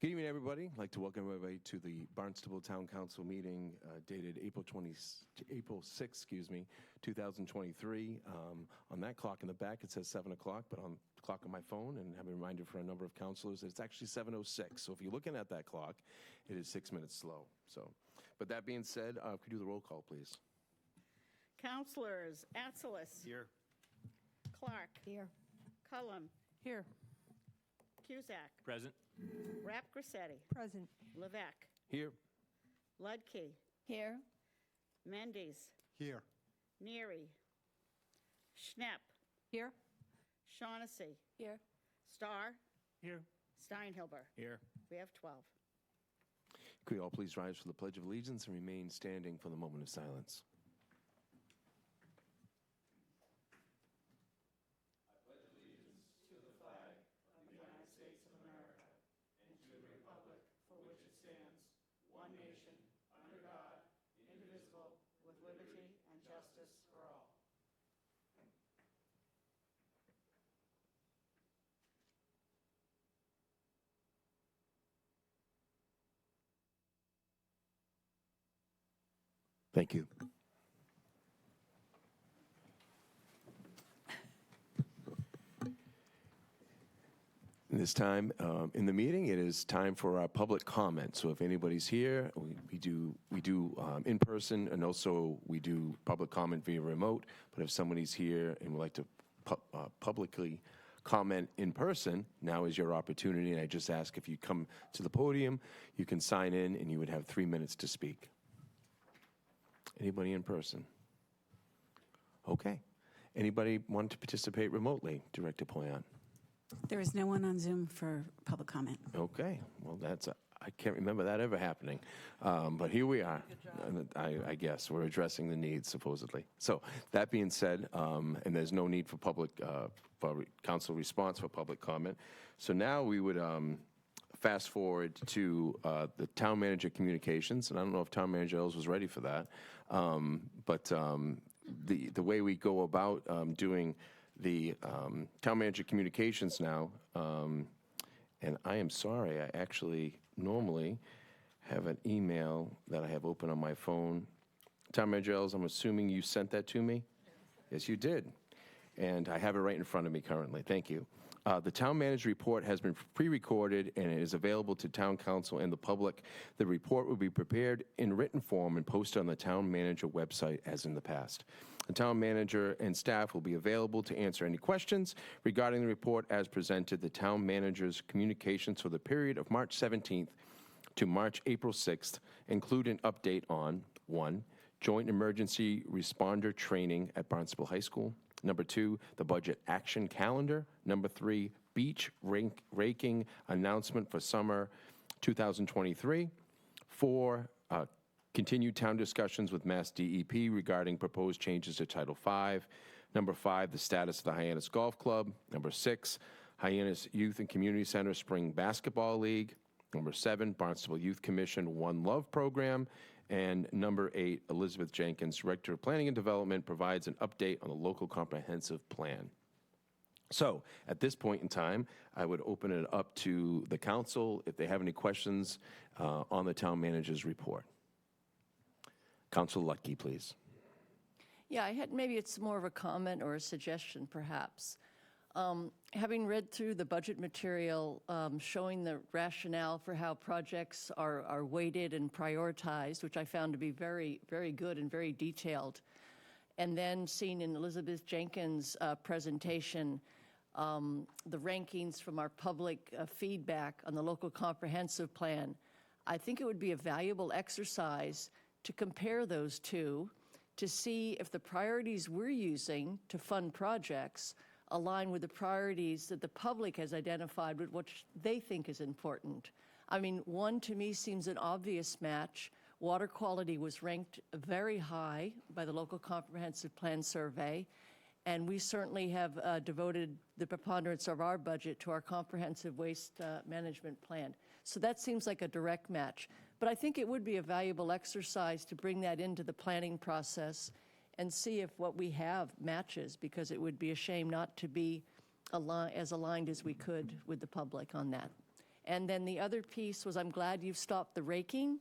Good evening, everybody. I'd like to welcome everybody to the Barnstable Town Council meeting dated April 6, 2023. On that clock in the back, it says 7 o'clock, but on the clock on my phone, and have a reminder for a number of councilors, it's actually 7:06. So if you're looking at that clock, it is 6 minutes slow. So, but that being said, could you do the roll call, please? Councilors Atzelis. Here. Clark. Here. Cullum. Here. Cusack. Present. Rapp Grissetti. Present. Levesque. Here. Ludke. Here. Mendes. Here. Neary. Schnepp. Here. Shaughnessy. Here. Starr. Here. Steinhilber. Here. We have 12. Could you all please rise for the Pledge of Allegiance and remain standing for the moment of silence? With liberty and justice for all. Thank you. This time in the meeting, it is time for our public comment. So if anybody's here, we do in person, and also we do public comment via remote. But if somebody's here and would like to publicly comment in person, now is your opportunity. And I just ask if you come to the podium, you can sign in, and you would have 3 minutes to speak. Anybody in person? Okay. Anybody want to participate remotely? Director Poyan. There is no one on Zoom for public comment. Okay, well, I can't remember that ever happening, but here we are. I guess we're addressing the needs, supposedly. So that being said, and there's no need for council response for public comment. So now we would fast forward to the town manager communications, and I don't know if Town Manager Ells was ready for that, but the way we go about doing the town manager communications now, and I am sorry, I actually normally have an email that I have open on my phone. Town Manager Ells, I'm assuming you sent that to me? Yes, you did. And I have it right in front of me currently. Thank you. The town manager report has been pre-recorded and it is available to town council and the public. The report will be prepared in written form and posted on the town manager website as in the past. The town manager and staff will be available to answer any questions regarding the report as presented. The town manager's communications for the period of March 17th to April 6th include an update on 1, joint emergency responder training at Barnstable High School. Number 2, the budget action calendar. Number 3, beach raking announcement for summer 2023. 4, continued town discussions with Mass DEP regarding proposed changes to Title V. Number 5, the status of the Hyannis Golf Club. Number 6, Hyannis Youth and Community Center Spring Basketball League. Number 7, Barnstable Youth Commission One Love Program. And number 8, Elizabeth Jenkins, Director of Planning and Development, provides an update on the local comprehensive plan. So at this point in time, I would open it up to the council if they have any questions on the town manager's report. Councilor Lutke, please. Yeah, maybe it's more of a comment or a suggestion, perhaps. Having read through the budget material showing the rationale for how projects are weighted and prioritized, which I found to be very, very good and very detailed, and then seeing in Elizabeth Jenkins' presentation the rankings from our public feedback on the local comprehensive plan, I think it would be a valuable exercise to compare those two to see if the priorities we're using to fund projects align with the priorities that the public has identified with what they think is important. I mean, one to me seems an obvious match. Water quality was ranked very high by the local comprehensive plan survey, and we certainly have devoted the preponderance of our budget to our comprehensive waste management plan. So that seems like a direct match. But I think it would be a valuable exercise to bring that into the planning process and see if what we have matches, because it would be a shame not to be as aligned as we could with the public on that. And then the other piece was, I'm glad you've stopped the raking,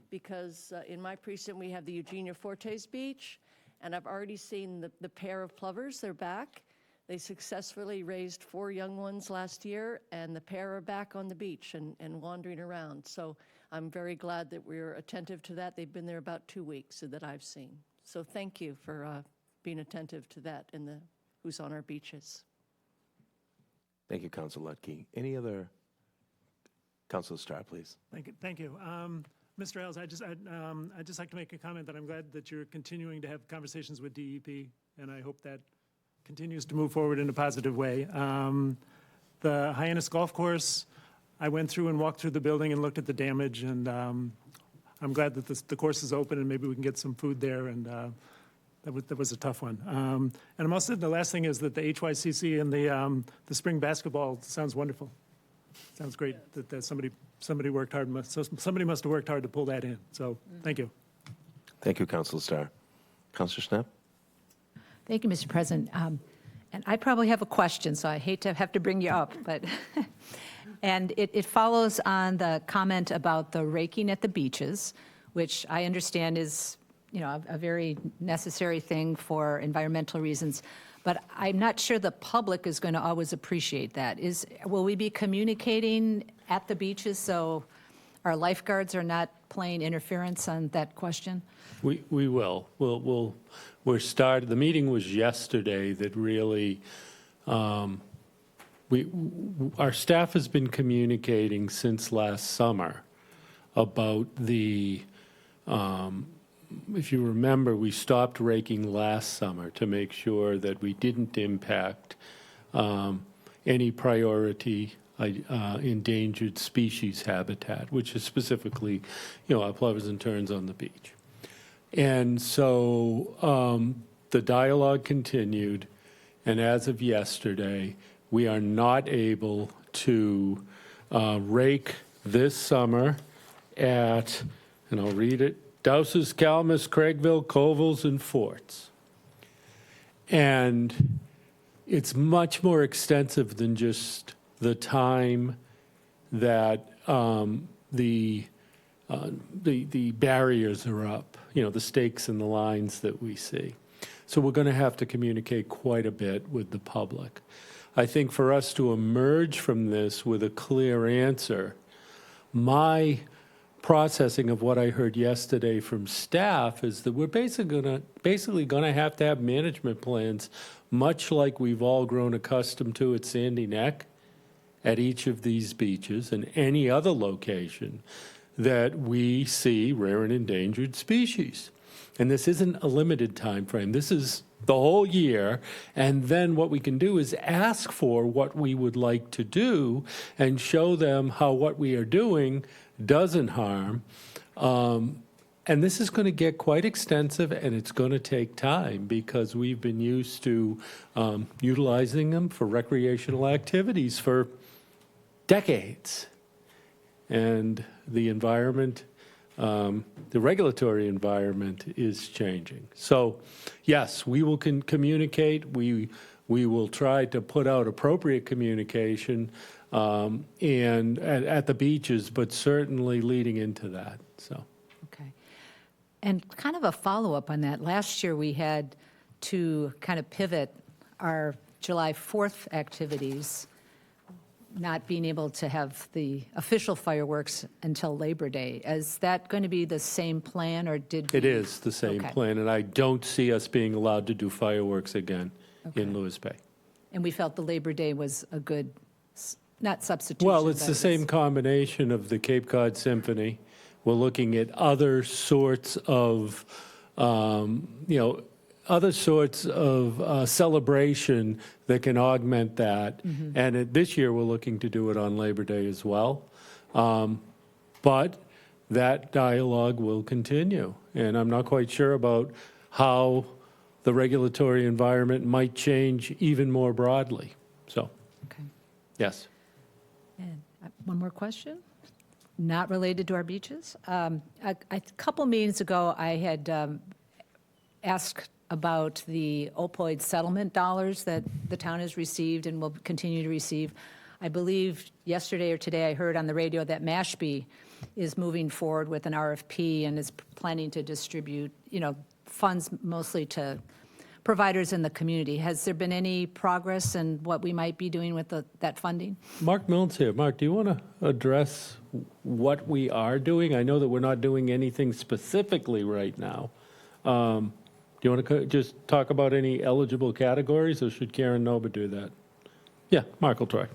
because in my precinct, we have the Eugenia Fortes Beach, and I've already seen the pair of plovers. They're back. They successfully raised 4 young ones last year, and the pair are back on the beach and wandering around. So I'm very glad that we're attentive to that. They've been there about 2 weeks that I've seen. So thank you for being attentive to that and who's on our beaches. Thank you, Council Lutke. Any other? Council Starr, please. Thank you. Mr. Ailes, I'd just like to make a comment that I'm glad that you're continuing to have conversations with DEP, and I hope that continues to move forward in a positive way. The Hyannis Golf Course, I went through and walked through the building and looked at the damage, and I'm glad that the course is open and maybe we can get some food there, and that was a tough one. And I'm also, the last thing is that the HYCC and the spring basketball sounds wonderful. Sounds great that somebody worked hard. Somebody must have worked hard to pull that in. So thank you. Thank you, Council Starr. Councilor Schnapp? Thank you, Mr. President. And I probably have a question, so I hate to have to bring you up, but and it follows on the comment about the raking at the beaches, which I understand is, a very necessary thing for environmental reasons. But I'm not sure the public is going to always appreciate that. Will we be communicating at the beaches so our lifeguards are not playing interference on that question? We will. We're started. The meeting was yesterday that really, our staff has been communicating since last summer about if you remember, we stopped raking last summer to make sure that we didn't impact any priority endangered species habitat, which is specifically, our plovers and terns on the beach. And so the dialogue continued, and as of yesterday, we are not able to rake this summer at, and I'll read it, Douses, Calamus, Craigville, Covels, and Forts. And it's much more extensive than just the time that the barriers are up, the stakes and the lines that we see. So we're going to have to communicate quite a bit with the public. I think for us to emerge from this with a clear answer, my processing of what I heard yesterday from staff is that we're basically going to have management plans, much like we've all grown accustomed to at Sandy Neck, at each of these beaches and any other location that we see rare and endangered species. And this isn't a limited time frame. This is the whole year. And then what we can do is ask for what we would like to do and show them how what we are doing doesn't harm. And this is going to get quite extensive, and it's going to take time because we've been used to utilizing them for recreational activities for decades. And the environment, the regulatory environment is changing. So, yes, we will communicate. We will try to put out appropriate communication and at the beaches, but certainly leading into that. So, okay. And kind of a follow-up on that. Last year we had to kind of pivot our July 4th activities, not being able to have the official fireworks until Labor Day. Is that going to be the same plan, or did we? it is the same plan, and I don't see us being allowed to do fireworks again in Lewis Bay. And we felt the Labor Day was a good, not substitution. Well, it's but the same combination of the Cape Cod Symphony. We're looking at other sorts of, celebration that can augment that. And this year, we're looking to do it on Labor Day as well. But that dialogue will continue. And I'm not quite sure about how the regulatory environment might change even more broadly. So, Okay. yes. And one more question, not related to our beaches. A couple meetings ago, I had asked about the opioid settlement dollars that the town has received and will continue to receive. I believe yesterday or today, I heard on the radio that Mashpee is moving forward with an RFP and is planning to distribute, funds mostly to providers in the community. Has there been any progress in what we might be doing with that funding? Mark Milne's here. Mark, do you want to address what we are doing? I know that we're not doing anything specifically right now. Do you want to just talk about any eligible categories, or should Karen Noba do that? Yeah, Mark will try.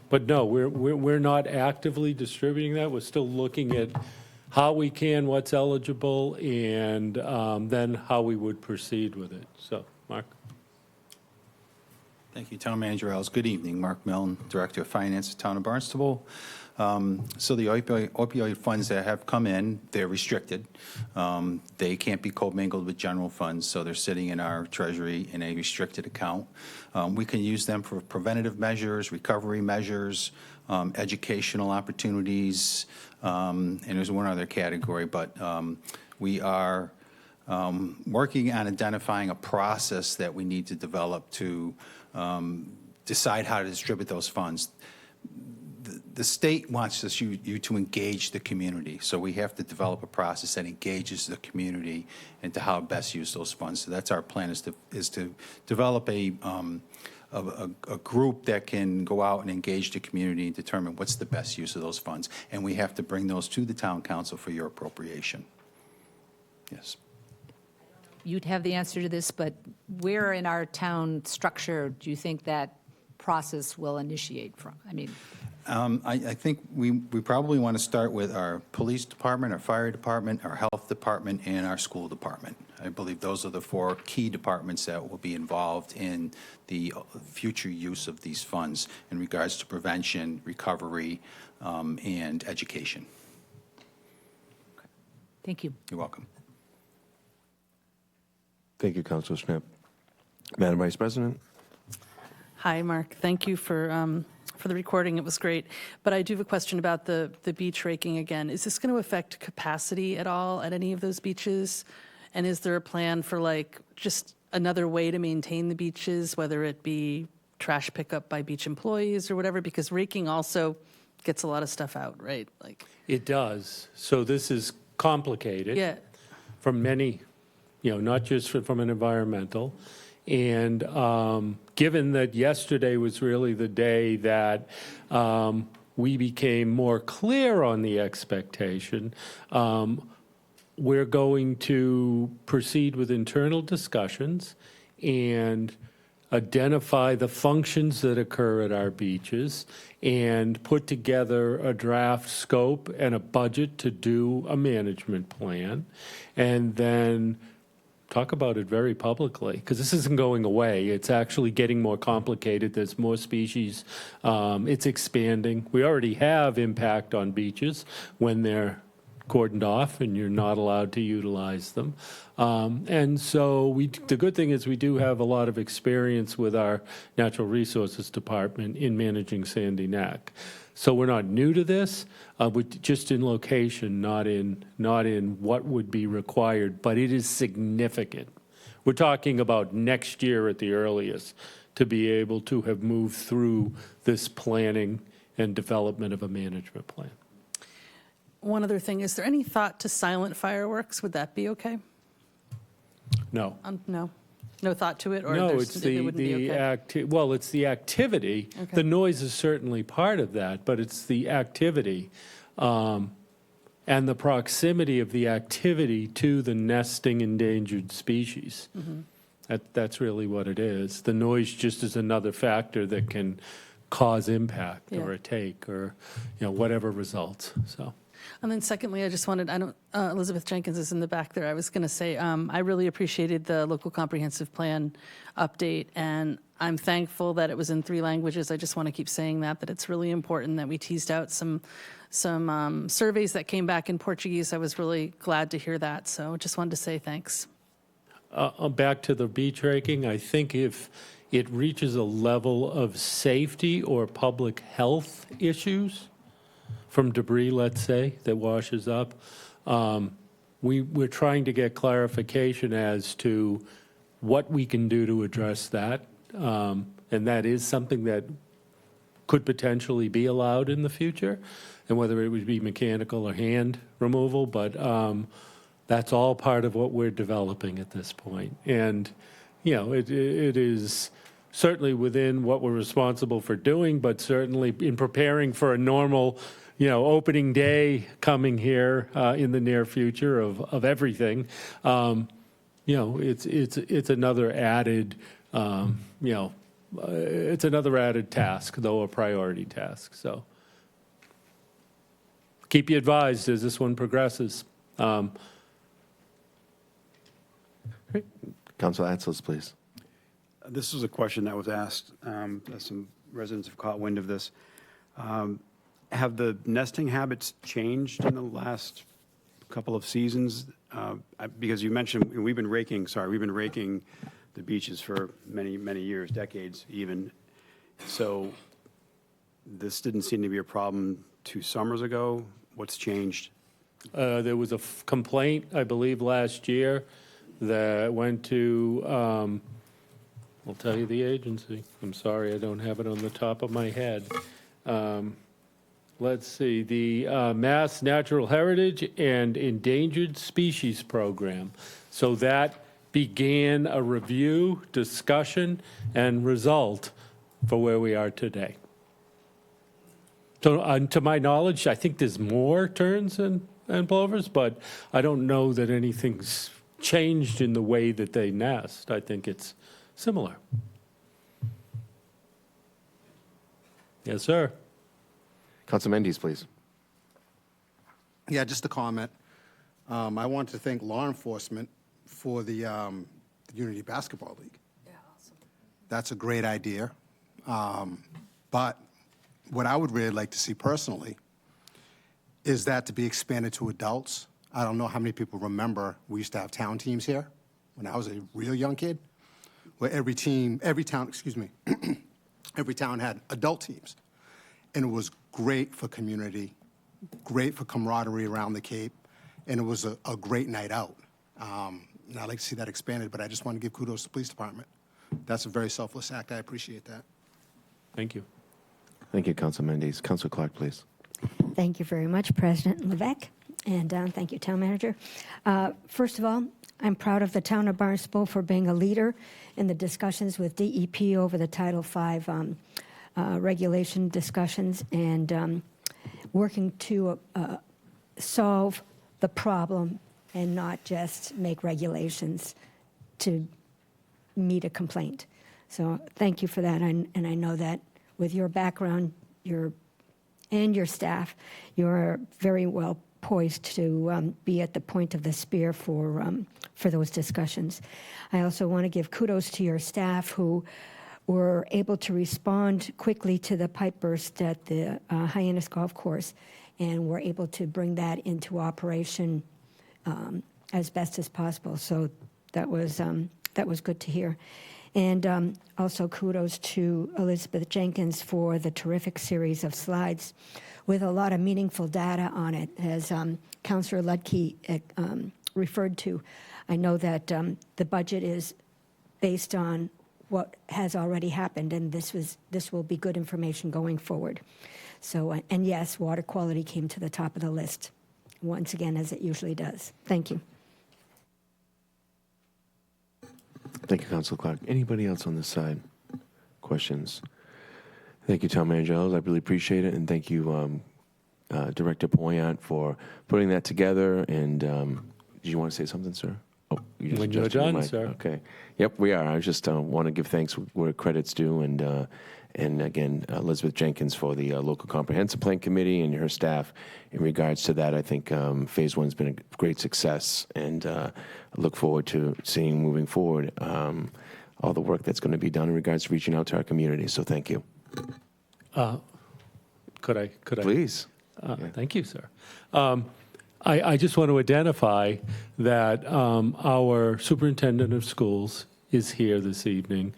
But no, we're not actively distributing that. We're still looking at how we can, what's eligible, and then how we would proceed with it. So, Mark. Thank you, Town Manager Ells. Good evening. Mark Milne, Director of Finance at Town of Barnstable. So the opioid funds that have come in, they're restricted. They can't be commingled with general funds, so they're sitting in our treasury in a restricted account. We can use them for preventative measures, recovery measures, educational opportunities, and there's one other category, but we are working on identifying a process that we need to develop to decide how to distribute those funds. The state wants you to engage the community, so we have to develop a process that engages the community into how to best use those funds. So that's our plan, is to develop a group that can go out and engage the community and determine what's the best use of those funds. And we have to bring those to the town council for your appropriation. Yes. You'd have the answer to this, but where in our town structure do you think that process will initiate from? I think we probably want to start with our police department, our fire department, our health department, and our school department. I believe those are the 4 key departments that will be involved in the future use of these funds in regards to prevention, recovery, and education. Thank you. You're welcome. Thank you, Councilor Schnapp. Madam Vice President? Hi, Mark. Thank you for the recording. It was great. But I do have a question about the beach raking again. Is this going to affect capacity at all at any of those beaches? And is there a plan for just another way to maintain the beaches, whether it be trash pickup by beach employees or whatever? Because raking also gets a lot of stuff out, right? It does. So this is complicated. Yeah. From many, not just from an environmental. And given that yesterday was really the day that we became more clear on the expectation, we're going to proceed with internal discussions and identify the functions that occur at our beaches and put together a draft scope and a budget to do a management plan, and then talk about it very publicly, because this isn't going away. It's actually getting more complicated. There's more species. It's expanding. We already have impact on beaches when they're cordoned off and you're not allowed to utilize them. And so the good thing is we do have a lot of experience with our Natural Resources Department in managing Sandy Neck. So we're not new to this, we're just in location, not in what would be required, but it is significant. We're talking about next year at the earliest to be able to have moved through this planning and development of a management plan. One other thing, is there any thought to silent fireworks? Would that be okay? No. No? No thought to it? Or No, there's- it's it wouldn't be okay? well, it's the activity. Okay. The noise is certainly part of that, but it's the activity and the proximity of the activity to the nesting endangered species. Mm-hmm. That's really what it is. The noise just is another factor that can cause impact or Yeah. a take or, whatever results, so. And then secondly, I just wanted, Elizabeth Jenkins is in the back there. I was going to say, I really appreciated the local comprehensive plan update, and I'm thankful that it was in 3 languages. I just want to keep saying that it's really important that we teased out some surveys that came back in Portuguese. I was really glad to hear that, so just wanted to say thanks. Back to the beach raking, I think if it reaches a level of safety or public health issues from debris, let's say, that washes up, we're trying to get clarification as to what we can do to address that. and that is something that could potentially be allowed in the future, and whether it would be mechanical or hand removal, but that's all part of what we're developing at this point. And, it is certainly within what we're responsible for doing, but certainly in preparing for a normal, opening day coming here in the near future of everything. It's another added, it's another added task, though a priority task. So keep you advised as this one progresses. Councilor Atzles, please. This was a question that was asked, as some residents have caught wind of this. Have the nesting habits changed in the last couple of seasons? Because you mentioned, we've been raking the beaches for many, many years, decades even. So this didn't seem to be a problem 2 summers ago. What's changed? There was a complaint, I believe, last year that went to, I'll tell you the agency. I'm sorry, I don't have it on the top of my head. Let's see, the Mass Natural Heritage and Endangered Species Program. So that began a review, discussion, and result for where we are today. So to my knowledge, I think there's more terns and plovers, but I don't know that anything's changed in the way that they nest. I think it's similar. Yes, sir. Councilor Mendes, please. Yeah, just a comment. I want to thank law enforcement for the Unity Basketball League. Yeah, awesome. That's a great idea. But what I would really like to see personally is that to be expanded to adults. I don't know how many people remember we used to have town teams here when I was a real young kid, where every town had adult teams. And it was great for community, great for camaraderie around the Cape, and it was a great night out. And I'd like to see that expanded, but I just want to give kudos to the police department. That's a very selfless act. I appreciate that. Thank you. Thank you, Councilor Mendes. Councilor Clark, please. Thank you very much, President Levesque, and thank you, Town Manager. First of all, I'm proud of the Town of Barnstable for being a leader in the discussions with DEP over the Title V regulation discussions and working to solve the problem and not just make regulations to meet a complaint. So thank you for that, and I know that with your background, and your staff, you're very well poised to be at the point of the spear for those discussions. I also want to give kudos to your staff who were able to respond quickly to the pipe burst at the Hyannis Golf Course, and were able to bring that into operation as best as possible. So that was good to hear. And also kudos to Elizabeth Jenkins for the terrific series of slides with a lot of meaningful data on it, as Councillor Ludke referred to. I know that the budget is based on what has already happened, and this will be good information going forward. So, and yes, water quality came to the top of the list, once again, as it usually does. Thank you. Thank you, Councilor Clark. Anybody else on this side? Questions? Thank you, Town Manager Ellis. I really appreciate it, and thank you, Director Poyant, for putting that together. And did you want to say something, sir? Oh, you just When you're adjusted your done, mic. sir. Okay. Yep, we are. I just want to give thanks where credit's due, and again, Elizabeth Jenkins for the Local Comprehensive Plan Committee and her staff in regards to that. I think Phase 1's been a great success, and I look forward to seeing moving forward all the work that's going to be done in regards to reaching out to our community. So thank you. Could I? Please. Thank you, sir. I just want to identify that our superintendent of schools is here this evening.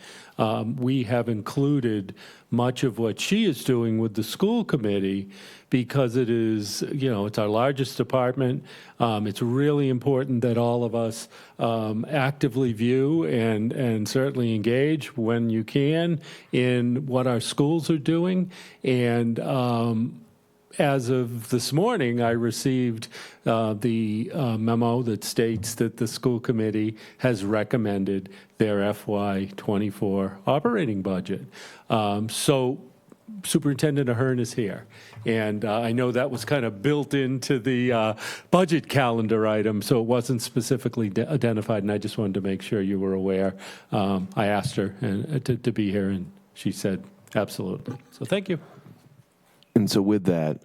We have included much of what she is doing with the school committee because it is, it's our largest department. It's really important that all of us actively view and certainly engage when you can in what our schools are doing. And as of this morning, I received the memo that states that the school committee has recommended their FY24 operating budget. So Superintendent Ahern is here. And I know that was kind of built into the budget calendar item, so it wasn't specifically identified, and I just wanted to make sure you were aware. I asked her to be here, and she said absolutely. So thank you. And so with that,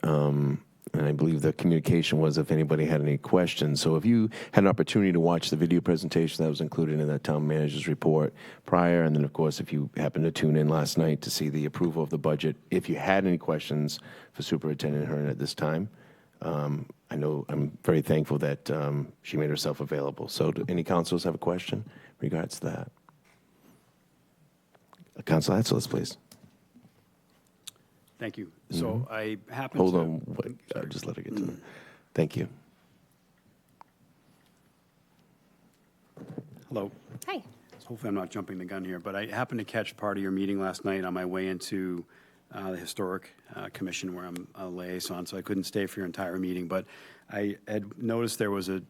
and I believe the communication was if anybody had any questions. So if you had an opportunity to watch the video presentation that was included in the town manager's report prior, and then of course if you happened to tune in last night to see the approval of the budget, if you had any questions for Superintendent Ahern at this time, I know I'm very thankful that she made herself available. So do any councilors have a question in regards to that? Councilor Hatzelis, please. Thank you. So I happen Hold to... on, wait, just let her get to it. Thank you. Hello. Hi. Hopefully I'm not jumping the gun here, but I happened to catch part of your meeting last night on my way into the Historic Commission where I'm a liaison, so I couldn't stay for your entire meeting. But I had noticed there was a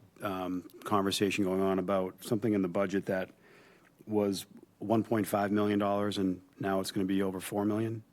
conversation going on about something in the budget that was $1.5 million, and now it's going to be over $4 million.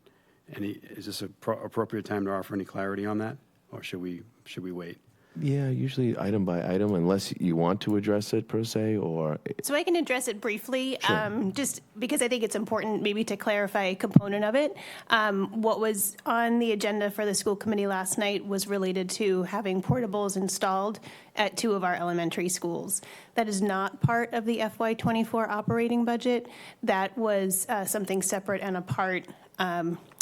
Is this an appropriate time to offer any clarity on that, or should we wait? Yeah, usually item by item, unless you want to address it per se, or... So I can address it briefly, Sure. just because I think it's important maybe to clarify a component of it. What was on the agenda for the school committee last night was related to having portables installed at 2 of our elementary schools. That is not part of the FY24 operating budget. That was something separate and apart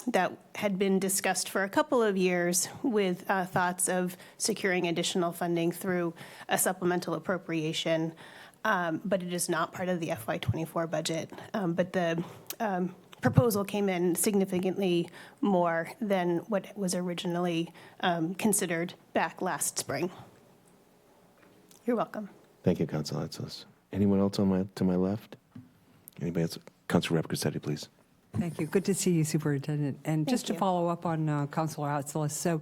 that had been discussed for a couple of years with thoughts of securing additional funding through a supplemental appropriation, but it is not part of the FY24 budget. But the proposal came in significantly more than what was originally considered back last spring. You're welcome. Thank you, Councilor Hatzelis. Anyone else to my left? Anybody else? Councilor Rappacetti, please. Thank you. Good to see you, Superintendent. And just to follow up on Councilor Hatzelis, so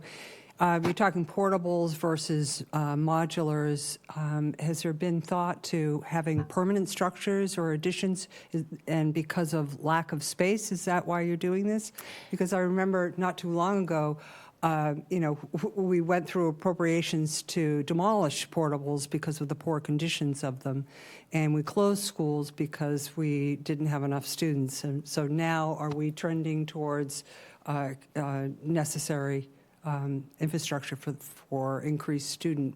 you're talking portables versus modulars. Has there been thought to having permanent structures or additions? And because of lack of space, is that why you're doing this? Because I remember not too long ago, we went through appropriations to demolish portables because of the poor conditions of them. And we closed schools because we didn't have enough students. And so now are we trending towards necessary infrastructure for increased student?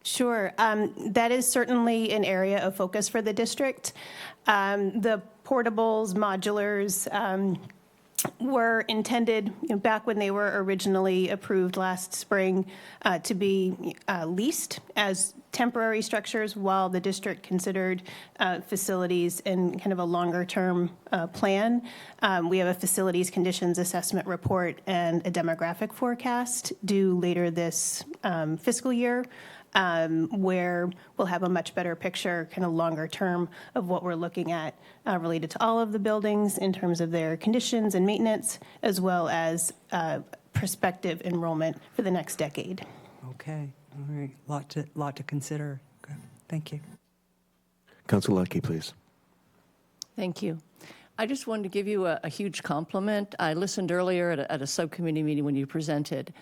Sure. That is certainly an area of focus for the district. The portables, modulars, were intended, back when they were originally approved last spring, to be leased as temporary structures while the district considered facilities in kind of a longer-term plan. We have a facilities conditions assessment report and a demographic forecast due later this fiscal year, where we'll have a much better picture, kind of longer term, of what we're looking at related to all of the buildings in terms of their conditions and maintenance, as well as prospective enrollment for the next decade. Okay, all right, lot to consider. Okay. Thank you. Councilor Luckey, please. Thank you. I just wanted to give you a huge compliment. I listened earlier at a subcommittee meeting when you presented,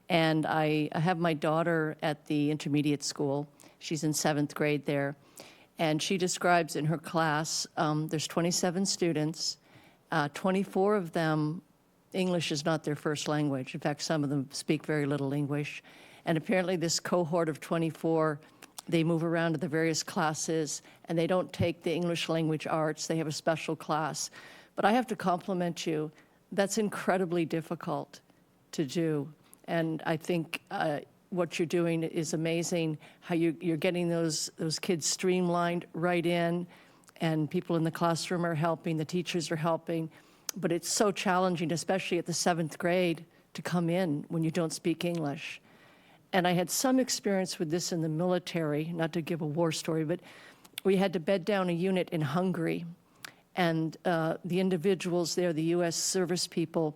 and I have my daughter at the intermediate school. She's in 7th grade there, and she describes in her class, there's 27 students, 24 of them, English is not their first language. In fact, some of them speak very little English. And apparently this cohort of 24, they move around to the various classes, and they don't take the English language arts. They have a special class. But I have to compliment you. That's incredibly difficult to do. And I think what you're doing is amazing, how you're getting those kids streamlined right in. and people in the classroom are helping, the teachers are helping, but it's so challenging, especially at the 7th grade, to come in when you don't speak English. And I had some experience with this in the military, not to give a war story, but we had to bed down a unit in Hungary, and the individuals there, the U.S. service people,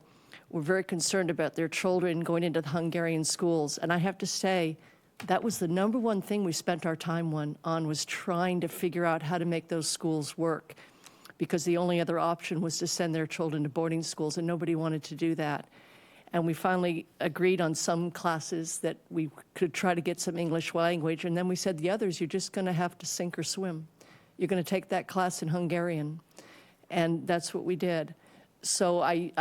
were very concerned about their children going into the Hungarian schools. And I have to say, that was the number one thing we spent our time on was trying to figure out how to make those schools work, because the only other option was to send their children to boarding schools, and nobody wanted to do that. And we finally agreed on some classes that we could try to get some English language, and then we said the others, you're just going to have to sink or swim. You're going to take that class in Hungarian. And that's what we did. So I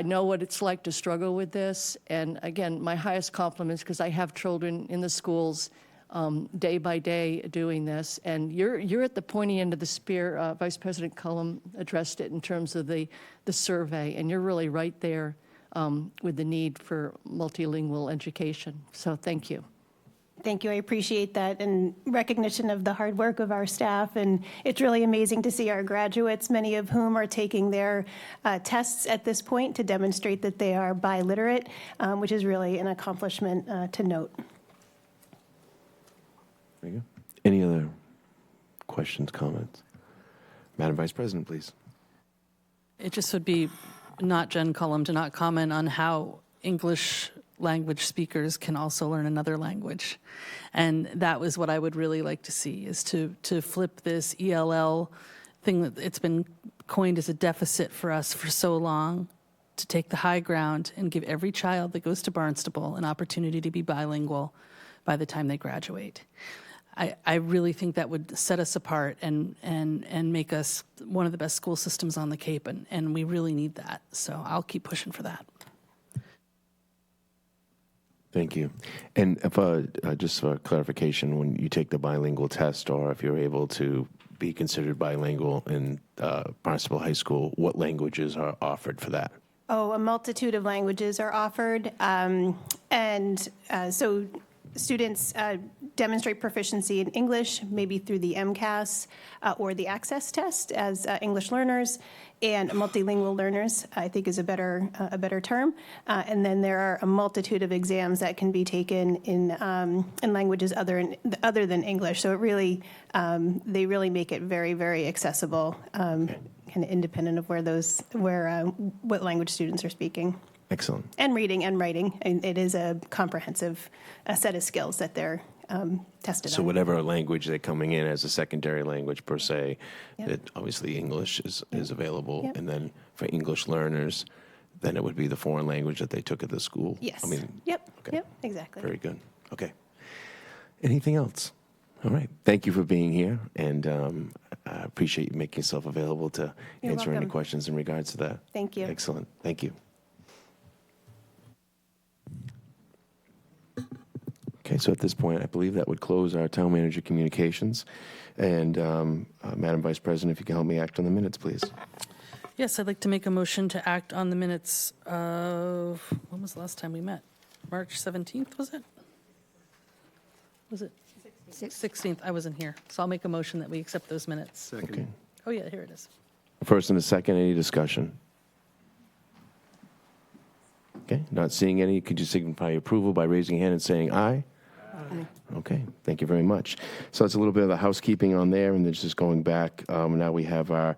know what it's like to struggle with this. And again, my highest compliments, because I have children in the schools day by day doing this. And you're at the pointy end of the spear. Vice President Cullum addressed it in terms of the survey. And you're really right there with the need for multilingual education. So thank you. Thank you. I appreciate that and recognition of the hard work of our staff. And it's really amazing to see our graduates, many of whom are taking their tests at this point to demonstrate that they are biliterate, which is really an accomplishment to note. There you go. Any other questions, comments? Madam Vice President, please. It just would be not Jen Cullum to not comment on how English language speakers can also learn another language. And that was what I would really like to see, is to flip this ELL thing that it's been coined as a deficit for us for so long, to take the high ground and give every child that goes to Barnstable an opportunity to be bilingual by the time they graduate. I really think that would set us apart and make us one of the best school systems on the Cape, and we really need that. So I'll keep pushing for that. Thank you. And if, just for clarification, when you take the bilingual test, or if you're able to be considered bilingual in Barnstable High School, what languages are offered for that? Oh, a multitude of languages are offered. So students demonstrate proficiency in English, maybe through the MCAS or the Access test as English learners, and multilingual learners, I think, is a better term. And then there are a multitude of exams that can be taken in languages other than English. So it really, they really make it very, very accessible, kind of independent of what language students are speaking. Excellent. And reading and writing. And it is a comprehensive set of skills that they're tested on. So whatever language they're coming in as a secondary language per se, Yep. that obviously English is available. Yep. And then for English learners, then it would be the foreign language that they took at the school. Yes. I mean, Yep. okay. Yep. Exactly. Very good. Okay. Anything else? All right. Thank you for being here, and I appreciate you making yourself available to You're answer any welcome. questions in regards to that. Thank you. Excellent. Thank you. Okay, so at this point, I believe that would close our town manager communications. And Madam Vice President, if you can help me act on the minutes, please. Yes, I'd like to make a motion to act on the minutes of, when was the last time we met? March 17th, was it? Was it? 16th, I wasn't here. So I'll make a motion that we accept those minutes. Okay. Oh, yeah, here it is. First and a second, any discussion? Okay, not seeing any, could you signify your approval by raising your hand and saying aye? Aye. Okay, thank you very much. So that's a little bit of the housekeeping on there, and then just going back, now we have our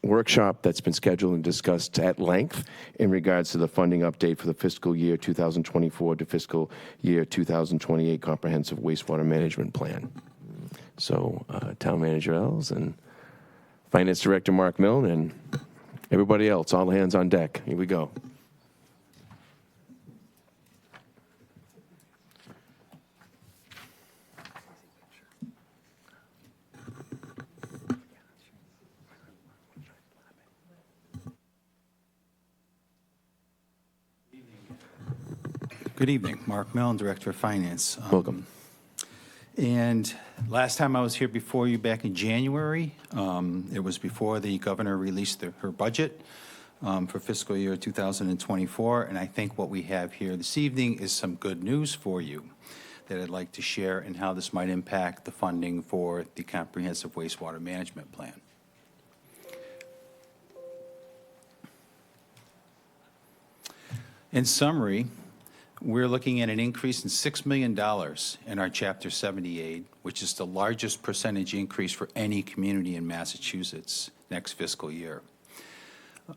workshop that's been scheduled and discussed at length in regards to the funding update for the fiscal year 2024 to fiscal year 2028 Comprehensive Wastewater Management Plan. So Town Manager Ells and Finance Director Mark Milne and everybody else, all hands on deck. Here we go. Good evening. Mark Mellon, Director of Finance. Welcome. And last time I was here before you back in January, it was before the governor released her budget for fiscal year 2024. And I think what we have here this evening is some good news for you. that I'd like to share and how this might impact the funding for the comprehensive wastewater management plan. In summary, we're looking at an increase in $6 million in our Chapter 70 aid, which is the largest percentage increase for any community in Massachusetts next fiscal year.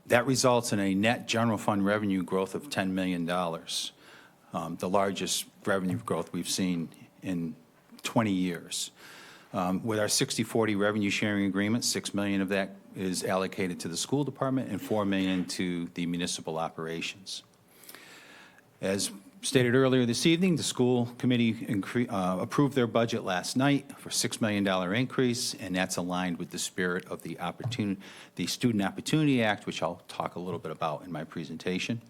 That results in a net general fund revenue growth of $10 million, the largest revenue growth we've seen in 20 years. With our 60/40 revenue sharing agreement, $6 million of that is allocated to the school department and $4 million to the municipal operations. As stated earlier this evening, the school committee approved their budget last night for a $6 million increase, and that's aligned with the spirit of the Student Opportunity Act, which I'll talk a little bit about in my presentation.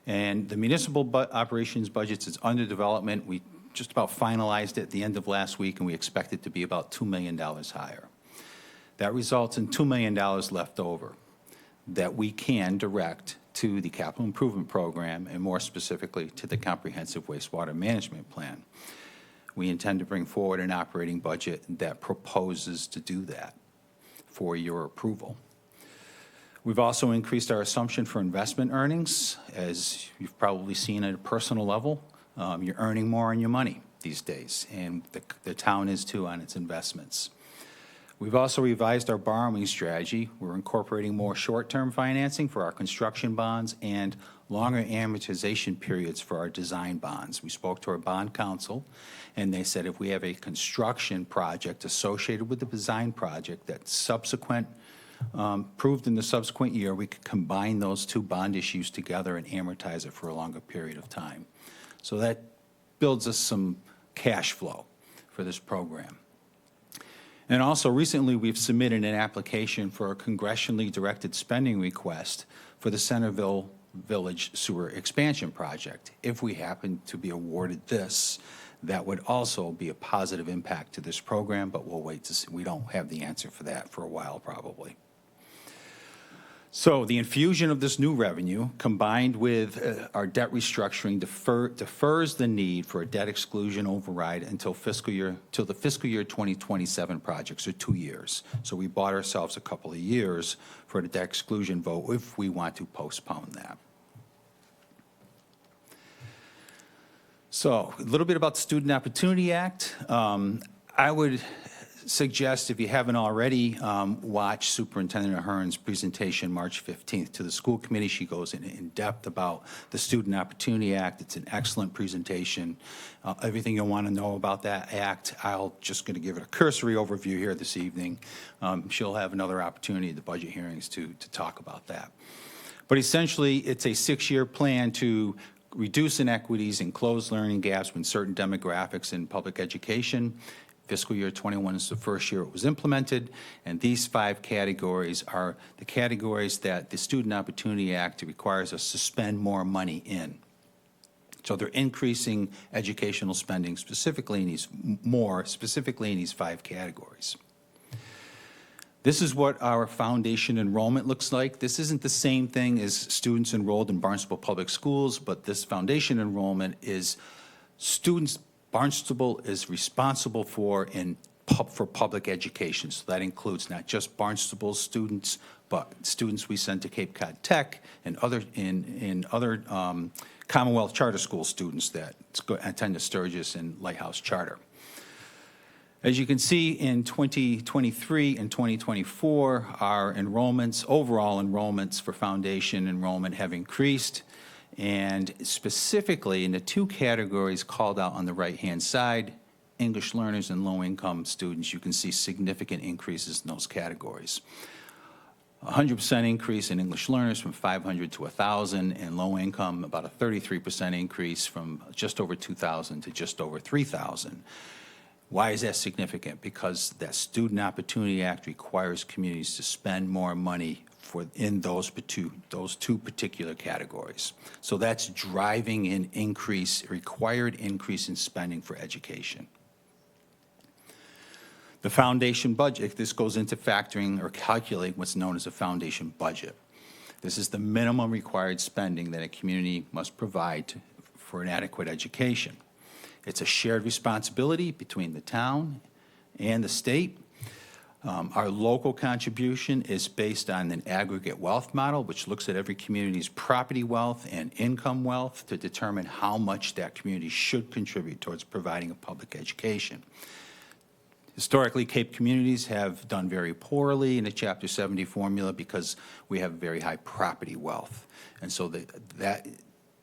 And the municipal operations budgets is under development. We just about finalized it at the end of last week, and we expect it to be about $2 million higher. That results in $2 million left over that we can direct to the capital improvement program, and more specifically to the comprehensive wastewater management plan. We intend to bring forward an operating budget that proposes to do that for your approval. We've also increased our assumption for investment earnings. As you've probably seen at a personal level, you're earning more on your money these days, and the town is too on its investments. We've also revised our borrowing strategy. We're incorporating more short-term financing for our construction bonds and longer amortization periods for our design bonds. We spoke to our bond counsel, and they said if we have a construction project associated with the design project that's subsequent, proved in the subsequent year, we could combine those two bond issues together and amortize it for a longer period of time. So that builds us some cash flow for this program. And also, recently, we've submitted an application for a congressionally directed spending request for the Centerville Village Sewer Expansion Project. If we happen to be awarded this, that would also be a positive impact to this program, but we'll wait to see. We don't have the answer for that for a while, probably. So the infusion of this new revenue, combined with our debt restructuring, defers the need for a debt exclusion override until the fiscal year 2027 projects, or 2 years. So we bought ourselves a couple of years for the debt exclusion vote if we want to postpone that. So a little bit about the Student Opportunity Act. I would suggest, if you haven't already, watch Superintendent Ahern's presentation March 15th to the school committee. She goes in depth about the Student Opportunity Act. It's an excellent presentation. Everything you'll want to know about that act, I'll just going to give it a cursory overview here this evening. She'll have another opportunity at the budget hearings to talk about that. But essentially, it's a 6-year plan to reduce inequities and close learning gaps in certain demographics in public education. Fiscal year 21 is the first year it was implemented, and these 5 categories are the categories that the Student Opportunity Act requires us to spend more money in. So they're increasing educational spending specifically in these 5 categories. This is what our foundation enrollment looks like. This isn't the same thing as students enrolled in Barnstable Public Schools, but this foundation enrollment is students Barnstable is responsible for public education. So that includes not just Barnstable students, but students we send to Cape Cod Tech and other Commonwealth Charter School students that attend to Sturgis and Lighthouse Charter. As you can see, in 2023 and 2024, our enrollments, overall enrollments for foundation enrollment have increased. And specifically in the 2 categories called out on the right-hand side, English learners and low-income students, you can see significant increases in those categories. 100% increase in English learners from 500 to 1,000, and low income about a 33% increase from just over 2,000 to just over 3,000. Why is that significant? Because that Student Opportunity Act requires communities to spend more money in those two particular categories. So that's driving an required increase in spending for education. The foundation budget, this goes into factoring or calculating what's known as a foundation budget. This is the minimum required spending that a community must provide for an adequate education. It's a shared responsibility between the town and the state. Our local contribution is based on an aggregate wealth model, which looks at every community's property wealth and income wealth to determine how much that community should contribute towards providing a public education. Historically, Cape communities have done very poorly in the Chapter 70 formula because we have very high property wealth. And so the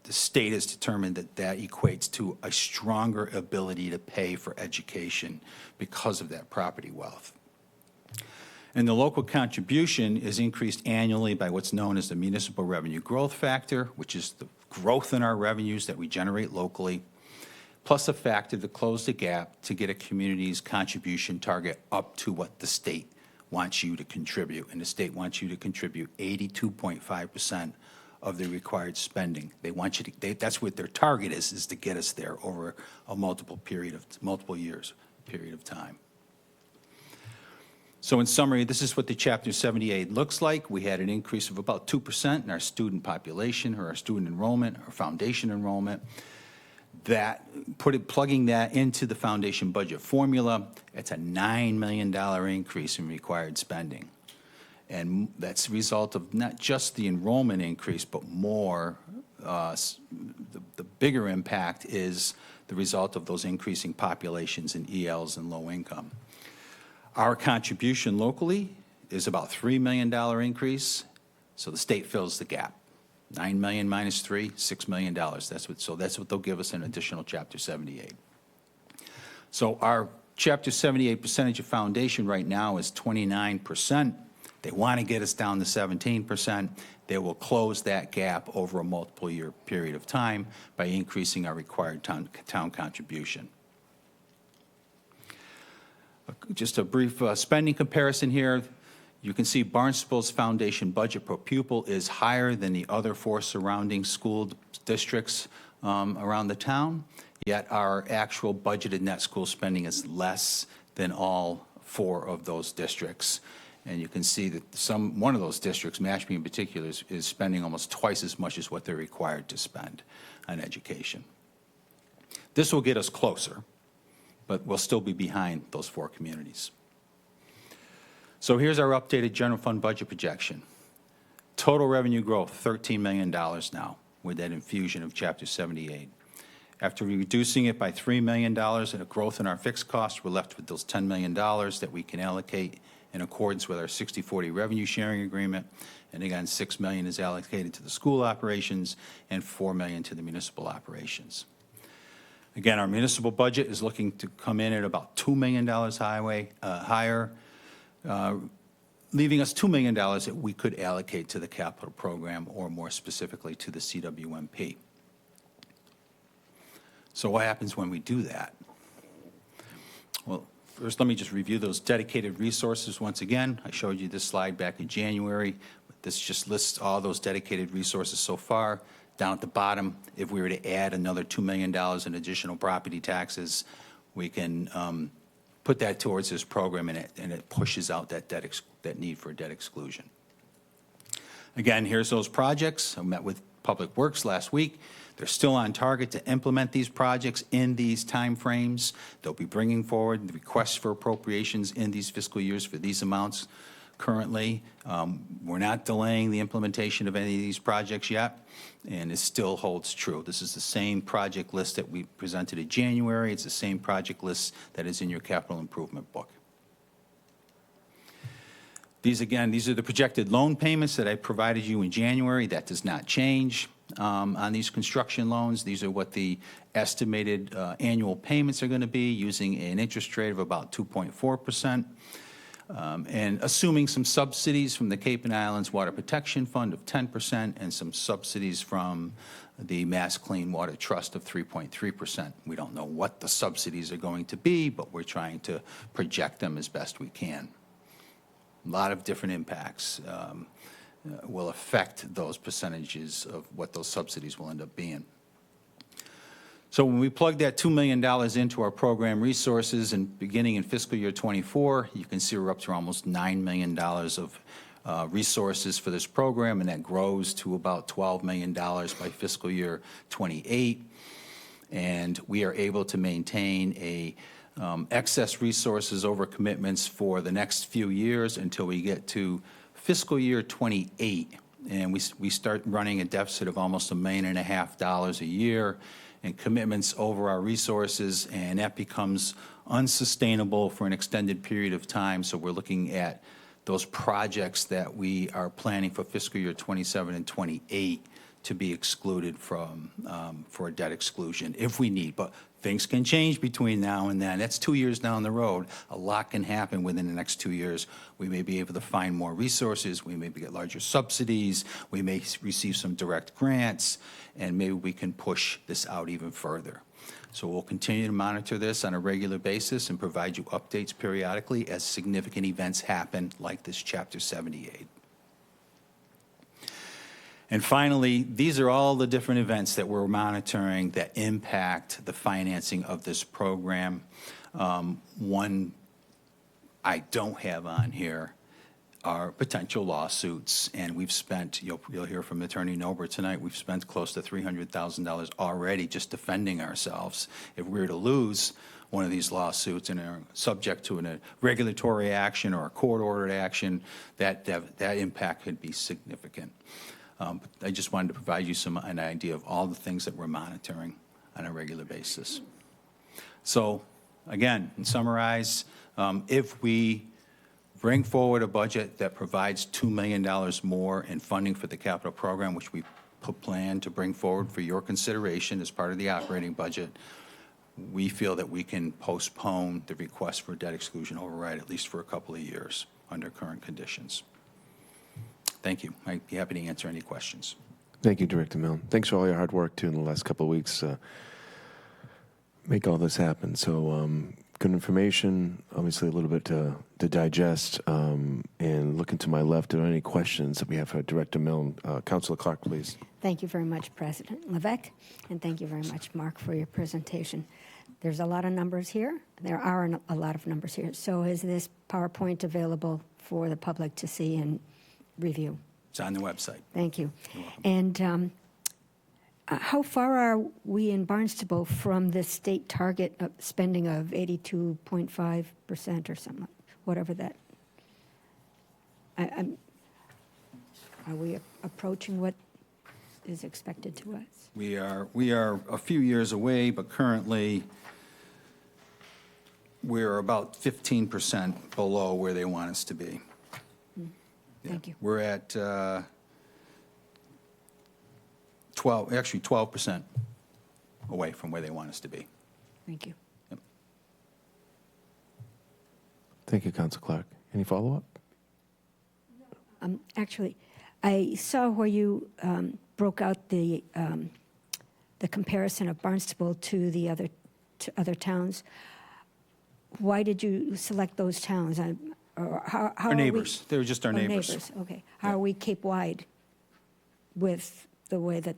state has determined that equates to a stronger ability to pay for education because of that property wealth. And the local contribution is increased annually by what's known as the municipal revenue growth factor, which is the growth in our revenues that we generate locally, plus a factor to close the gap to get a community's contribution target up to what the state wants you to contribute. And the state wants you to contribute 82.5% of the required spending. They want you to, that's what their target is to get us there over a multiple years period of time. So in summary, this is what the Chapter 78 looks like. We had an increase of about 2% in our student population, or our student enrollment, or foundation enrollment. Plugging that into the foundation budget formula, it's a $9 million increase in required spending. And that's a result of not just the enrollment increase, but more, the bigger impact is the result of those increasing populations in ELs and low income. Our contribution locally is about $3 million increase, so the state fills the gap. 9 million minus 3, $6 million. That's what they'll give us in additional Chapter 78. So our Chapter 78 percentage of foundation right now is 29%. They want to get us down to 17%. They will close that gap over a multiple year period of time by increasing our required town contribution. Just a brief spending comparison here. You can see Barnstable's foundation budget per pupil is higher than the other 4 surrounding school districts around the town, yet our actual budgeted net school spending is less than all 4 of those districts. And you can see that one of those districts, Mashpee in particular, is spending almost twice as much as what they're required to spend on education. This will get us closer, but we'll still be behind those 4 communities. So here's our updated general fund budget projection. Total revenue growth, $13 million now, with that infusion of Chapter 78. After reducing it by $3 million and a growth in our fixed costs, we're left with those $10 million that we can allocate in accordance with our 60-40 revenue sharing agreement. And again, $6 million is allocated to the school operations and $4 million to the municipal operations. Again, our municipal budget is looking to come in at about $2 million higher, leaving us $2 million that we could allocate to the capital program, or more specifically to the CWMP. So what happens when we do that? Well, first, let me just review those dedicated resources once again. I showed you this slide back in January. This just lists all those dedicated resources so far. Down at the bottom, if we were to add another $2 million in additional property taxes, we can put that towards this program, and it pushes out that need for debt exclusion. Again, here's those projects. I met with Public Works last week. They're still on target to implement these projects in these timeframes. They'll be bringing forward the requests for appropriations in these fiscal years for these amounts currently. We're not delaying the implementation of any of these projects yet, and it still holds true. This is the same project list that we presented in January. It's the same project list that is in your capital improvement book. These are the projected loan payments that I provided you in January. That does not change on these construction loans. These are what the estimated annual payments are going to be, using an interest rate of about 2.4%. And assuming some subsidies from the Cape and Islands Water Protection Fund of 10% and some subsidies from the Mass Clean Water Trust of 3.3%. We don't know what the subsidies are going to be, but we're trying to project them as best we can. A lot of different impacts will affect those percentages of what those subsidies will end up being. So when we plug that $2 million into our program resources, and beginning in fiscal year 24, you can see we're up to almost $9 million of resources for this program, and that grows to about $12 million by fiscal year 28. and we are able to maintain a excess resources over commitments for the next few years until we get to fiscal year '28, and we start running a deficit of almost $1.5 million a year and commitments over our resources, and that becomes unsustainable for an extended period of time. So we're looking at those projects that we are planning for fiscal year '27 and '28 to be excluded from for a debt exclusion if we need. But things can change between now and then. That's 2 years down the road. A lot can happen within the next 2 years. We may be able to find more resources. We may get larger subsidies. We may receive some direct grants, and maybe we can push this out even further. So we'll continue to monitor this on a regular basis and provide you updates periodically as significant events happen, like this Chapter 78. And finally, these are all the different events that we're monitoring that impact the financing of this program. One I don't have on here are potential lawsuits, and we've spent, you'll hear from Attorney Nober tonight, we've spent close to $300,000 already just defending ourselves. If we were to lose one of these lawsuits and are subject to a regulatory action or a court-ordered action, that impact could be significant. I just wanted to provide you an idea of all the things that we're monitoring on a regular basis. So, again, and summarize, if we bring forward a budget that provides $2 million more in funding for the capital program, which we plan to bring forward for your consideration as part of the operating budget, we feel that we can postpone the request for debt exclusion override at least for a couple of years under current conditions. Thank you. I'd be happy to answer any questions. Thank you, Director Milne. Thanks for all your hard work, too, in the last couple of weeks. Make all this happen. So good information, obviously a little bit to digest. And looking to my left, are there any questions that we have for Director Milne? Councilor Clark, please. Thank you very much, President Levesque, and thank you very much, Mark, for your presentation. There's a lot of numbers here. There are a lot of numbers here. So is this PowerPoint available for the public to see and review? It's on the website. Thank you. You're welcome. And how far are we in Barnstable from the state target of spending of 82.5% or something, whatever that? Are we approaching what is expected to us? We are a few years away, but currently we're about 15% below where they want us to be. Thank you. We're at 12% away from where they want us to be. Thank you. Yep. Thank you, Councilor Clark. Any follow-up? Actually, I saw where you broke out the comparison of Barnstable to the other towns. Why did you select those towns? How Our neighbors. They were just our neighbors. Okay. How are we Cape-wide with the way that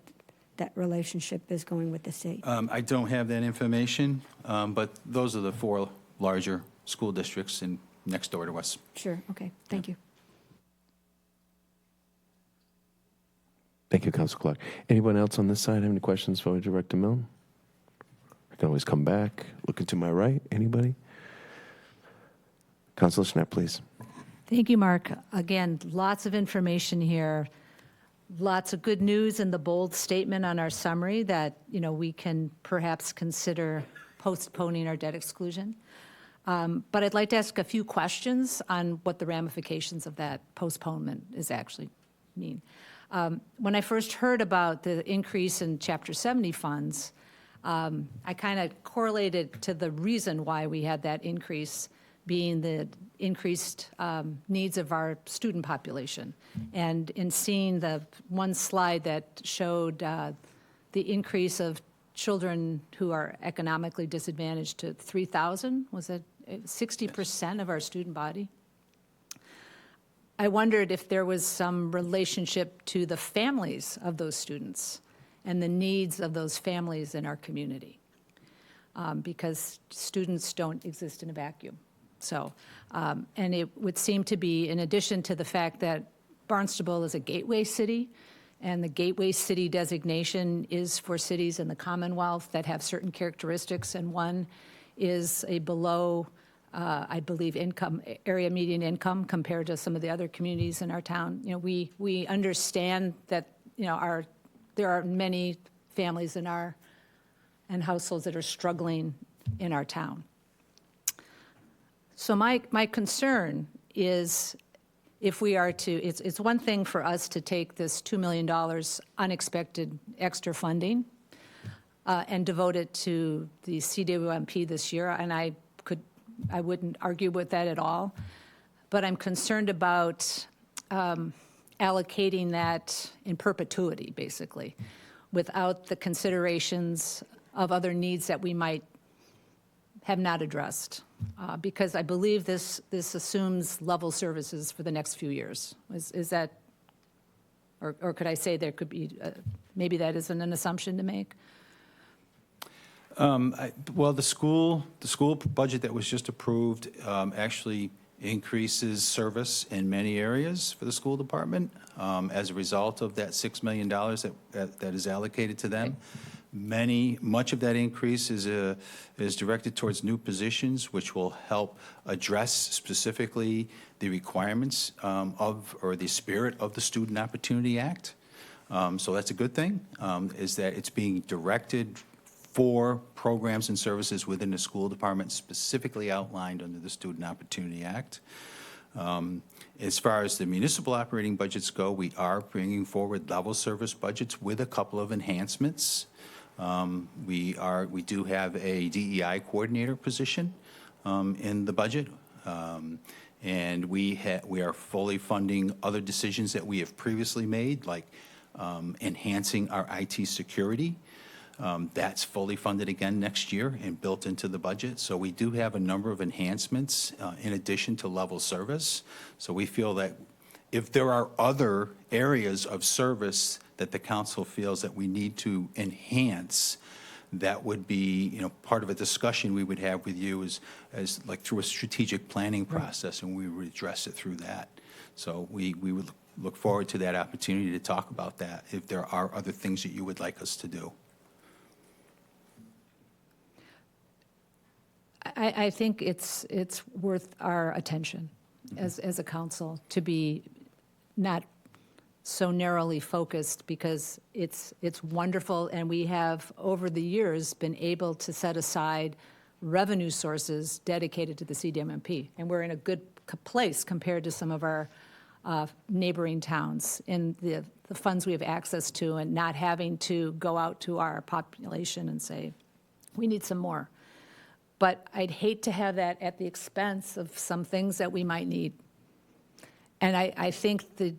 relationship is going with the state? I don't have that information, but those are the 4 larger school districts next door to us. Sure. Okay. Thank you. Thank you, Councilor Clark. Anyone else on this side have any questions for Director Milne? I can always come back. Looking to my right. Anybody? Councilor Schnapp, please. Thank you, Mark. Again, lots of information here. Lots of good news in the bold statement on our summary that, we can perhaps consider postponing our debt exclusion. But I'd like to ask a few questions on what the ramifications of that postponement is actually mean. When I first heard about the increase in Chapter 70 funds, I kind of correlated to the reason why we had that increase being the increased needs of our student population. And in seeing the one slide that showed the increase of children who are economically disadvantaged to 3,000, was it 60% of our student body? I wondered if there was some relationship to the families of those students and the needs of those families in our community, because students don't exist in a vacuum. So, and it would seem to be, in addition to the fact that Barnstable is a gateway city, And the gateway city designation is for cities in the Commonwealth that have certain characteristics, and one is a below, I believe, area median income compared to some of the other communities in our town. You know, we understand that, you know, there are many families and households that are struggling in our town. So my concern is, if we are to, it's one thing for us to take this $2 million unexpected extra funding and devote it to the CWMP this year, and I wouldn't argue with that at all, but I'm concerned about allocating that in perpetuity, basically, without the considerations of other needs that we might have not addressed, because I believe this assumes level services for the next few years. Is that, or could I say there could be, maybe that isn't an assumption to make? Well, the school budget that was just approved actually increases service in many areas for the school department as a result of that $6 million that is allocated to them. Much of that increase is directed towards new positions, which will help address specifically the requirements or the spirit of the Student Opportunity Act. So that's a good thing, is that it's being directed for programs and services within the school department specifically outlined under the Student Opportunity Act. As far as the municipal operating budgets go, we are bringing forward level service budgets with a couple of enhancements. We do have a DEI coordinator position in the budget, and we are fully funding other decisions that we have previously made, like enhancing our IT security. That's fully funded again next year and built into the budget. So we do have a number of enhancements in addition to level service. So we feel that if there are other areas of service that the council feels that we need to enhance, that would be, you know, part of a discussion we would have with you as like through a strategic planning process, and we would address it through that. So we would look forward to that opportunity to talk about that if there are other things that you would like us to do. I think it's worth our attention as a council to be not so narrowly focused, because it's wonderful, and we have over the years been able to set aside revenue sources dedicated to the CDMMP, and we're in a good place compared to some of our neighboring towns in the funds we have access to, and not having to go out to our population and say, we need some more. But I'd hate to have that at the expense of some things that we might need. And I think the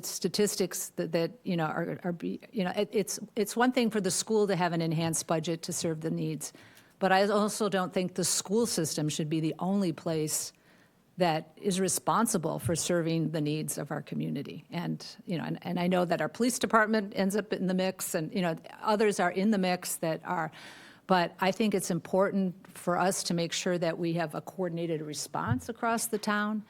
statistics that you know are you know, it's one thing for the school to have an enhanced budget to serve the needs, but I also don't think the school system should be the only place that is responsible for serving the needs of our community. And you know, and I know that our police department ends up in the mix, and you know, others are in the mix that are. But I think it's important for us to make sure that we have a coordinated response across the town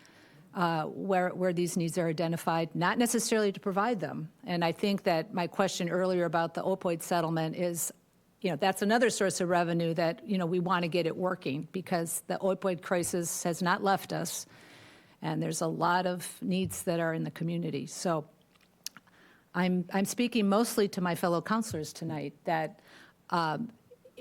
where these needs are identified, not necessarily to provide them. And I think that my question earlier about the opioid settlement is, you know, that's another source of revenue that, you know, we want to get it working, because the opioid crisis has not left us, and there's a lot of needs that are in the community. So I'm speaking mostly to my fellow counselors tonight that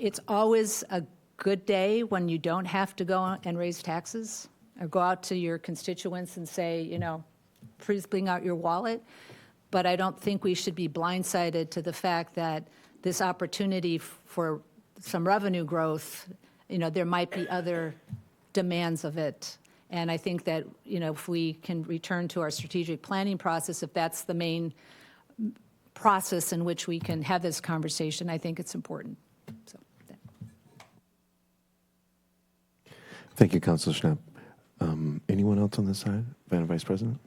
it's always a good day when you don't have to go and raise taxes or go out to your constituents and say, you know, please bring out your wallet. But I don't think we should be blindsided to the fact that this opportunity for some revenue growth, you know, there might be other demands of it. And I think that, you know, if we can return to our strategic planning process, if that's the main process in which we can have this conversation, I think it's important. So. Thank you, Councilor Schnapp. Anyone else on this side? Madam Vice President?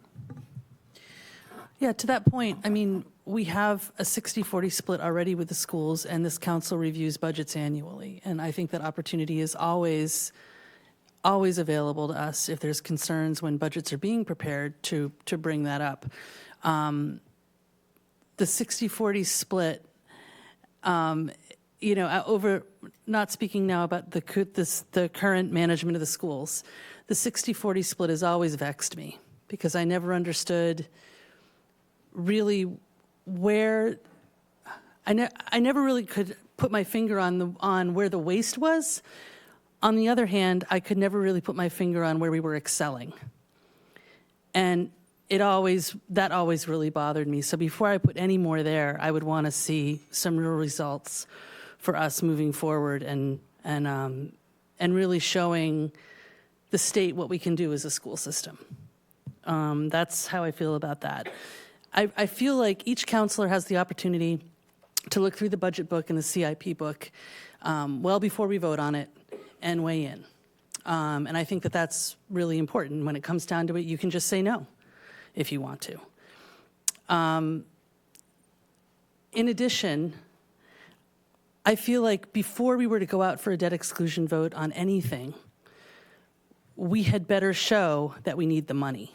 Yeah, to that point, I mean, we have a 60-40 split already with the schools, and this council reviews budgets annually. And I think that opportunity is always available to us if there's concerns when budgets are being prepared to bring that up. The the 60-40 split, over, not speaking now about the current management of the schools, the 60-40 split has always vexed me because I never understood really where, I never really could put my finger on where the waste was. On the other hand, I could never really put my finger on where we were excelling. And that always really bothered me. So before I put any more there, I would want to see some real results for us moving forward and really showing the state what we can do as a school system. That's how I feel about that. I feel like each counselor has the opportunity to look through the budget book and the CIP book well before we vote on it and weigh in. And I think that that's really important. When it comes down to it, you can just say no if you want to. In addition, I feel like before we were to go out for a debt exclusion vote on anything, we had better show that we need the money.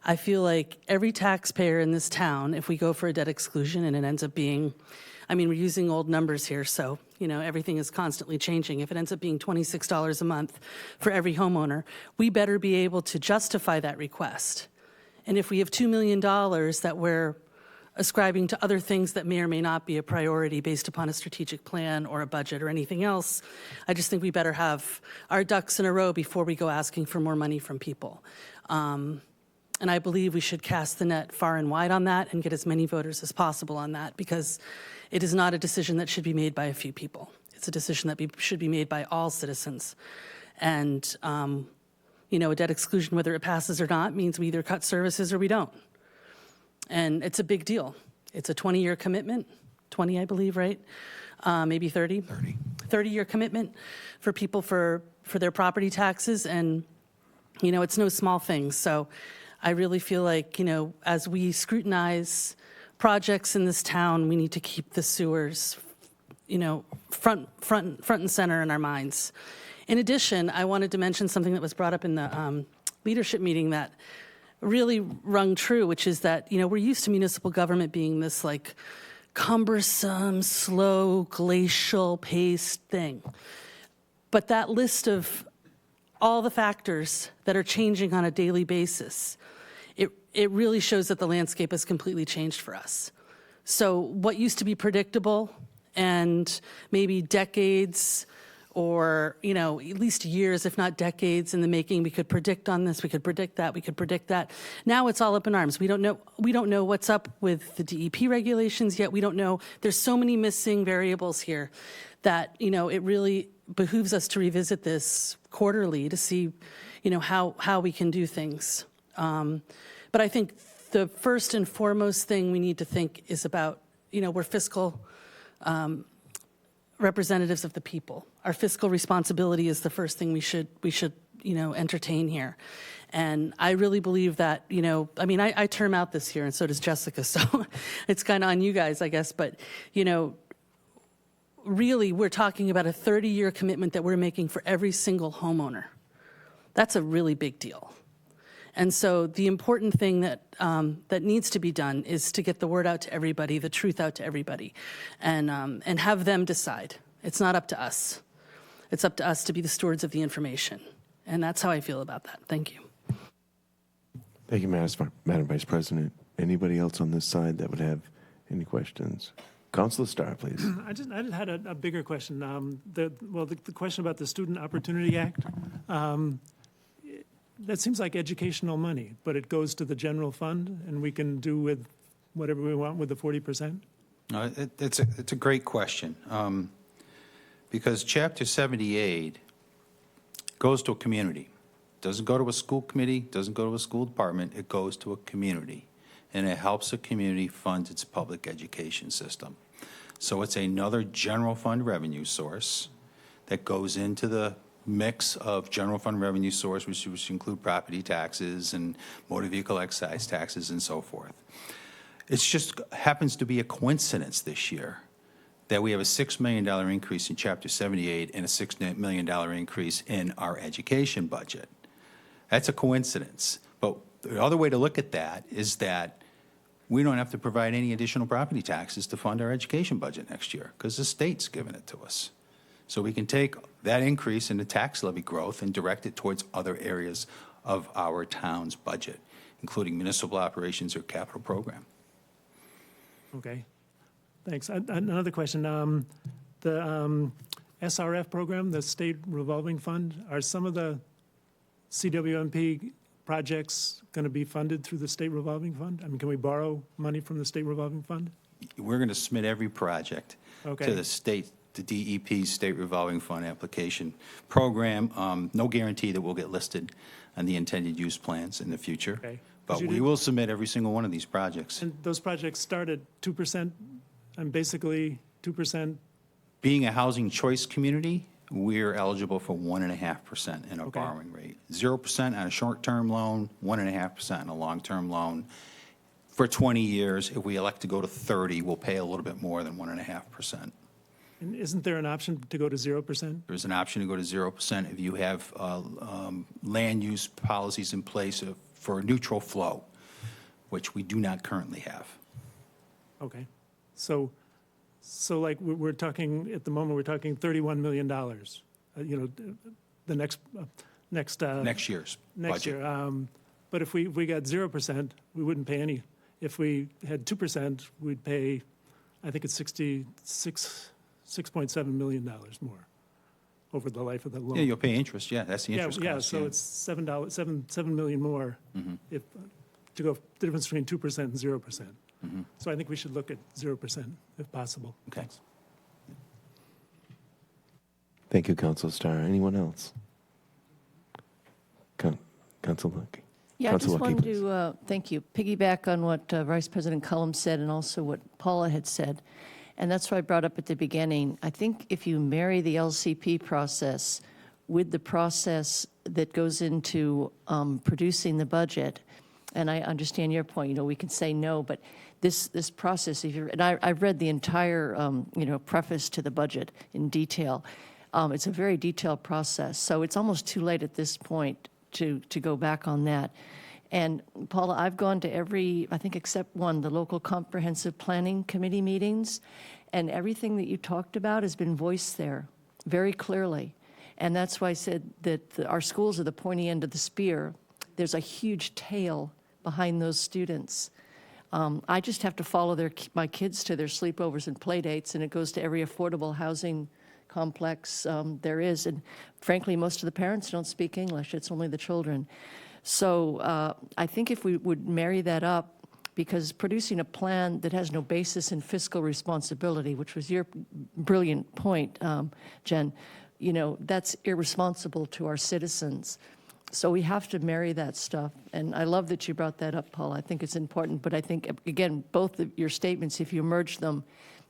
I feel like every taxpayer in this town, if we go for a debt exclusion and it ends up being, we're using old numbers here, so everything is constantly changing. If it ends up being $26 a month for every homeowner, we better be able to justify that request. And if we have $2 million that we're ascribing to other things that may or may not be a priority based upon a strategic plan or a budget or anything else, I just think we better have our ducks in a row before we go asking for more money from people. And I believe we should cast the net far and wide on that and get as many voters as possible on that, because it is not a decision that should be made by a few people. It's a decision that should be made by all citizens. And, a debt exclusion, whether it passes or not, means we either cut services or we don't. And it's a big deal. It's a 20-year commitment, 20, I believe, right? Maybe 30? 30. 30-year commitment for people for their property taxes. And, it's no small thing. So I really feel like, as we scrutinize projects in this town, we need to keep the sewers, front and center in our minds. In addition, I wanted to mention something that was brought up in the leadership meeting that really rung true, which is that, we're used to municipal government being this cumbersome, slow, glacial paced thing. But that list of all the factors that are changing on a daily basis, it really shows that the landscape has completely changed for us. So what used to be predictable and maybe decades or, at least years, if not decades in the making, we could predict on this, we could predict that, we could predict that. Now it's all up in arms. We don't know what's up with the DEP regulations yet. We don't know. There's so many missing variables here that, it really behooves us to revisit this quarterly to see, how we can do things. But I think the first and foremost thing we need to think is about, we're fiscal representatives of the people. Our fiscal responsibility is the first thing we should entertain here. And I really believe that, I term out this year and so does Jessica, so it's kind of on you guys, I guess. But, really we're talking about a 30-year commitment that we're making for every single homeowner. That's a really big deal. And so the important thing that needs to be done is to get the word out to everybody, the truth out to everybody, and have them decide. It's not up to us. It's up to us to be the stewards of the information. And that's how I feel about that. Thank you. Thank you, Madam Vice President. Anybody else on this side that would have any questions? Councilor Starr, please. I just had a bigger question. The question about the Student Opportunity Act. That seems like educational money, but it goes to the general fund, and we can do with whatever we want with the 40%? It's a great question, because Chapter 78 goes to a community. Doesn't go to a school committee, doesn't go to a school department, it goes to a community, and it helps the community fund its public education system. So it's another general fund revenue source that goes into the mix of general fund revenue source, which include property taxes and motor vehicle excise taxes and so forth. It just happens to be a coincidence this year that we have a $6 million increase in Chapter 78 and a $6 million increase in our education budget. That's a coincidence. But the other way to look at that is that we don't have to provide any additional property taxes to fund our education budget next year because the state's giving it to us. So we can take that increase in the tax levy growth and direct it towards other areas of our town's budget, including municipal operations or capital program. Okay, thanks. Another question. The SRF program, the State Revolving Fund, are some of the CWMP projects going to be funded through the State Revolving Fund? I mean, can we borrow money from the State Revolving Fund? We're going to submit every project Okay. to the state, the DEP State Revolving Fund application program. No guarantee that we'll get listed on the intended use plans in the future. Okay. But You we did- will submit every single one of these projects. And those projects start at 2%, and basically 2%. Being a housing choice community, we're eligible for 1.5% in our Okay. borrowing rate. 0% on a short-term loan, 1.5% on a long-term loan. For 20 years, if we elect to go to 30, we'll pay a little bit more than 1.5%. And isn't there an option to go to 0%? There's an option to go to 0% if you have land use policies in place for neutral flow, which we do not currently have. Okay. So like we're talking, at the moment, we're talking $31 million, you know, the next Next year's next budget. year. But if we got 0%, we wouldn't pay any. If we had 2%, we'd pay, I think it's $6.7 million more over the life of the loan. Yeah, you'll pay interest, yeah, that's the interest Yeah, cost. so it's $7 million more if, to go, the difference between 2% and 0%. So I think we should look at 0% if possible. Okay. Thank you, Council Starr. Anyone else? Council Lucky. Yeah, I just Council Lucky, wanted please. to, thank you, piggyback on what Vice President Cullum said and also what Paula had said. And that's what I brought up at the beginning. I think if you marry the LCP process with the process that goes into producing the budget, and I understand your point, you know, we can say no, but this process, if you're, and I've read the entire, you know, preface to the budget in detail. It's a very detailed process, so it's almost too late at this point to go back on that. And Paula, I've gone to every, I think except one, the local comprehensive planning committee meetings, and everything that you talked about has been voiced there very clearly. And that's why I said that our schools are the pointy end of the spear. There's a huge tail behind those students. I just have to follow my kids to their sleepovers and play dates, and it goes to every affordable housing complex there is. And frankly, most of the parents don't speak English. It's only the children. So I think if we would marry that up, because producing a plan that has no basis in fiscal responsibility, which was your brilliant point, Jen, you know, that's irresponsible to our citizens. So we have to marry that stuff. And I love that you brought that up, Paul. I think it's important. But I think, again, both of your statements, if you merge them,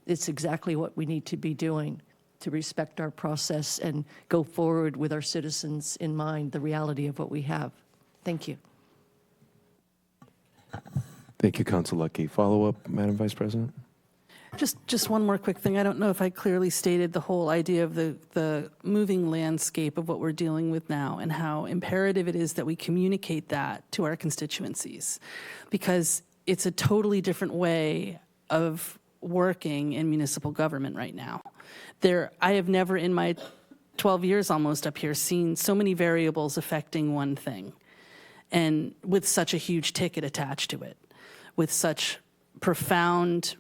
it's exactly what we need to be doing to respect our process and go forward with our citizens in mind, the reality of what we have. Thank you. Thank you, Council Lucky. Follow up, Madam Vice President? Just one more quick thing. I don't know if I clearly stated the whole idea of the moving landscape of what we're dealing with now and how imperative it is that we communicate that to our constituencies, because it's a totally different way of working in municipal government right now. I have never in my 12 years almost up here seen so many variables affecting one thing, and with such a huge ticket attached to it, with such profound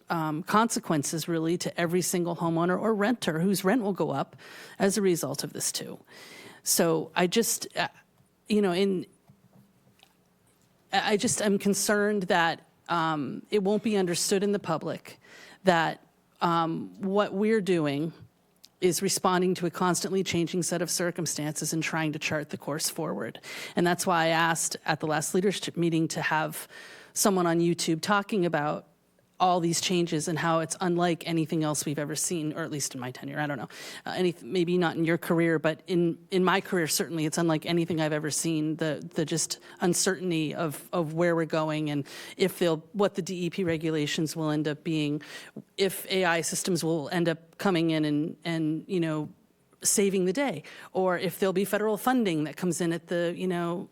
consequences really to every single homeowner or renter whose rent will go up as a result of this too. So I just, you know, I'm concerned that it won't be understood in the public that what we're doing is responding to a constantly changing set of circumstances and trying to chart the course forward. And that's why I asked at the last leadership meeting to have someone on YouTube talking about all these changes and how it's unlike anything else we've ever seen, or at least in my tenure. I don't know, maybe not in your career, but in my career, certainly it's unlike anything I've ever seen, the just uncertainty of where we're going and what the DEP regulations will end up being, if AI systems will end up coming in and you know, saving the day, or if there'll be federal funding that comes in at the, you know,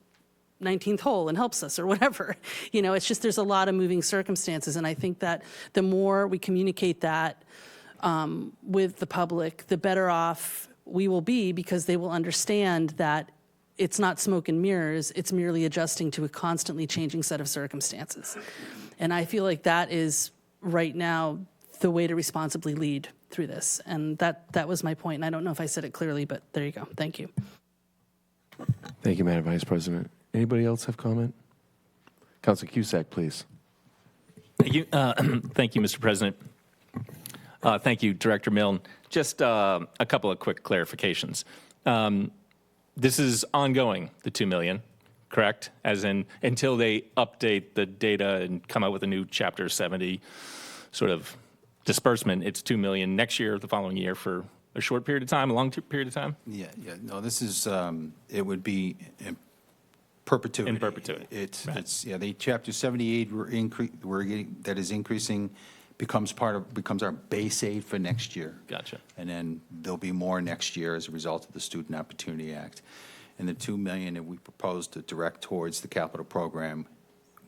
19th hole and helps us or whatever. You know, it's just there's a lot of moving circumstances. And I think that the more we communicate that with the public, the better off we will be, because they will understand that it's not smoke and mirrors, it's merely adjusting to a constantly changing set of circumstances. And I feel like that is right now the way to responsibly lead through this. And that was my point. And I don't know if I said it clearly, but there you go. Thank you. Thank you, Madam Vice President. Anybody else have comment? Councilor Cusack, please. Thank you, thank you, Mr. President. Thank you, Director Milne. Just a couple of quick clarifications. This is ongoing, the 2 million, correct? As in, until they update the data and come out with a new Chapter 70 sort of disbursement, it's 2 million next year, the following year, for a short period of time, a long period of time? Yeah, no, this is, it would be in perpetuity. In perpetuity. It's yeah, the Chapter 78 we're getting, that is increasing, becomes our base aid for next year. Gotcha. And then there'll be more next year as a result of the Student Opportunity Act. And the 2 million that we propose to direct towards the capital program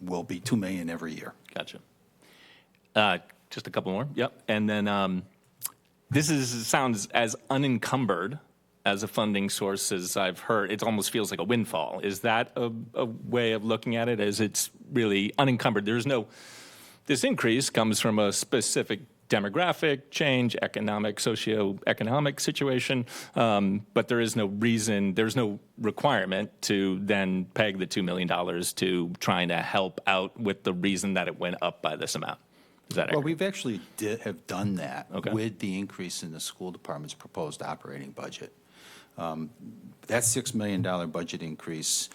will be 2 million every year. Gotcha. Just a couple more. Yep. And then sounds as unencumbered as a funding source as I've heard. It almost feels like a windfall. Is that a way of looking at it, as it's really unencumbered? This increase comes from a specific demographic change, socioeconomic situation, but there is no reason, there's no requirement to then peg the $2 million to trying to help out with the reason that it went up by this amount. Is that accurate? Well, we've actually have done that Okay. with the increase in the school department's proposed operating budget. That $6 million budget increase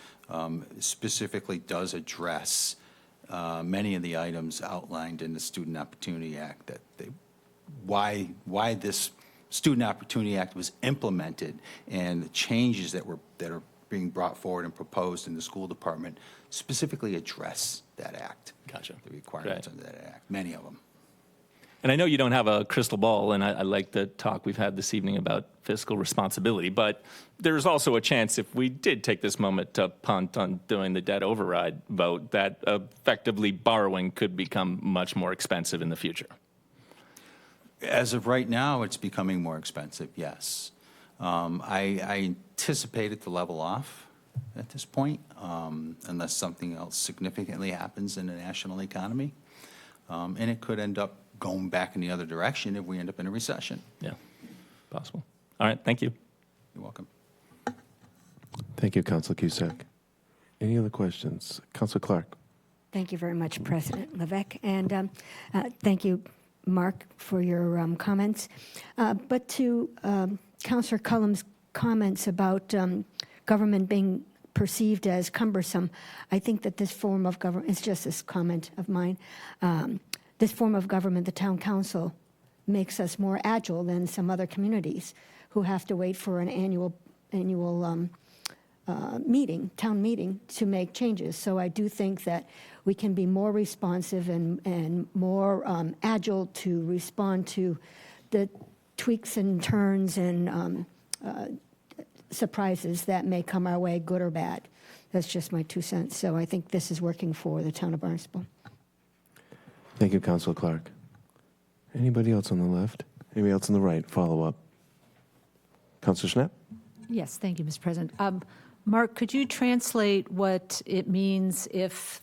specifically does address many of the items outlined in the Student Opportunity Act, why this Student Opportunity Act was implemented, and the changes that are being brought forward and proposed in the school department specifically address that act. Gotcha. The requirements under that act, many of them. And I know you don't have a crystal ball, and I like the talk we've had this evening about fiscal responsibility, but there's also a chance, if we did take this moment to punt on doing the debt override vote, that effectively borrowing could become much more expensive in the future. As of right now, it's becoming more expensive, yes. I anticipate it to level off at this point, unless something else significantly happens in the national economy. And it could end up going back in the other direction if we end up in a recession. Yeah, possible. All right, thank you. You're welcome. Thank you, Councilor Cusack. Any other questions? Councilor Clark. Thank you very much, President Levesque, and thank you, Mark, for your comments. But to Councilor Cullum's comments about government being perceived as cumbersome, I think that this form of government, it's just this comment of mine, this form of government, the town council, makes us more agile than some other communities who have to wait for an annual town meeting to make changes. So I do think that we can be more responsive and more agile to respond to the tweaks and turns and surprises that may come our way, good or bad. That's just my 2 cents. So I think this is working for the town of Barnstable. Thank you, Councilor Clark. Anybody else on the left? Anybody else on the right? Follow up. Councilor Schnapp? Yes, thank you, Mr. President. Mark, could you translate what it means if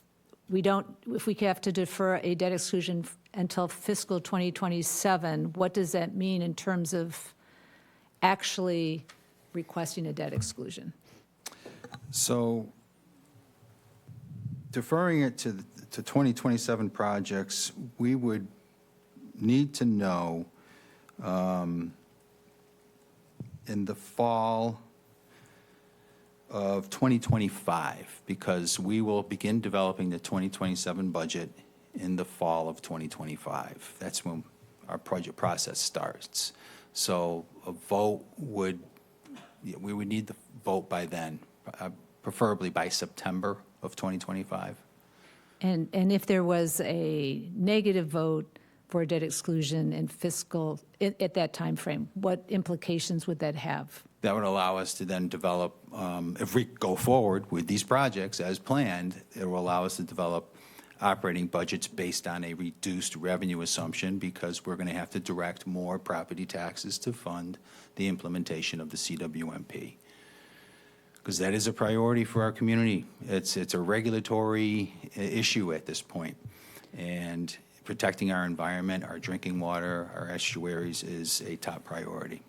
we have to defer a debt exclusion until fiscal 2027? What does that mean in terms of actually requesting a debt exclusion? So deferring it to 2027 projects, we would need to know in the fall of 2025, because we will begin developing the 2027 budget in the fall of 2025. That's when our budget process starts. So a vote we would need the vote by then, preferably by September of 2025. And if there was a negative vote for a debt exclusion in fiscal, at that time frame, what implications would that have that would allow us to then develop, if we go forward with these projects as planned, it will allow us to develop operating budgets based on a reduced revenue assumption, because we're going to have to direct more property taxes to fund the implementation of the CWMP. Because that is a priority for our community. It's a regulatory issue at this point. And protecting our environment, our drinking water, our estuaries is a top priority.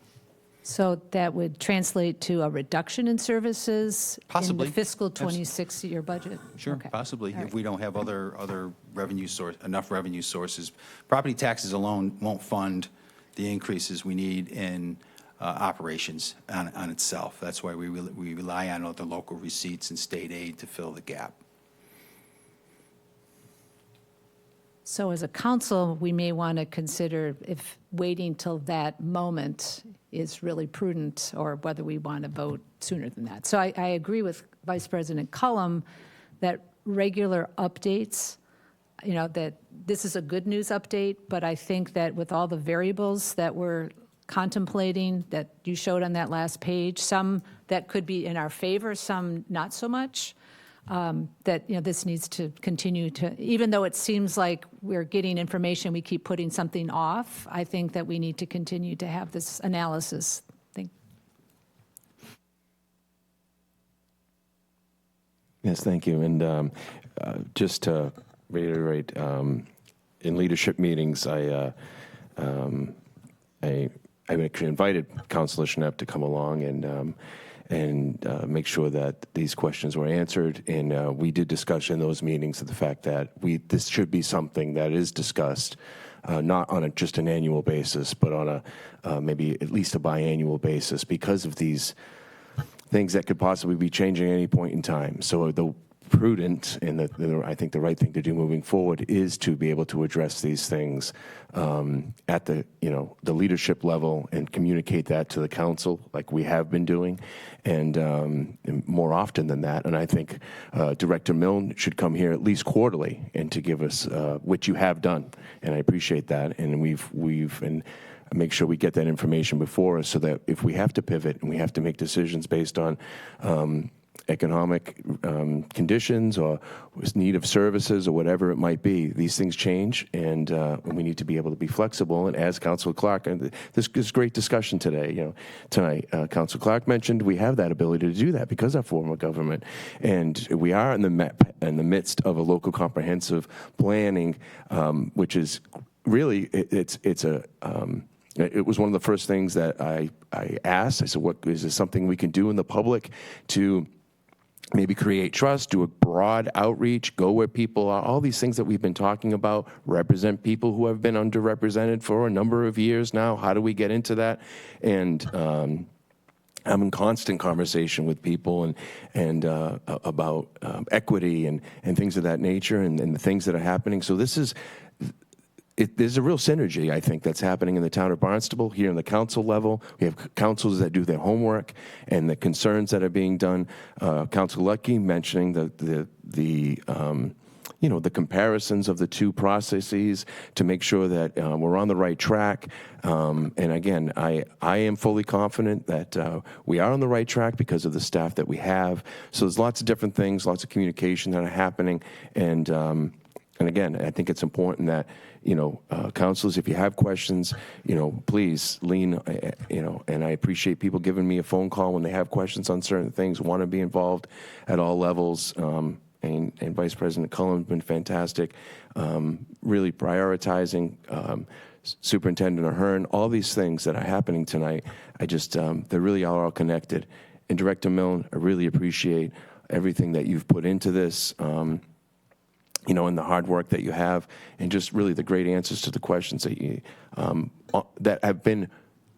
So that would translate to a reduction in services Possibly. in the fiscal 26 year budget? Sure, Okay. possibly, All if right. we don't have other revenue source, enough revenue sources. Property taxes alone won't fund the increases we need in operations on itself. That's why we rely on other local receipts and state aid to fill the gap. So as a council, we may want to consider if waiting till that moment is really prudent, or whether we want to vote sooner than that. So I agree with Vice President Cullum that regular updates, you know, that this is a good news update, but I think that with all the variables that we're contemplating, that you showed on that last page, some that could be in our favor, some not so much, that, you know, this needs to continue to, even though it seems like we're getting information, we keep putting something off, I think that we need to continue to have this analysis. Yes, thank you. And just to reiterate, in leadership meetings, I actually invited Councilor Schnepp to come along and make sure that these questions were answered. And we did discuss in those meetings the fact that this should be something that is discussed, not on just an annual basis, but on a maybe at least a biannual basis, because of these things that could possibly be changing at any point in time. So the prudent and I think the right thing to do moving forward is to be able to address these things at the leadership level and communicate that to the council like we have been doing, and more often than that. And I think Director Milne should come here at least quarterly and to give us what you have done, and I appreciate that. And and make sure we get that information before us, so that if we have to pivot and we have to make decisions based on economic conditions or need of services or whatever it might be, these things change, and we need to be able to be flexible. And as Councilor Clark, and this is great discussion today, tonight, Councilor Clark mentioned we have that ability to do that because of form of government, and we are in the midst of a local comprehensive planning, which is really it was one of the first things that I asked. I said, "What is this something we can do in the public to maybe create trust, do a broad outreach, go where people are, all these things that we've been talking about, represent people who have been underrepresented for a number of years now? How do we get into that?" And I'm in constant conversation with people and about equity and things of that nature, and the things that are happening. So this is... there's a real synergy, I think, that's happening in the town of Barnstable, here in the council level. We have councils that do their homework and the concerns that are being done. Councilor Lucky mentioning the comparisons of the two processes to make sure that we're on the right track. And again, I am fully confident that we are on the right track because of the staff that we have. So there's lots of different things, lots of communication that are happening. And again, I think it's important that, councilors, if you have questions, please lean, and I appreciate people giving me a phone call when they have questions on certain things, want to be involved at all levels. And Vice President Cullum has been fantastic, really prioritizing, Superintendent Ahern, all these things that are happening tonight. They really are all connected. And Director Milne, I really appreciate everything that you've put into this, and the hard work that you have, and just really the great answers to the questions that have been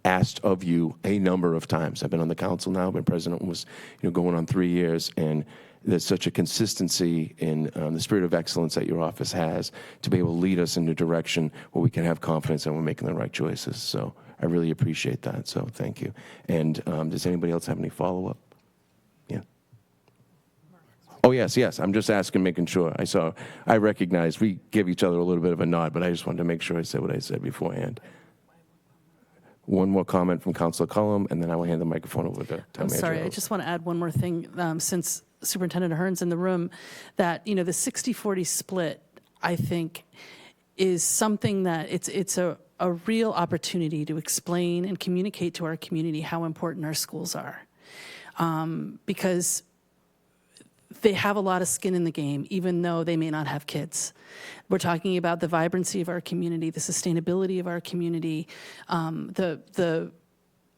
asked of you a number of times. I've been on the council now, been president almost, going on 3 years, and there's such a consistency in the spirit of excellence that your office has to be able to lead us in a direction where we can have confidence that we're making the right choices. So I really appreciate that. So thank you. And does anybody else have any follow-up? Yeah. Oh, yes. I'm just asking, making sure. I recognize we give each other a little bit of a nod, but I just wanted to make sure I said what I said beforehand. one more comment from Councilor Cullum, and then I will hand the microphone over to Town I'm Manager sorry, I Ellis. just want to add one more thing, since Superintendent Ahern's in the room, that, the 60-40 split, I think, is something that it's a real opportunity to explain and communicate to our community how important our schools are. Because they have a lot of skin in the game, even though they may not have kids. We're talking about the vibrancy of our community, the sustainability of our community, the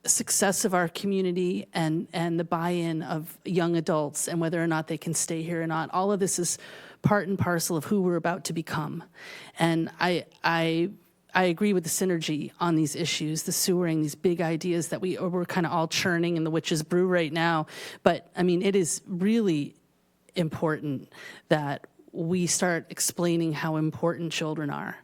success of our community, and the buy-in of young adults, and whether or not they can stay here or not. All of this is part and parcel of who we're about to become. And I agree with the synergy on these issues, the sewering, these big ideas that we're kind of all churning in the witch's brew right now. But I mean, it is really important that we start explaining how important children are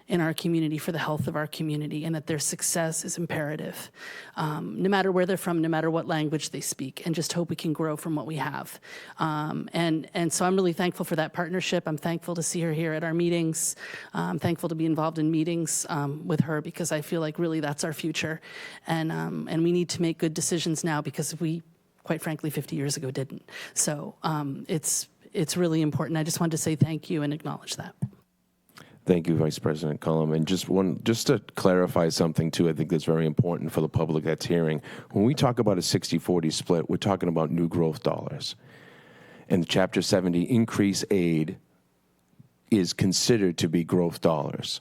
in our community for the health of our community, and that their success is imperative, no matter where they're from, no matter what language they speak, and just hope we can grow from what we have. And so I'm really thankful for that partnership. I'm thankful to see her here at our meetings. I'm thankful to be involved in meetings with her, because I feel like really that's our future. And we need to make good decisions now, because we, quite frankly, 50 years ago didn't. So it's really important. I just wanted to say thank you and acknowledge that. Thank you, Vice President Cullum. And just to clarify something, too, I think that's very important for the public that's hearing. When we talk about a 60-40 split, we're talking about new growth dollars. And the Chapter 70 increase aid is considered to be growth dollars.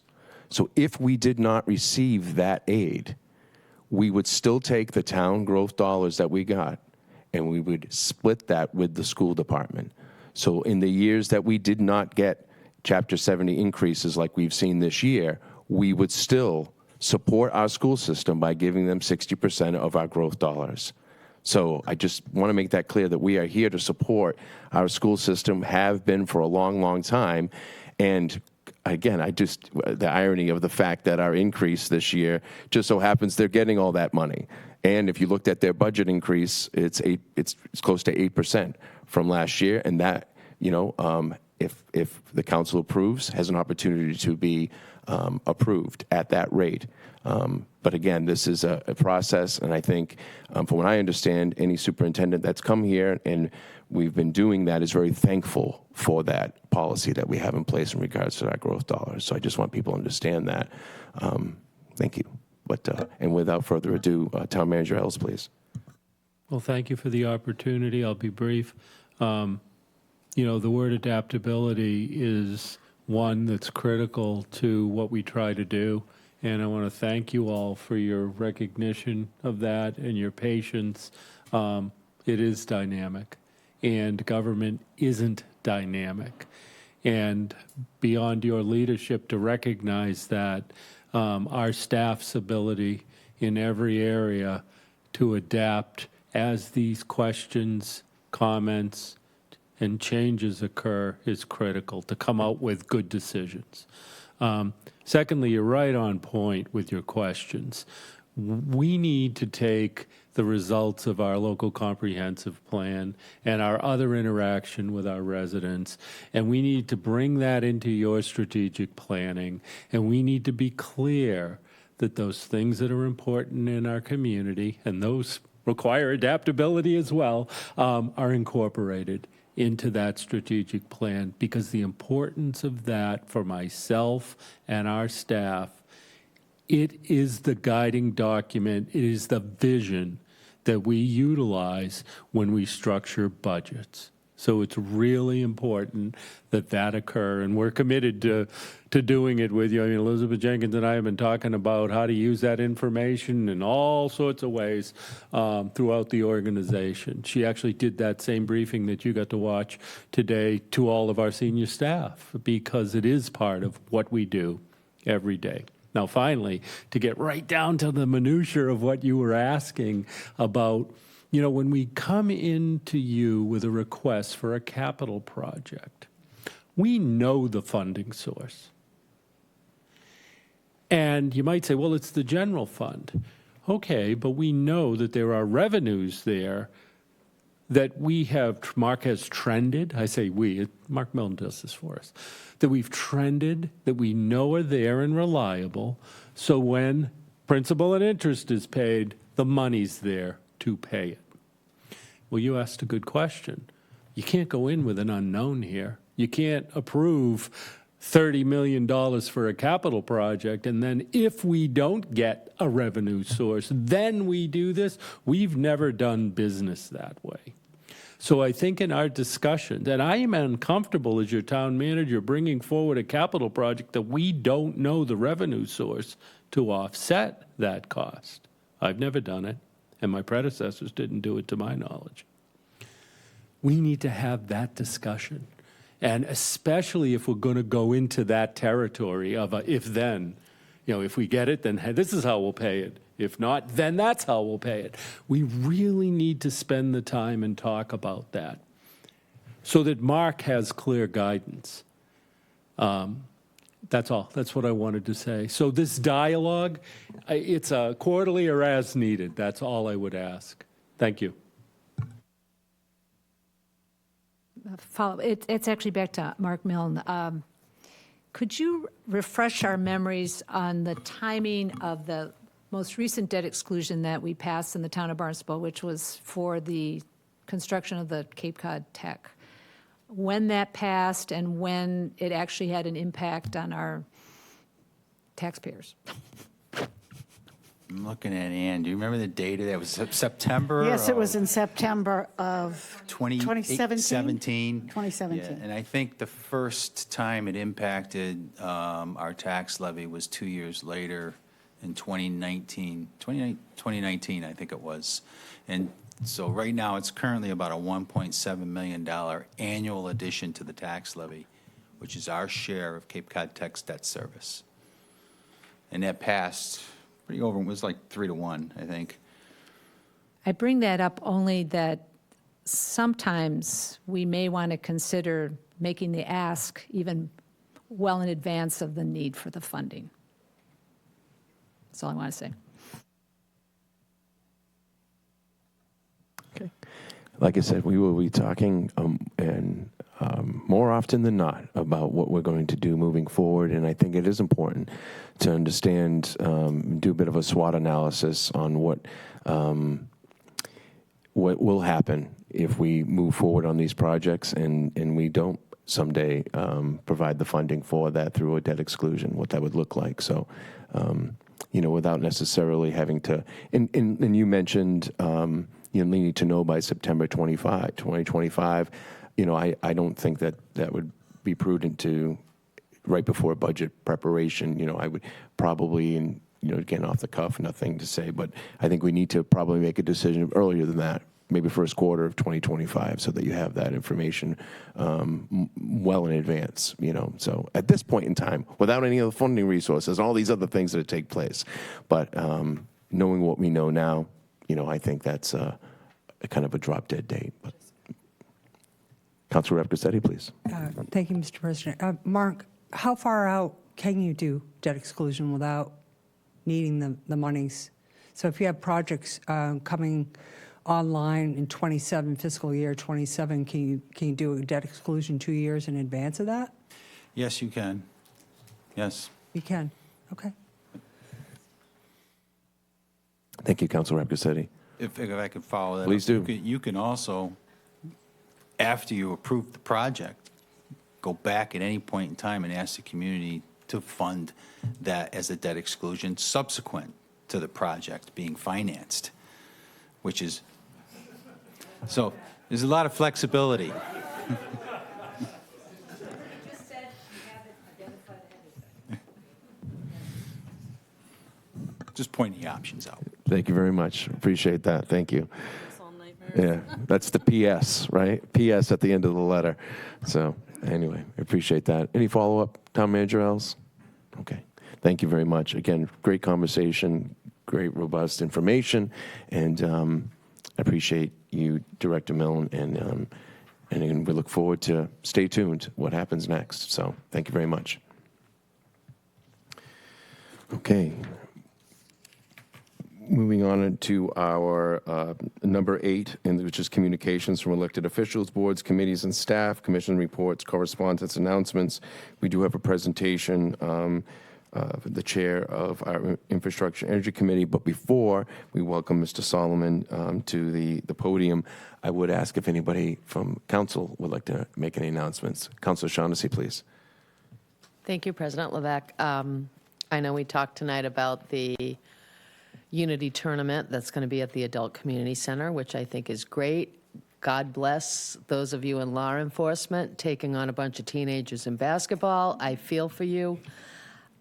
So if we did not receive that aid, we would still take the town growth dollars that we got, and we would split that with the school department. So in the years that we did not get Chapter 70 increases like we've seen this year, we would still support our school system by giving them 60% of our growth dollars. So I just want to make that clear, that we are here to support our school system, have been for a long, long time. And again, the irony of the fact that our increase this year just so happens they're getting all that money. And if you looked at their budget increase, it's close to 8% from last year, and that, if the council approves, has an opportunity to be approved at that rate. But again, this is a process, and I think, from what I understand, any superintendent that's come here, and we've been doing that, is very thankful for that policy that we have in place in regards to that growth dollars. So I just want people to understand that. Thank you. And without further ado, Town Manager Ellis, please. Well, thank you for the opportunity. I'll be brief. The word adaptability is one that's critical to what we try to do. And I want to thank you all for your recognition of that and your patience. It is dynamic, and government isn't dynamic. And beyond your leadership to recognize that, our staff's ability in every area to adapt as these questions, comments, and changes occur is critical to come out with good decisions. Secondly, you're right on point with your questions. We need to take the results of our local comprehensive plan and our other interaction with our residents, and we need to bring that into your strategic planning, and we need to be clear that those things that are important in our community, and those require adaptability as well, are incorporated into that strategic plan, because the importance of that for myself and our staff, it is the guiding document, it is the vision that we utilize when we structure budgets. So it's really important that that occur, and we're committed to doing it with you. I mean, Elizabeth Jenkins and I have been talking about how to use that information in all sorts of ways throughout the organization. She actually did that same briefing that you got to watch today to all of our senior staff, because it is part of what we do every day. Now, finally, to get right down to the minutiae of what you were asking about, when we come into you with a request for a capital project, we know the funding source. And you might say, well, it's the general fund. Okay, but we know that there are revenues there that Mark has trended. I say we, Mark Milne does this for us, that we've trended, that we know are there and reliable. So when Principal and interest is paid, the money's there to pay it. Well, you asked a good question. You can't go in with an unknown here. You can't approve $30 million for a capital project, and then if we don't get a revenue source, then we do this. We've never done business that way. So I think in our discussions, and I am uncomfortable as your town manager bringing forward a capital project that we don't know the revenue source to offset that cost. I've never done it, and my predecessors didn't do it to my knowledge. We need to have that discussion. And especially if we're going to go into that territory of a if-then, if we get it, then this is how we'll pay it. If not, then that's how we'll pay it. We really need to spend the time and talk about that so that Mark has clear guidance. That's all. That's what I wanted to say. So this dialogue, it's a quarterly or as needed. That's all I would ask. Thank you. It's actually back to Mark Milne. Could you refresh our memories on the timing of the most recent debt exclusion that we passed in the town of Barnstable, which was for the construction of the Cape Cod Tech? When that passed and when it actually had an impact on our taxpayers? I'm looking at Ann. Do you remember the date of that? Was it September? Yes, it was in September of 2017. 2017. Yeah, and I think the first time it impacted our tax levy was 2 years later in 2019, I think it was. And so right now, it's currently about a $1.7 million annual addition to the tax levy, which is our share of Cape Cod Tech's debt service. And that passed pretty over, it was like 3-1, I think. I bring that up only that sometimes we may want to consider making the ask even well in advance of the need for the funding. That's all I want to say. Okay. Like I said, we will be talking more often than not about what we're going to do moving forward, and I think it is important to understand, do a bit of a SWOT analysis on what will happen if we move forward on these projects and we don't someday provide the funding for that through a debt exclusion, what that would look like. So, without necessarily having to, and you mentioned, you need to know by September 2025. I don't think that would be prudent to, right before budget preparation. I would probably, and again, off the cuff, nothing to say, but I think we need to probably make a decision earlier than that, maybe first quarter of 2025, so that you have that information well in advance. So at this point in time, without any other funding resources, all these other things that take place, but knowing what we know now, I think that's a kind of a drop dead date. But Councilor Rappacetti, please. Thank you, Mr. President. Mark, how far out can you do debt exclusion without needing the monies? So if you have projects coming online in 27, fiscal year 27, can you do a debt exclusion 2 years in advance of that? Yes, you can. Yes. You can. Okay. Thank you, Councilor Rappacetti. If I could follow that Please up, do. You can also, after you approve the project, go back at any point in time and ask the community to fund that as a debt exclusion subsequent to the project being financed, which is, so there's a lot of flexibility. Just pointing the options out. Thank you very much. Appreciate that. Thank you. Yeah, that's the PS, right? PS at the end of the letter. So anyway, appreciate that. Any follow-up, Town Manager Els? Okay. Thank you very much. Again, great conversation, great robust information, and I appreciate you, Director Milne, and again, we look forward to, stay tuned, what happens next. So thank you very much. Okay. Moving on to our number 8, which is communications from elected officials, boards, committees, and staff, commission reports, correspondence, announcements. We do have a presentation the chair of our Infrastructure Energy Committee. But before we welcome Mr. Solomon to the podium, I would ask if anybody from council would like to make any announcements. Councilor Shaughnessy, please. Thank you, President Levesque. I know we talked tonight about the Unity Tournament that's going to be at the Adult Community Center, which I think is great. God bless those of you in law enforcement taking on a bunch of teenagers in basketball. I feel for you.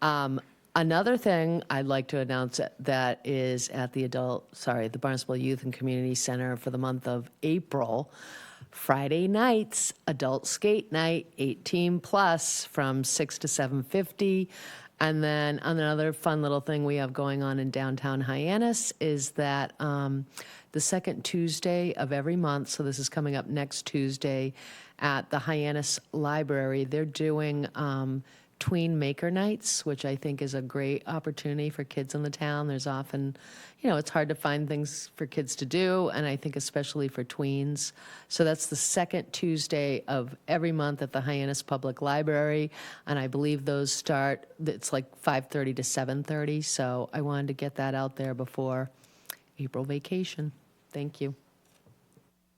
Another thing I'd like to announce that is at the Barnstable Youth and Community Center for the month of April, Friday nights, adult skate night, 18 plus, from 6 to 7:50. And then another fun little thing we have going on in downtown Hyannis is that the second Tuesday of every month, so this is coming up next Tuesday, at the Hyannis Library, they're doing Tween Maker Nights, which I think is a great opportunity for kids in the town. There's often, it's hard to find things for kids to do, and I think especially for tweens. So that's the second Tuesday of every month at the Hyannis Public Library, and I believe those start, it's like 5:30 to 7:30, so I wanted to get that out there before April vacation. Thank you.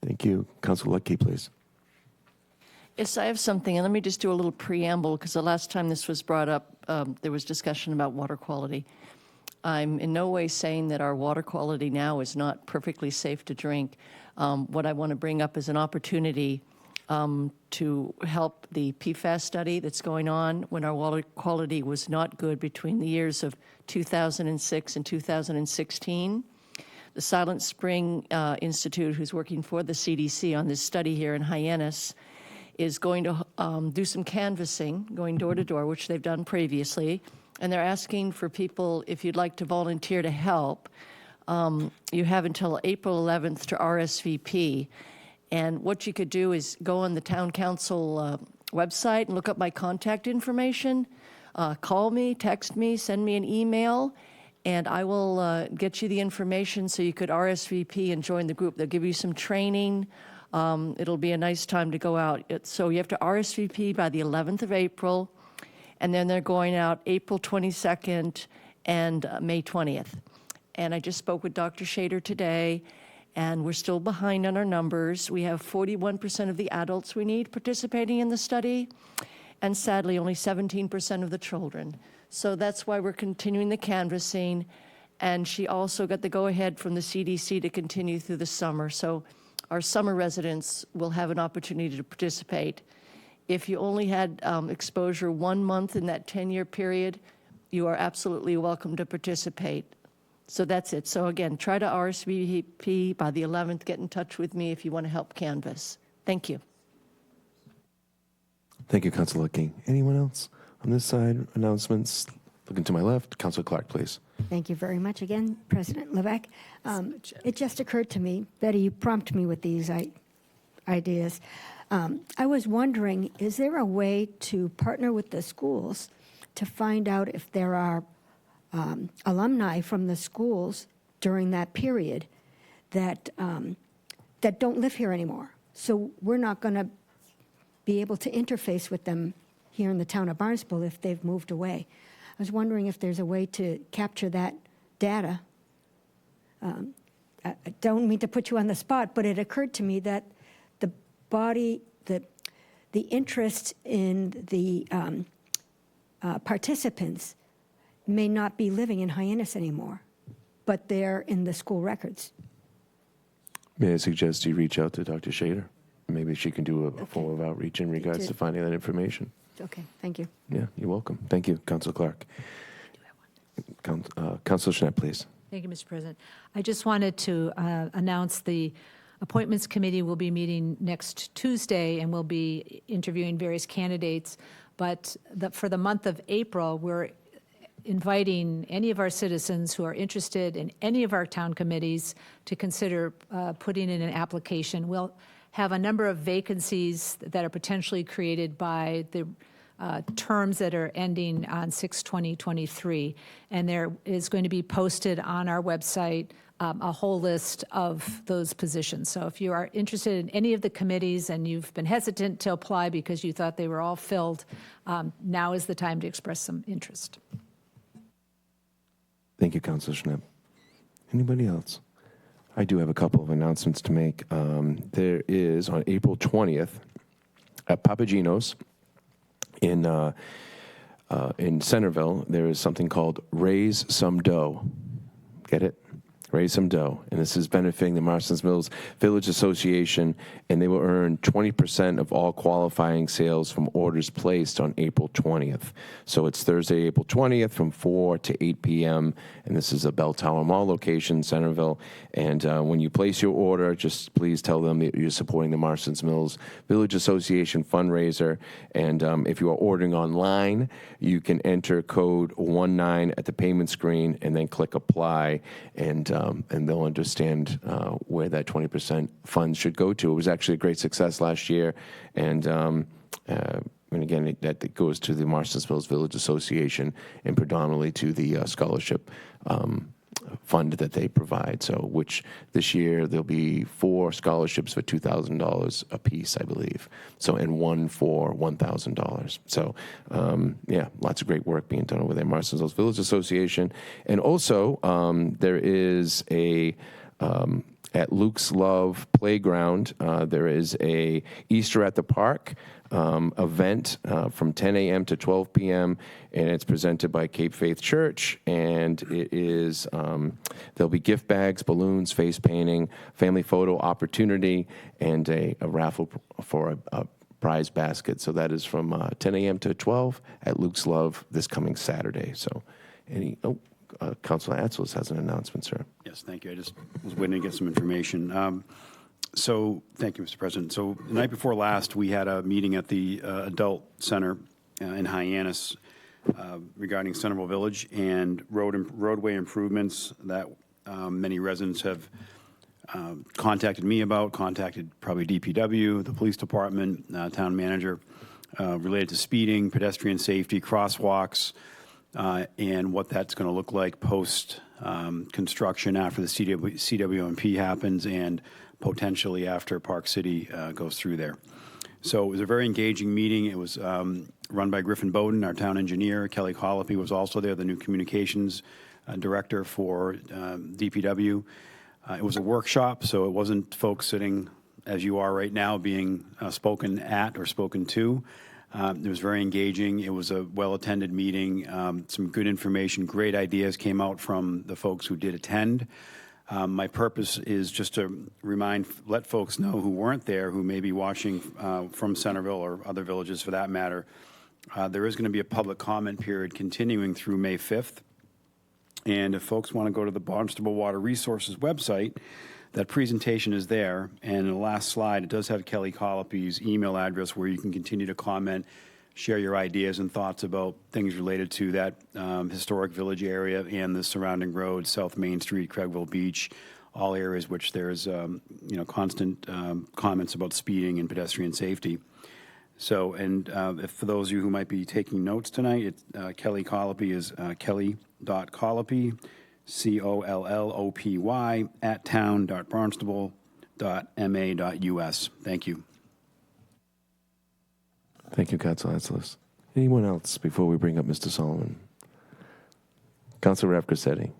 Thank you. Councilor Luckey, please. Yes, I have something, and let me just do a little preamble, because the last time this was brought up, there was discussion about water quality. I'm in no way saying that our water quality now is not perfectly safe to drink. What I want to bring up is an opportunity to help the PFAS study that's going on when our water quality was not good between the years of 2006 and 2016. The Silent Spring Institute, who's working for the CDC on this study here in Hyannis, is going to do some canvassing, going door to door, which they've done previously, and they're asking for people, if you'd like to volunteer to help, you have until April 11th to RSVP. And what you could do is go on the town council website and look up my contact information, call me, text me, send me an email, and I will get you the information so you could RSVP and join the group. They'll give you some training. It'll be a nice time to go out. So you have to RSVP by the 11th of April, and then they're going out April 22nd and May 20th. And I just spoke with Dr. Shader today, and we're still behind on our numbers. We have 41% of the adults we need participating in the study, and sadly, only 17% of the children. So that's why we're continuing the canvassing, and she also got the go-ahead from the CDC to continue through the summer. So our summer residents will have an opportunity to participate. If you only had exposure 1 month in that 10-year period, you are absolutely welcome to participate. So that's it. So again, try to RSVP by the 11th. Get in touch with me if you want to help canvass. Thank you. Thank you, Councilor King. Anyone else on this side? Announcements? Looking to my left. Councilor Clark, please. Thank you very much again, President Levesque. It just occurred to me, Betty, you prompt me with these ideas. I was wondering, is there a way to partner with the schools to find out if there are alumni from the schools during that period that don't live here anymore? So we're not going to be able to interface with them here in the town of Barnstable if they've moved away. I was wondering if there's a way to capture that data. I don't mean to put you on the spot, but it occurred to me that the interest in the participants may not be living in Hyannis anymore, but they're in the school records. May I suggest you reach out to Dr. Shader? Maybe she can do a form of outreach in regards to finding that information. Okay, thank you. Yeah, you're welcome. Thank you, Councilor Clark. Councilor Schnapp, please. Thank you, Mr. President. I just wanted to announce the Appointments Committee will be meeting next Tuesday, and we'll be interviewing various candidates. But for the month of April, we're inviting any of our citizens who are interested in any of our town committees to consider putting in an application. We'll have a number of vacancies that are potentially created by the terms that are ending on 6/20/23, and there is going to be posted on our website a whole list of those positions. So if you are interested in any of the committees and you've been hesitant to apply because you thought they were all filled, now is the time to express some interest. Thank you, Councilor Schnapp. Anybody else? I do have a couple of announcements to make. There is on April 20th at Papagino's in Centerville, there is something called Raise Some Dough. Get it? Raise Some Dough. And this is benefiting the Marston's Mills Village Association, and they will earn 20% of all qualifying sales from orders placed on April 20th. So it's Thursday, April 20th from 4 to 8 p.m., and this is a Bell Tower Mall location, Centerville. And when you place your order, just please tell them that you're supporting the Marston's Mills Village Association fundraiser. And if you are ordering online, you can enter code 19 at the payment screen and then click apply, and they'll understand where that 20% funds should go to. It was actually a great success last year, and again, that goes to the Marston's Mills Village Association and predominantly to the scholarship fund that they provide. So, which this year there'll be 4 scholarships for $2,000 a piece, I believe. So, and 1 for $1,000. So, yeah, lots of great work being done over there. Marston's Mills Village Association, and also there is a at Luke's Love Playground, there is a Easter at the Park event from 10 a.m. to 12 p.m., and it's presented by Cape Faith Church, and it is, there'll be gift bags, balloons, face painting, family photo opportunity, and a raffle for a prize basket. So that is from 10 a.m. to 12 at Luke's Love this coming Saturday. So Councilor Atzelis has an announcement, sir. Yes, thank you. I just was waiting to get some information. So, thank you, Mr. President. So, the night before last, we had a meeting at the Adult Center in Hyannis regarding Centerville Village and roadway improvements that many residents have contacted me about, contacted probably DPW, the police department, town manager, related to speeding, pedestrian safety, crosswalks, and what that's going to look like post construction after the CWMP happens and potentially after Park City goes through there. So it was a very engaging meeting. It was run by Griffin Bowden, our town engineer. Kelly Colopy was also there, the new communications director for DPW. It was a workshop, so it wasn't folks sitting as you are right now being spoken at or spoken to. It was very engaging. It was a well-attended meeting. Some good information, great ideas came out from the folks who did attend. My purpose is just to let folks know who weren't there, who may be watching from Centerville or other villages for that matter. There is going to be a public comment period continuing through May 5th. And if folks want to go to the Barnstable Water Resources website, that presentation is there. And in the last slide, it does have Kelly Colopy's email address where you can continue to comment, share your ideas and thoughts about things related to that historic village area and the surrounding roads, South Main Street, Craigville Beach, all areas which there's constant comments about speeding and pedestrian safety. So, and if for those of you who might be taking notes tonight, Kelly Colopy is kelly.colopy, COLLOPY, at town.barnstable.ma.us. Thank you. Thank you, Councilor Atzelis. Anyone else before we bring up Mr. Solomon? Councilor Rafferty.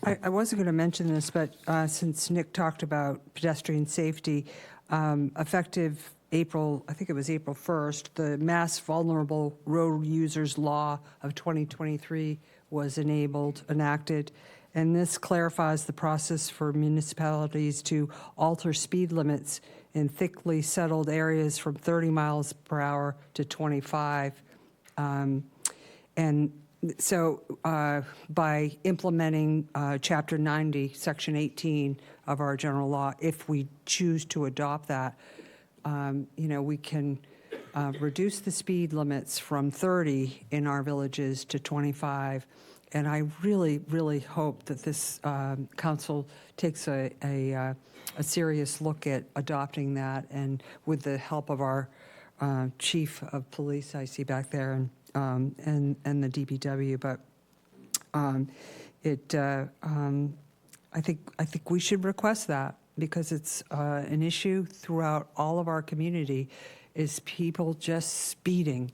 I wasn't going to mention this, but since Nick talked about pedestrian safety, effective April, I think it was April 1st, the Mass Vulnerable Road Users Law of 2023 was enacted, and this clarifies the process for municipalities to alter speed limits in thickly settled areas from 30 miles per hour to 25. And so by implementing Chapter 90, Section 18 of our general law, if we choose to adopt that, we can reduce the speed limits from 30 in our villages to 25. And I really, really hope that this council takes a serious look at adopting that, and with the help of our chief of police, I see back there, and the DPW. But I think we should request that, because it's an issue throughout all of our community, is people just speeding.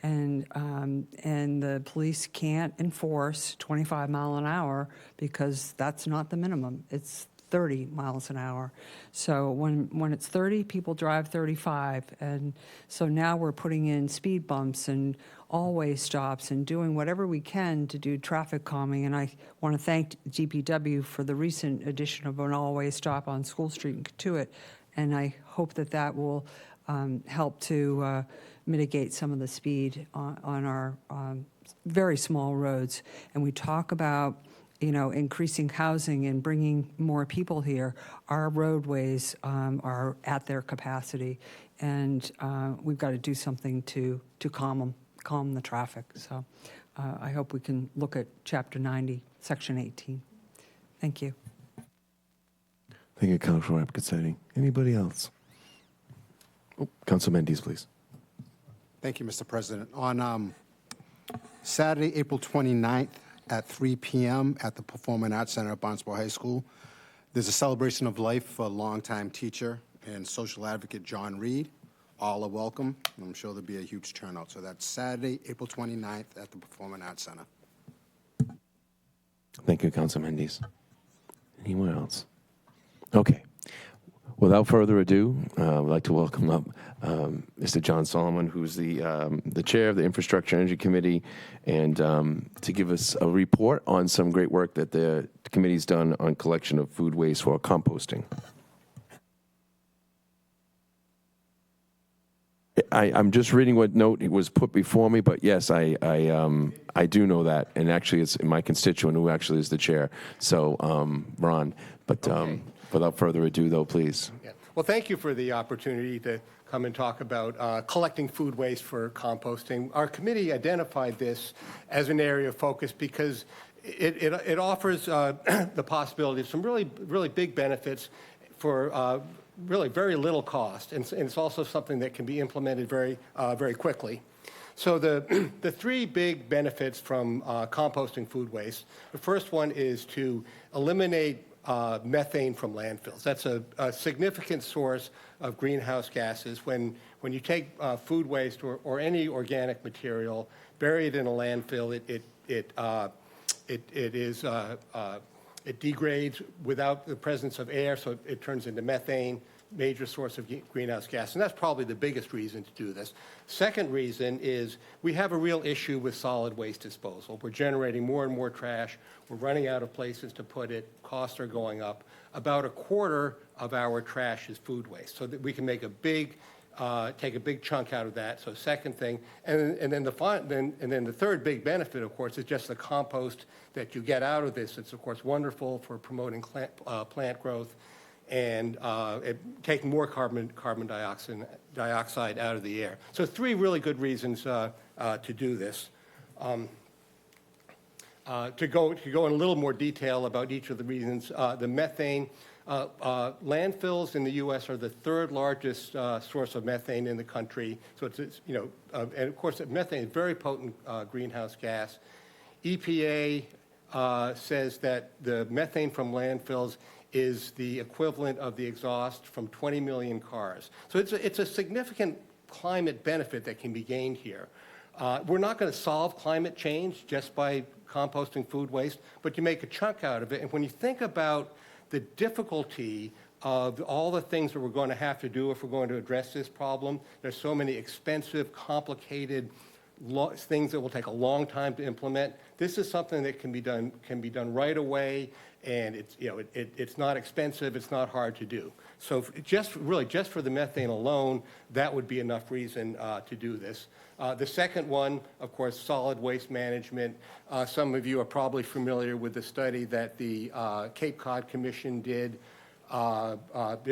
and the police can't enforce 25 mile an hour because that's not the minimum. It's 30 miles an hour. So when it's 30, people drive 35. And so now we're putting in speed bumps and all-way stops and doing whatever we can to do traffic calming. And I want to thank DPW for the recent addition of an all-way stop on School Street and Katuitt. And I hope that that will help to mitigate some of the speed on our very small roads. And we talk about, you know, increasing housing and bringing more people here. Our roadways are at their capacity, and we've got to do something to calm the traffic. So I hope we can look at Chapter 90, Section 18. Thank you. Thank you, Councilor Rapkatsetti. Anybody else? Oh, Council Mendes, please. Thank you, Mr. President. On Saturday, April 29th at 3 p.m. at the Performing Arts Center at Barnstable High School, there's a celebration of life for longtime teacher and social advocate John Reed. All are welcome. I'm sure there'll be a huge turnout. So that's Saturday, April 29th at the Performing Arts Center. Thank you, Council Mendes. Anyone else? Okay. Without further ado, I'd like to welcome up Mr. John Solomon, who's the chair of the Infrastructure Energy Committee, and to give us a report on some great work that the committee's done on collection of food waste for composting. I'm just reading what note was put before me, but yes, I do know that, and actually it's my constituent who actually is the chair, so Ron, but without further ado, though, please. Yeah. Well, thank you for the opportunity to come and talk about collecting food waste for composting. Our committee identified this as an area of focus because it offers the possibility of some really big benefits for really very little cost, and it's also something that can be implemented very quickly. So the three big benefits from composting food waste, the first one is to eliminate methane from landfills. That's a significant source of greenhouse gases. When you take food waste or any organic material, bury it in a landfill, it degrades without the presence of air, so it turns into methane, major source of greenhouse gas, and that's probably the biggest reason to do this. Second reason is we have a real issue with solid waste disposal. We're generating more and more trash. We're running out of places to put it. Costs are going up. About a quarter of our trash is food waste, so that we can make take a big chunk out of that. So second thing, and then the third big benefit, of course, is just the compost that you get out of this. It's of course wonderful for promoting plant growth and taking more carbon dioxide out of the air. So three really good reasons to do this. To go in a little more detail about each of the reasons, the methane. Landfills in the U.S. are the third largest source of methane in the country. So it's and of course methane is a very potent greenhouse gas. EPA says that the methane from landfills is the equivalent of the exhaust from 20 million cars. So it's a significant climate benefit that can be gained here. We're not going to solve climate change just by composting food waste, but you make a chunk out of it. And when you think about the difficulty of all the things that we're going to have to do if we're going to address this problem, there's so many expensive, complicated things that will take a long time to implement. This is something that can be done right away, and it's not expensive, it's not hard to do. So just for the methane alone, that would be enough reason to do this. The second one, of course, solid waste management. Some of you are probably familiar with the study that the Cape Cod Commission did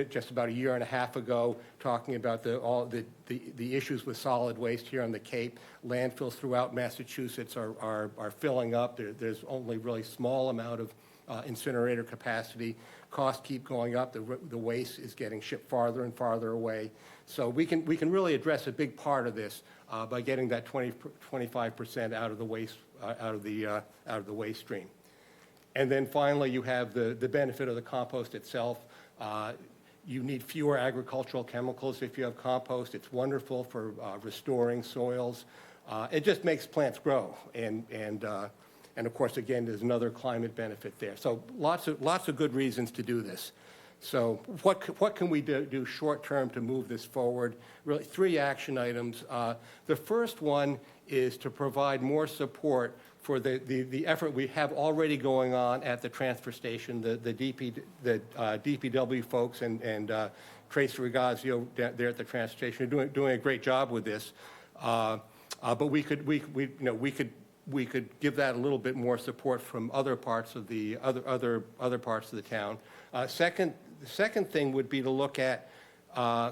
just about a year and a half ago, talking about the issues with solid waste here on the Cape. Landfills throughout Massachusetts are filling up. There's only really small amount of incinerator capacity. Costs keep going up. The waste is getting shipped farther and farther away. So we can really address a big part of this by getting that 25% out of the waste stream. And then finally, you have the benefit of the compost itself. You need fewer agricultural chemicals if you have compost. It's wonderful for restoring soils. It just makes plants grow, and of course, again, there's another climate benefit there. So lots of good reasons to do this. So what can we do short term to move this forward? Really, 3 action items. The first one is to provide more support for the effort we have already going on at the transfer station. The DPW folks and Tracy Regazio there at the transfer station are doing a great job with this. But we could give that a little bit more support from other parts of the other parts of the town. The second thing would be to look at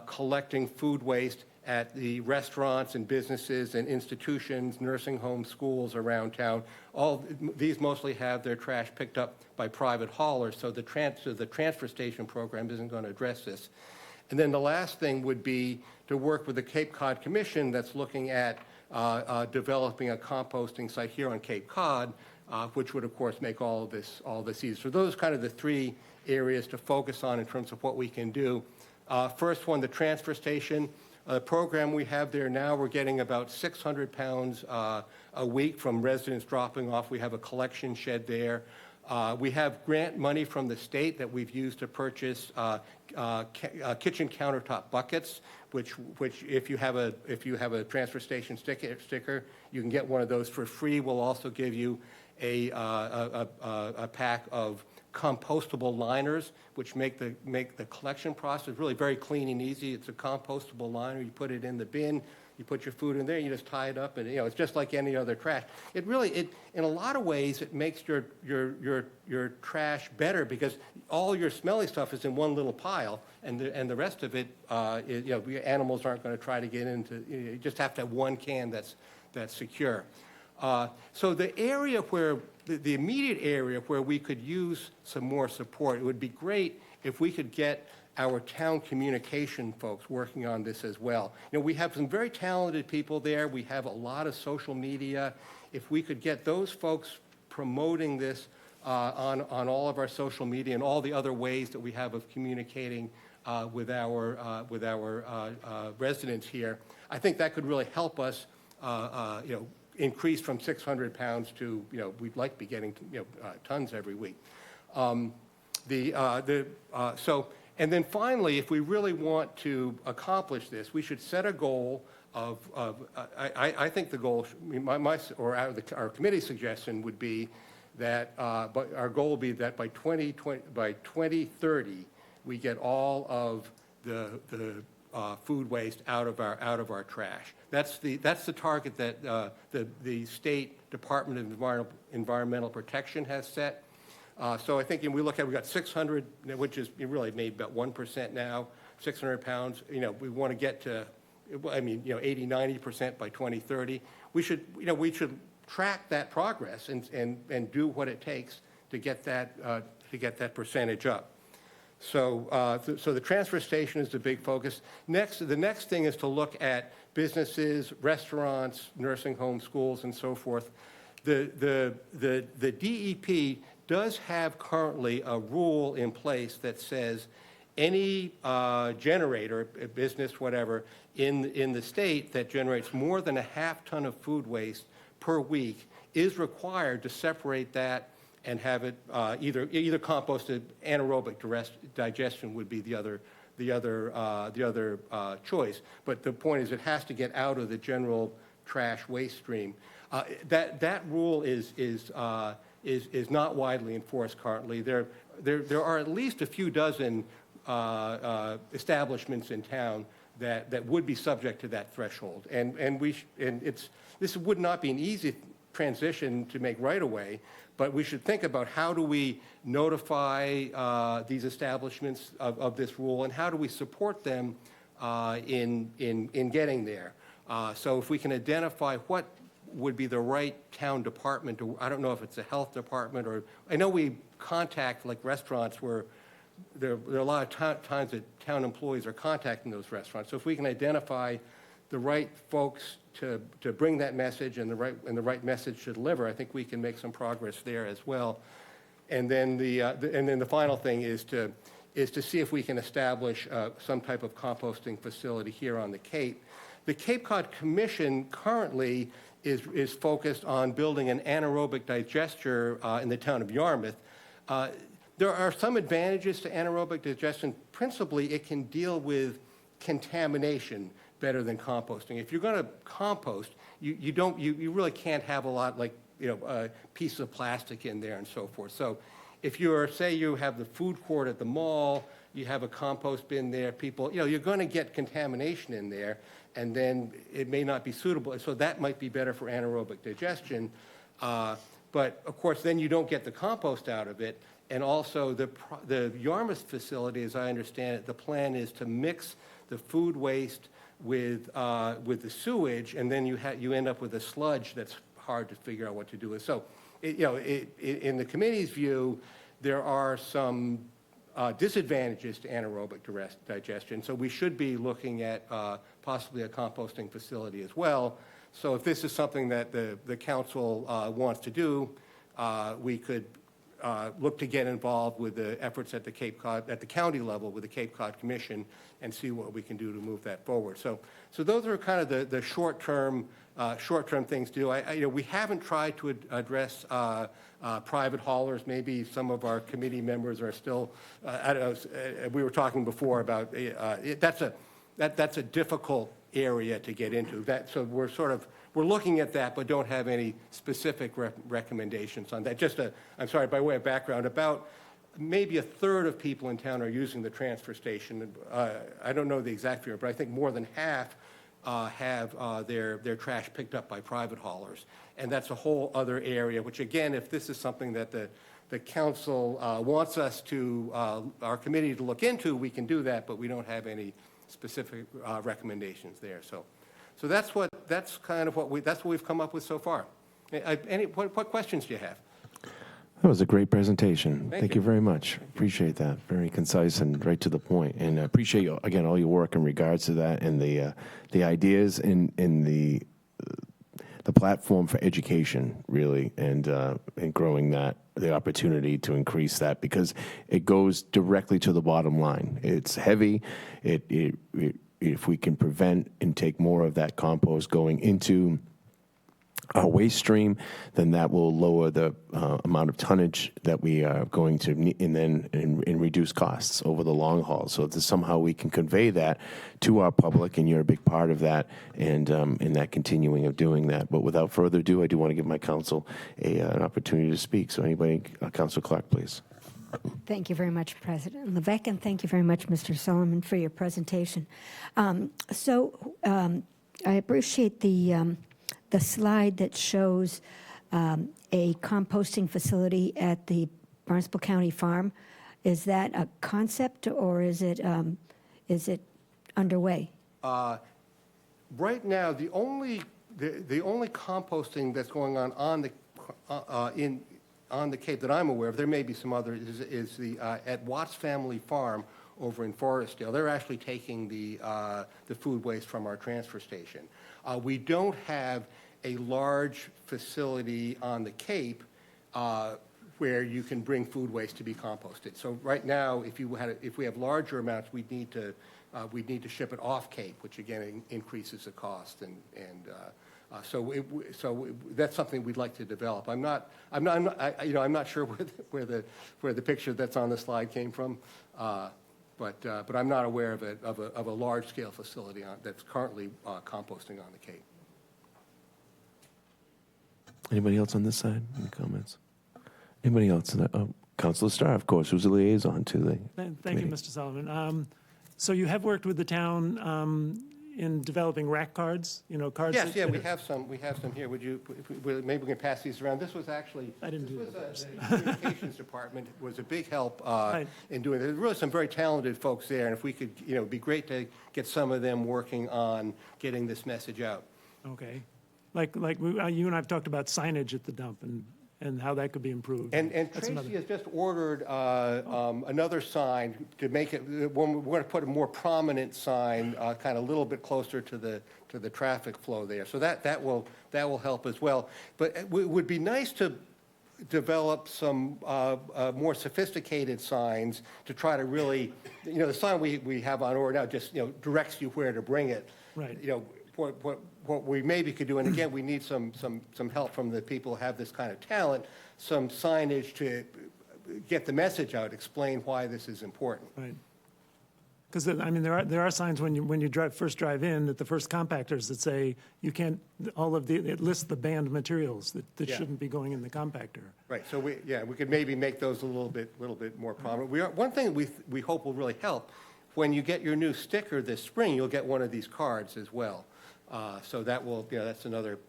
collecting food waste at the restaurants and businesses and institutions, nursing homes, schools around town. All these mostly have their trash picked up by private haulers, so the transfer station program isn't going to address this. And then the last thing would be to work with the Cape Cod Commission that's looking at developing a composting site here on Cape Cod, which would, of course, make all this easier. So those are kind of the 3 areas to focus on in terms of what we can do. First one, the transfer station. The program we have there now, we're getting about 600 pounds a week from residents dropping off. We have a collection shed there. We have grant money from the state that we've used to purchase kitchen countertop buckets, which if you have a transfer station sticker, you can get one of those for free. We'll also give you a pack of compostable liners, which make the collection process really very clean and easy. It's a compostable liner. You put it in the bin, you put your food in there, you just tie it up, and it's just like any other trash. It in a lot of ways, it makes your trash better because all your smelly stuff is in one little pile, and the rest of it, animals aren't going to try to get into. You just have to have one can that's secure. So the area where the immediate area where we could use some more support, it would be great if we could get our town communication folks working on this as well. We have some very talented people there. We have a lot of social media. If we could get those folks promoting this on all of our social media and all the other ways that we have of communicating with our residents here, I think that could really help us increase from 600 pounds to, we'd like to be getting tons every week. And then finally, if we really want to accomplish this, we should set a goal of I think the goal, our committee suggestion would be that, but our goal would be that by 2030, we get all of the food waste out of our trash. That's the target that the State Department of Environmental Protection has set. So I think we look at, we've got 600, which is really maybe about 1% now, 600 pounds. We want to get to, 80, 90% by 2030. We should track that progress and do what it takes to get that percentage up. So the transfer station is the big focus. The next thing is to look at businesses, restaurants, nursing homes, schools, and so forth. The DEP does have currently a rule in place that says any generator, a business, whatever, in the state that generates more than a half ton of food waste per week is required to separate that and have it either composted. Anaerobic digestion would be the other choice. But the point is, it has to get out of the general trash waste stream. That rule is not widely enforced currently. There are at least a few dozen establishments in town that would be subject to that threshold, this would not be an easy transition to make right away, but we should think about how do we notify these establishments of this rule, and how do we support them in getting there. So if we can identify what would be the right town department, or I don't know if it's a health department, or I know we contact like restaurants where there are a lot of times that town employees are contacting those restaurants. So if we can identify the right folks to bring that message and the right message to deliver, I think we can make some progress there as well. And then the final thing is to see if we can establish some type of composting facility here on the Cape. The Cape Cod Commission currently is focused on building an anaerobic digester in the town of Yarmouth. There are some advantages to anaerobic digestion. Principally, it can deal with contamination better than composting. If you're going to compost, you really can't have a lot like pieces of plastic in there and so forth. So if say you have the food court at the mall, you have a compost bin there, people, you're going to get contamination in there, and then it may not be suitable. So that might be better for anaerobic digestion. But of course, then you don't get the compost out of it. And also the Yarmouth facility, as I understand it, the plan is to mix the food waste with the sewage, and then you end up with a sludge that's hard to figure out what to do with. So, in the committee's view, there are some disadvantages to anaerobic digestion. So we should be looking at possibly a composting facility as well. So if this is something that the council wants to do, we could look to get involved with the efforts at the county level with the Cape Cod Commission and see what we can do to move that forward. So those are kind of the short-term things to do. We haven't tried to address private haulers. Maybe some of our committee members are still. I don't know. We were talking before about that's a difficult area to get into. So we're looking at that, but don't have any specific recommendations on that. I'm sorry, by way of background, about maybe a third of people in town are using the transfer station. I don't know the exact figure, but I think more than half have their trash picked up by private haulers. And that's a whole other area, which again, if this is something that the council wants us to, our committee to look into, we can do that, but we don't have any specific recommendations there. So that's kind of what we've come up with so far. What questions do you have? That was a great presentation. Thank you you very much. Appreciate that. Very concise and right to the point. And I appreciate, again, all your work in regards to that and the ideas in the platform for education, really, and growing that, the opportunity to increase that, because it goes directly to the bottom line. It's heavy. If we can prevent and take more of that compost going into our waste stream, then that will lower the amount of tonnage that we are going to need, and reduce costs over the long haul. So that somehow we can convey that to our public, and you're a big part of that, and in that continuing of doing that. But without further ado, I do want to give my council an opportunity to speak. So anybody, Councilor Clark, please. Thank you very much, President Levesque, and thank you very much, Mr. Solomon, for your presentation. I appreciate the slide that shows a composting facility at the Barnstable County Farm. Is that a concept, or is it underway? Right now, the only composting that's going on the Cape that I'm aware of, there may be some others, is at Watts Family Farm over in Forestdale. They're actually taking the food waste from our transfer station. We don't have a large facility on the Cape where you can bring food waste to be composted. So right now, if we have larger amounts, we'd need to ship it off Cape, which again increases the cost, so that's something we'd like to develop. I'm not sure where the picture that's on the slide came from, but I'm not aware of a large scale facility that's currently composting on the Cape. Anybody else on this side? Any comments? Anybody else? Councilor Starr, of course, who's the liaison to the Thank you, Mr. Solomon. So you have worked with the town in developing rack cards, cards. Yes, yeah, we have some here. Maybe we can pass these around. This was actually, I didn't do the communications department was a big help in doing it. There's really some very talented folks there, and if we could, it'd be great to get some of them working on getting this message out. Okay. Like you and I have talked about signage at the dump and how that could be improved. And Tracy has just ordered another sign to make it. We're going to put a more prominent sign, kind of a little bit closer to the traffic flow there. So that will help as well. But it would be nice to develop some more sophisticated signs to try to really, the sign we have on order now just directs you where to bring it. Right. what we maybe could do, and again, we need some help from the people who have this kind of talent, some signage to get the message out, explain why this is important. Right. Because, I mean, there are signs when you first drive in, at the first compactors that say you can't, it lists the banned materials that Yeah. shouldn't be going in the compactor. Right, so we could maybe make those a little bit more prominent. One thing we hope will really help, when you get your new sticker this spring, you'll get one of these cards as well. So that will, that's another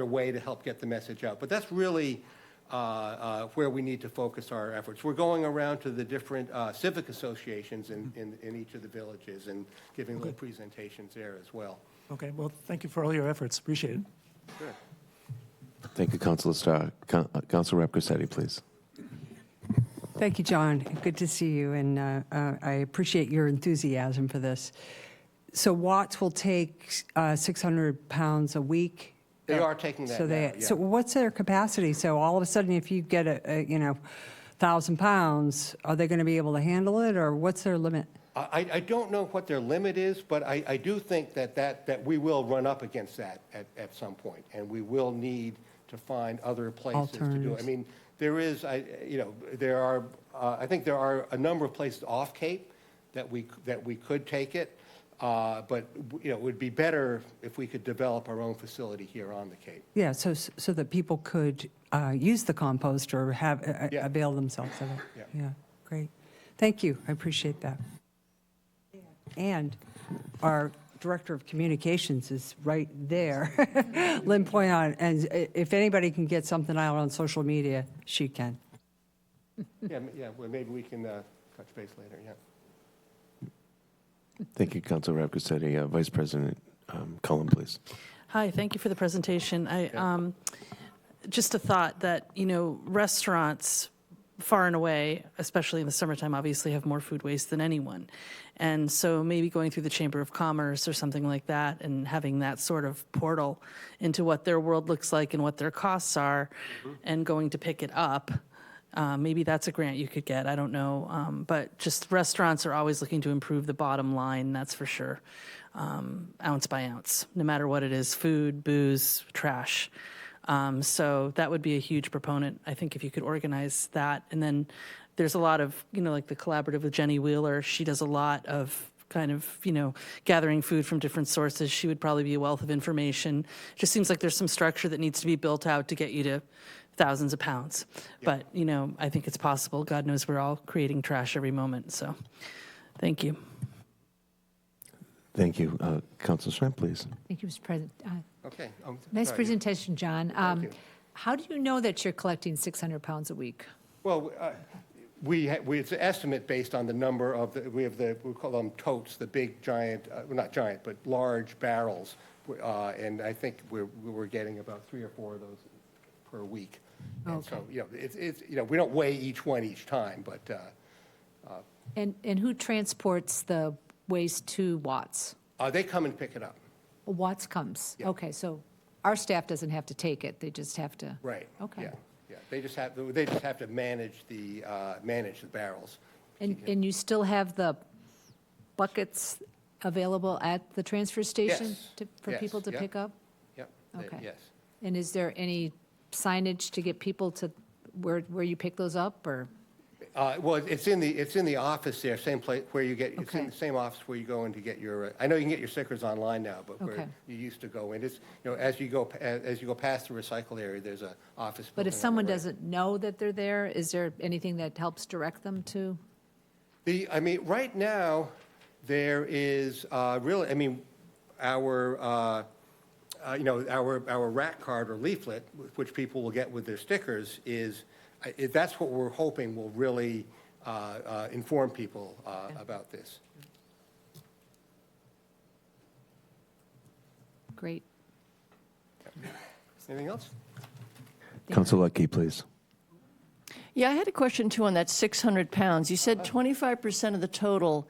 way to help get the message out. But that's really where we need to focus our efforts. We're going around to the different civic associations in each of the villages and giving little presentations there as well. Okay, well, thank you for all your efforts. Appreciate it. Good. Thank you, Councilor Starr. Councilor Rep Cossetti, please. Thank you, John. Good to see you, and I appreciate your enthusiasm for this. So Watts will take 600 pounds a week? They are taking that now, yeah. So what's their capacity? So all of a sudden, if you get 1,000 pounds, are they going to be able to handle it, or what's their limit? I don't know what their limit is, but I do think that we will run up against that at some point, and we will need to find other places to do it. I mean, there is, I think there are a number of places off Cape that we could take it. But it would be better if we could develop our own facility here on the Cape. Yeah, so that people could use the compost or avail themselves of it. Yeah, great. Thank you. I appreciate that. And our Director of Communications is right there, Lynn Poyon. And if anybody can get something out on social media, she can. Yeah, well, maybe we can touch base later, yeah. Thank you, Councilor Rep Cossetti. Vice President Cullen, please. Hi, thank you for the presentation. Just a thought that, restaurants far and away, especially in the summertime, obviously have more food waste than anyone. And so maybe going through the Chamber of Commerce or something like that and having that sort of portal into what their world looks like and what their costs are and going to pick it up. Maybe that's a grant you could get, I don't know. But just restaurants are always looking to improve the bottom line, that's for sure, ounce by ounce, no matter what it is, food, booze, trash. So that would be a huge proponent, I think, if you could organize that. And then there's a lot of, like the collaborative with Jenny Wheeler. She does a lot of kind of, gathering food from different sources. She would probably be a wealth of information. It just seems like there's some structure that needs to be built out to get you to thousands of pounds. But, I think it's possible. God knows we're all creating trash every moment. So thank you. Thank you. Councilor Swam, please. Thank you, Mr. President. Okay. Nice presentation, John. Thank you. How do you know that you're collecting 600 pounds a week? Well, it's an estimate based on the number of we call them totes, the big giant, well, not giant, but large barrels. And I think we're getting about 3 or 4 of those per week. And so, it's we don't weigh each one each time, but. And who transports the waste to Watts? They come and pick it up. Watts comes. Yeah. Okay, so our staff doesn't have to take it. They just have to. Right. Okay. Yeah. They just have to manage the barrels. And you still have the buckets available at the transfer station for people to pick up? Yep. Okay. Yes. And is there any signage to get people to where you pick those up, or? Well, it's in the office there, same place where you get. It's in the same office where you go in to get your. I know you can get your stickers online now, but where you used to go in, it's as you go past the recycle area, there's an office. But if someone doesn't know that they're there, is there anything that helps direct them to? Right now, there is really. Our rack card or leaflet, which people will get with their stickers, is. That's what we're hoping will really inform people about this. Great. Anything else? Councilor Lucky, please. Yeah, I had a question too on that 600 pounds. You said 25% of the total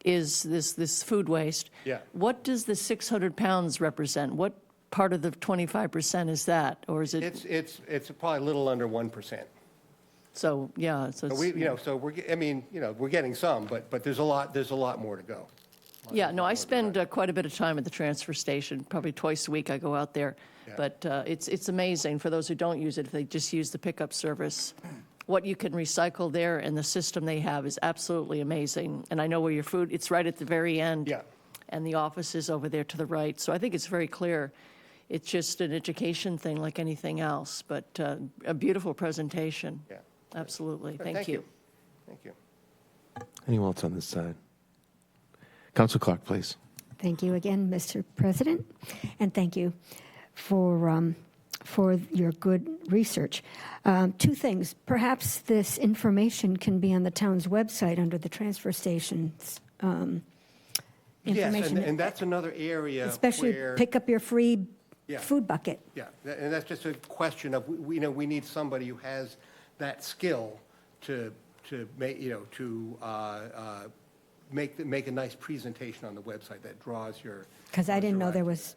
is this food waste. Yeah. What does the 600 pounds represent? What part of the 25% is that, or is it? It's probably a little under 1%. So yeah, so we're we're getting some, but there's a lot more to go. Yeah, no, I spend quite a bit of time at the transfer station, probably twice a week I go out there. But it's amazing, for those who don't use it, if they just use the pickup service, what you can recycle there, and the system they have is absolutely amazing. And I know where your food, it's right at the very end. Yeah. And the office is over there to the right. So I think it's very clear. It's just an education thing like anything else, but a beautiful presentation. Yeah. Absolutely. Thank Thank you. Thank you. Anyone else on this side? Council Clark, please. Thank you again, Mr. President, and thank you for your good research. Two things. Perhaps this information can be on the town's website under the transfer stations. Yes, and that's another area Especially where, pick up your free food bucket. yeah, and that's just a question of, we need somebody who has that skill to make, make a nice presentation on the website that draws your. Because I didn't know there was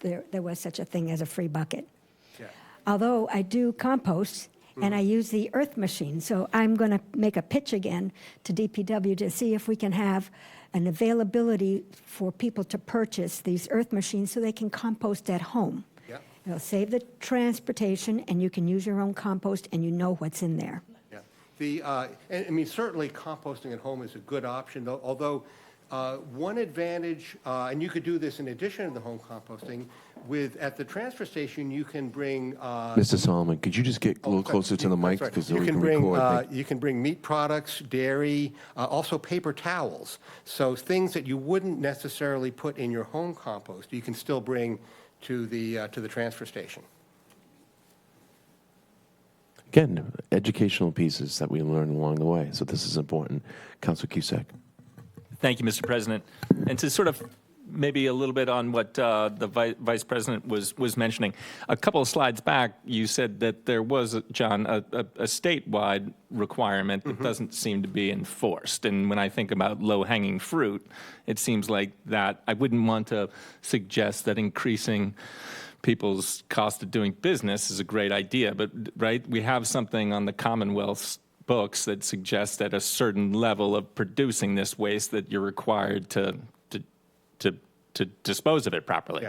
there was such a thing as a free bucket. Although I do compost and I use the earth machine, so I'm going to make a pitch again to DPW to see if we can have an availability for people to purchase these earth machines so they can compost at home. It'll save the transportation, and you can use your own compost, and you know what's in there. And I mean, certainly composting at home is a good option, although one advantage, and you could do this in addition to the home composting, at the transfer station, you can bring. Mr. Solomon, could you just get a little closer to the mic because so we can bring, record? you can bring meat products, dairy, also paper towels. So things that you wouldn't necessarily put in your home compost, you can still bring to the transfer station. Again, educational pieces that we learn along the way. So this is important. Councilor Cusack. Thank you, Mr. President. And to sort of maybe a little bit on what the Vice President was mentioning, a couple of slides back, you said that there was, John, a statewide requirement that doesn't seem to be enforced. And when I think about low-hanging fruit, it seems like that I wouldn't want to suggest that increasing people's cost of doing business is a great idea, but right, we have something on the Commonwealth's books that suggests that a certain level of producing this waste that you're required to dispose of it properly,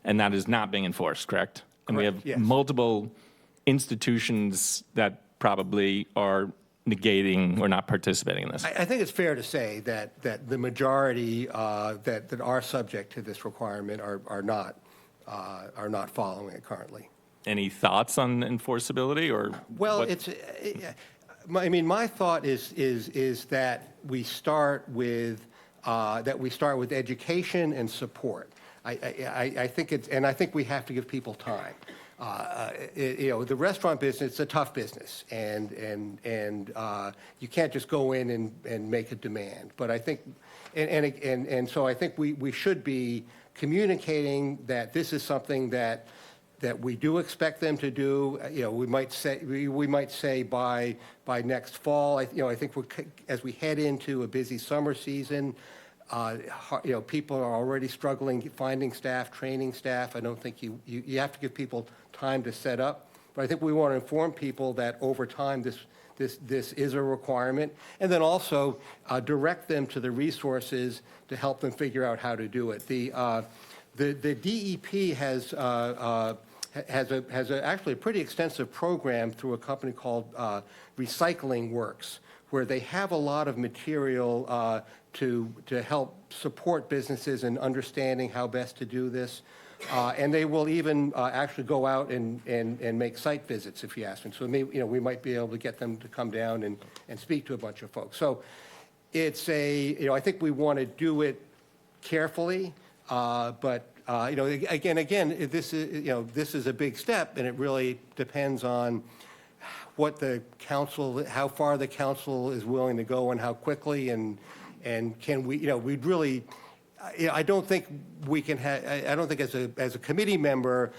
and that is not being enforced, correct? And we have multiple institutions that probably are negating or not participating in this. I think it's fair to say that the majority that are subject to this requirement are not following it currently. Any thoughts on enforceability or? Well, what? My thought is that we start with education and support. I think we have to give people time. The restaurant business is a tough business, and you can't just go in and make a demand. But I think, so I think we should be communicating that this is something that we do expect them to do. We might say by next fall. I think as we head into a busy summer season, people are already struggling finding staff, training staff. I don't think you have to give people time to set up. But I think we want to inform people that over time this is a requirement, and then also direct them to the resources to help them figure out how to do it. The DEP has actually a pretty extensive program through a company called Recycling Works, where they have a lot of material to help support businesses in understanding how best to do this. And they will even actually go out and make site visits if you ask them. So we might be able to get them to come down and speak to a bunch of folks. So it's I think we want to do it carefully, but again, this is a big step, and it really depends on what the council, how far the council is willing to go, and how quickly, and can we, we'd really. I don't think we can have. I don't think as a committee member,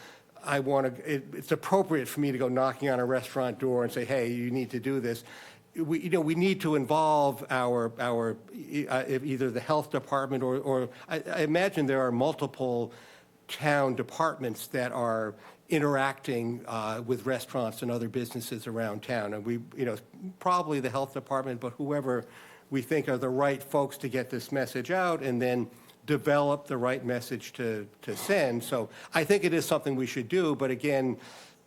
I want to. It's appropriate for me to go knocking on a restaurant door and say, "Hey, you need to do this." We need to involve our either the health department or I imagine there are multiple town departments that are interacting with restaurants and other businesses around town, and we probably the health department, but whoever we think are the right folks to get this message out, and then develop the right message to send. So I think it is something we should do, but again,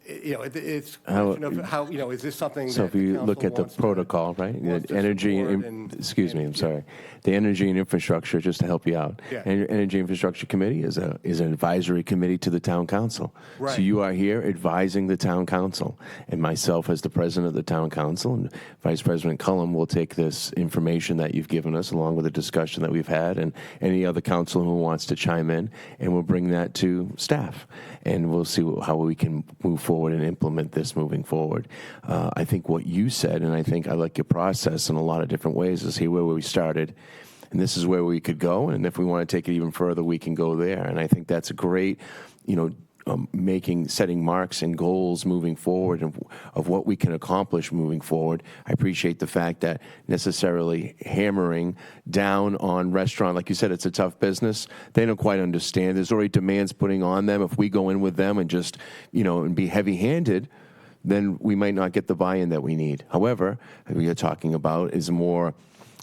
it's a question of how, is this something So that if you the look council at the wants to- protocol, right? wants The to energy, support and- excuse me, I'm sorry. The Energy and Infrastructure, just to help you out. Yeah. Energy Infrastructure Committee is an advisory committee to the town council. Right. So you are here advising the town council. And myself as the president of the town council and Vice President Cullum will take this information that you've given us along with the discussion that we've had and any other council who wants to chime in, and we'll bring that to staff. And we'll see how we can move forward and implement this moving forward. I think what you said, and I think I like your process in a lot of different ways, is here where we started, and this is where we could go, and if we want to take it even further, we can go there. And I think that's a great, setting marks and goals moving forward of what we can accomplish moving forward. I appreciate the fact that necessarily hammering down on restaurant, like you said, it's a tough business. They don't quite understand. There's already demands putting on them. If we go in with them and just, and be heavy-handed, then we might not get the buy-in that we need. However, what you're talking about is more,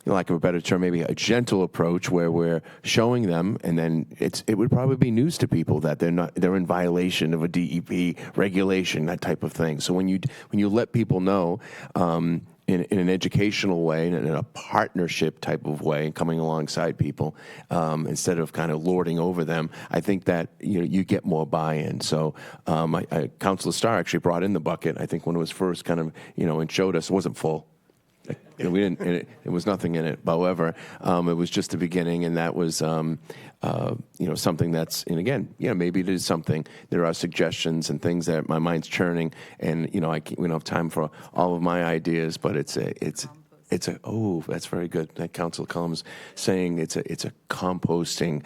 lack of a better term, maybe a gentle approach where we're showing them, and then it would probably be news to people that they're in violation of a DEP regulation, that type of thing. So when you let people know in an educational way and in a partnership type of way, coming alongside people instead of kind of lording over them, I think that you get more buy-in. So Councilor Starr actually brought in the bucket. I think when it was first kind of and showed us, it wasn't full. We didn't. It was nothing in it. However, it was just the beginning, and that was, something that's. And again, maybe it is something. There are suggestions and things that my mind's churning, and we don't have time for all of my ideas, but it's a. Oh, that's very good. That Council Cullum's saying it's a composting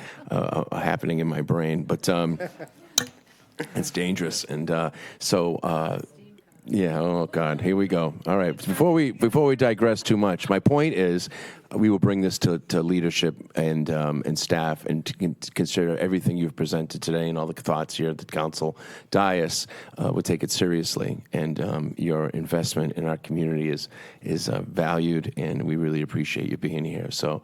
happening in my brain, but it's dangerous, and so. Yeah. Oh God. Here we go. All right. Before we digress too much, my point is, we will bring this to leadership and staff, and to consider everything you've presented today and all the thoughts here at the council dais. We'll take it seriously, and your investment in our community is valued, and we really appreciate you being here. So,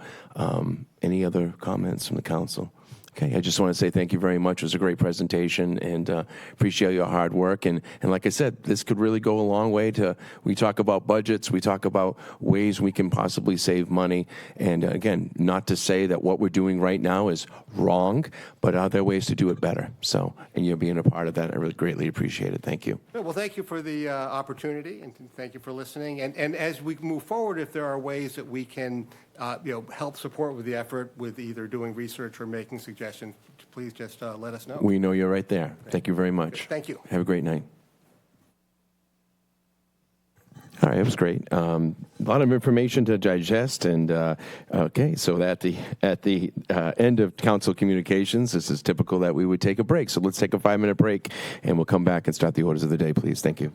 any other comments from the council? Okay, I just want to say thank you very much. It was a great presentation, and appreciate your hard work. And like I said, this could really go a long way we talk about budgets, we talk about ways we can possibly save money. And again, not to say that what we're doing right now is wrong, but are there ways to do it better? So, and you're being a part of that, I really greatly appreciate it. Thank you. Well, thank you for the opportunity, and thank you for listening. And as we move forward, if there are ways that we can help support with the effort with either doing research or making suggestions, please just let us know. We know you're right there. Thank you very much. Thank you. Have a great night. All right, it was great. A lot of information to digest, and okay, so at the end of council communications, this is typical that we would take a break. So let's take a 5-minute break, and we'll come back and start the orders of the day, please. Thank you.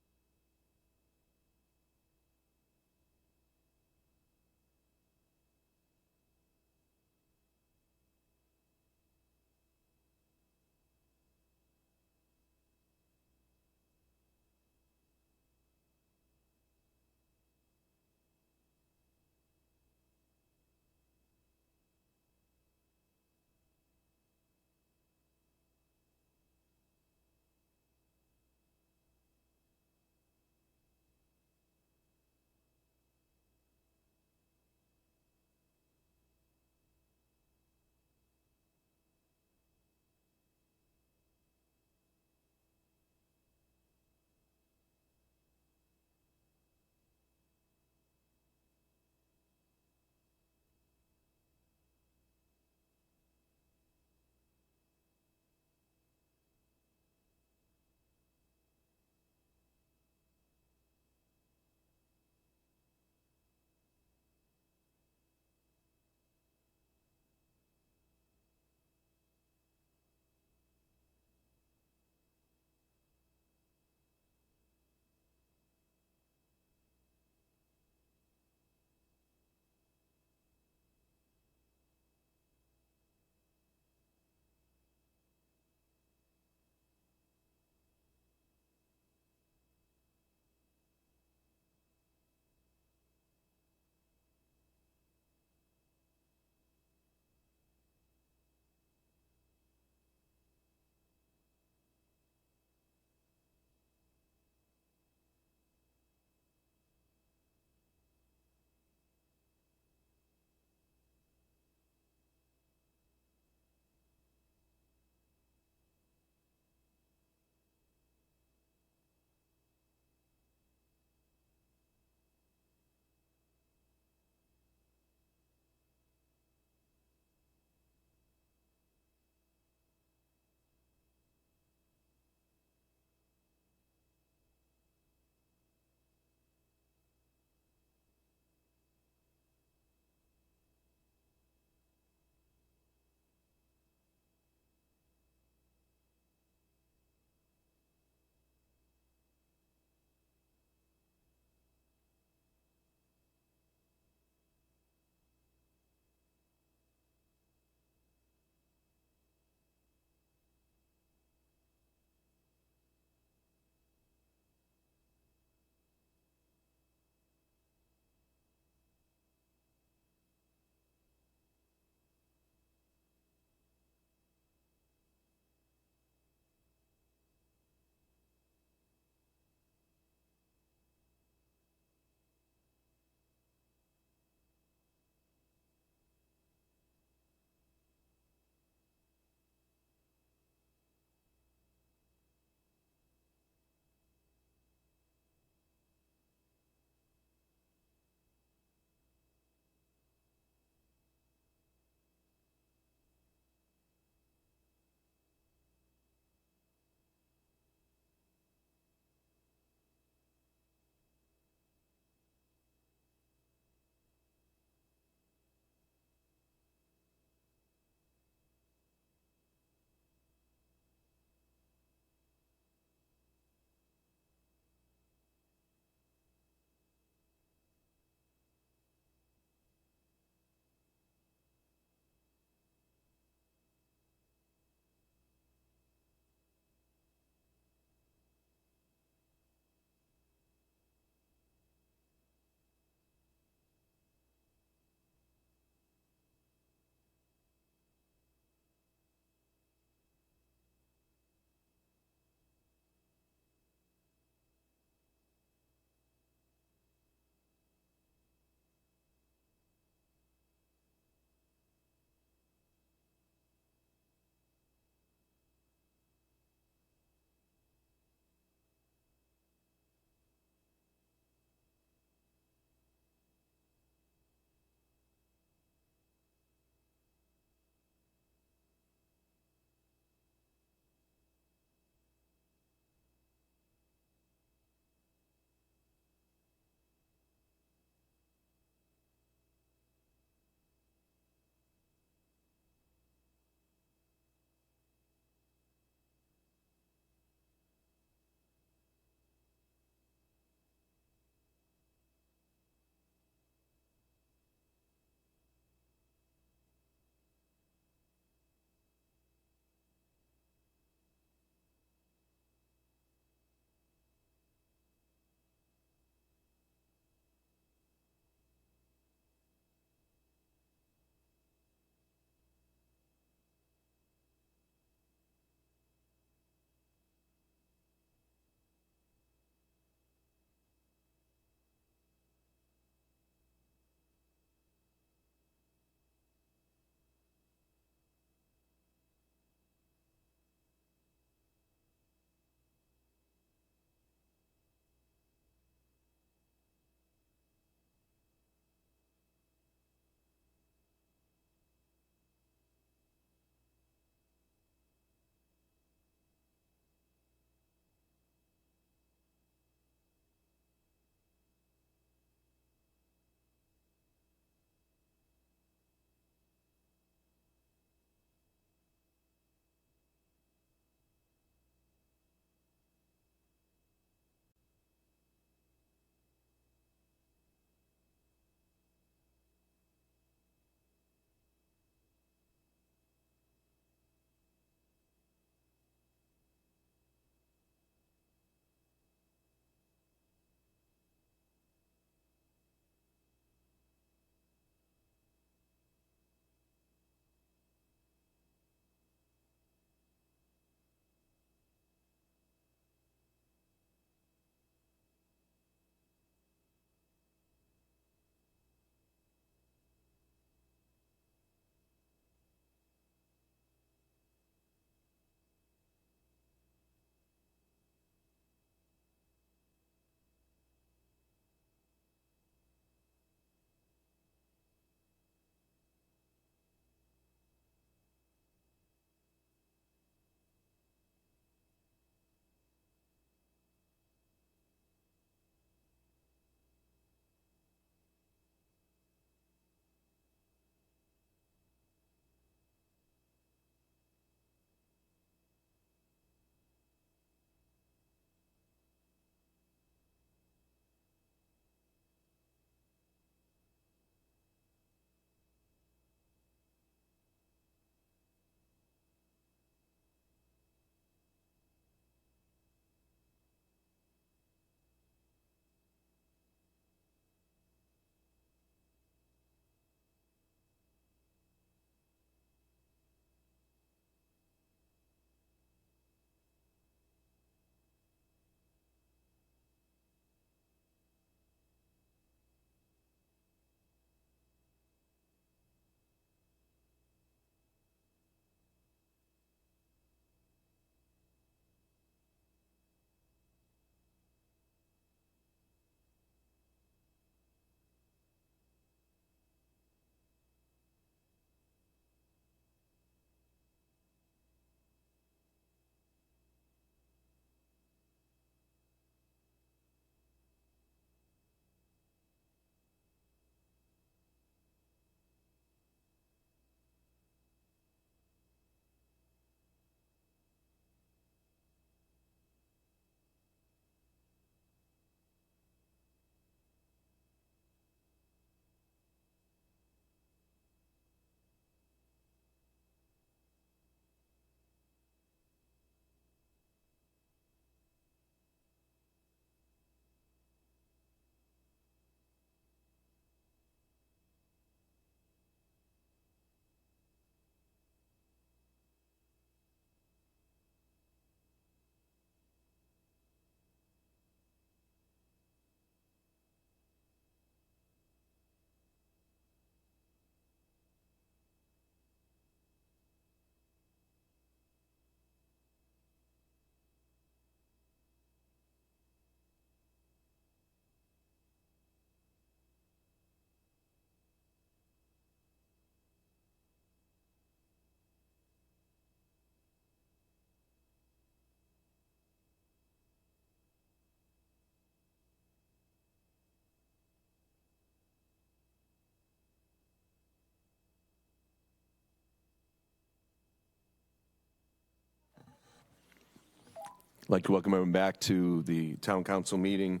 I'd like to welcome everyone back to the Town Council meeting.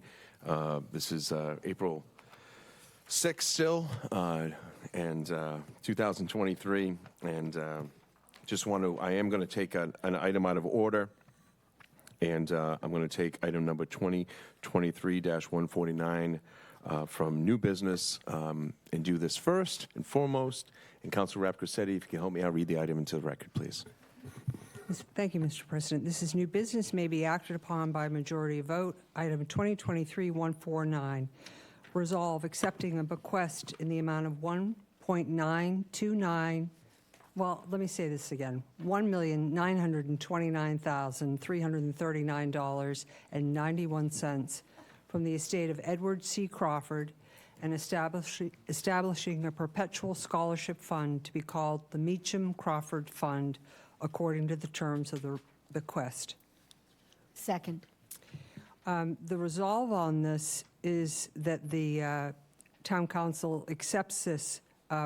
This is April 6th still, and 2023. And I am going to take an item out of order, and I'm going to take item number 2023-149 from new business and do this first and foremost. And Councilor Rapcossetti, if you can help me out, read the item into the record, please. Thank you, Mr. President. This is new business may be acted upon by majority vote. Item 2023-149. Resolve accepting a bequest in the amount of $1.929. Well, let me say this again. $1,929,339.91 from the estate of Edward C. Crawford and establishing a perpetual scholarship fund to be called the Meacham Crawford Fund according to the terms of the bequest. Second. The resolve on this is that the Town Council accepts this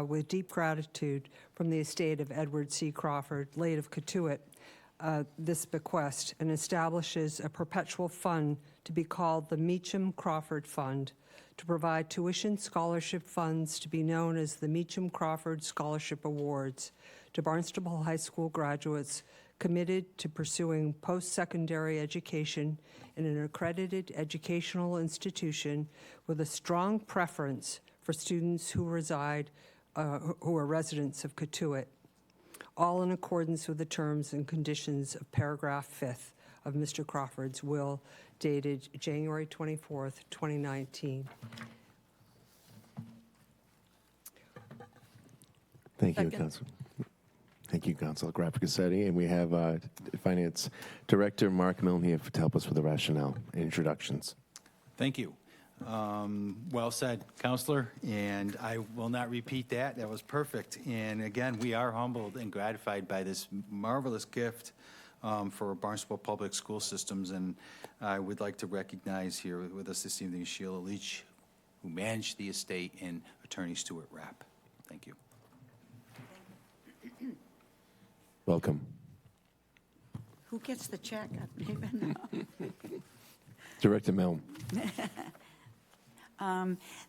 with deep gratitude from the estate of Edward C. Crawford, late of Cotuit, this bequest, and establishes a perpetual fund to be called the Meacham Crawford Fund to provide tuition scholarship funds to be known as the Meacham Crawford Scholarship Awards to Barnstable High School graduates committed to pursuing post-secondary education in an accredited educational institution with a strong preference for students who reside, who are residents of Cotuit, all in accordance with the terms and conditions of paragraph 5th of Mr. Crawford's will dated January 24th, 2019. Thank you, Council. Thank you, Councilor Rapcossetti. And we have Finance Director Mark Milne here to help us with the rationale and introductions. Thank you. Well said, Counselor, and I will not repeat that. That was perfect. And again, we are humbled and gratified by this marvelous gift for Barnstable Public School Systems. And I would like to recognize here with us this evening Sheila Leach, who managed the estate, and Attorney Stuart Rapp. Thank you. Welcome. Who gets the check? I don't even know. Director Milne.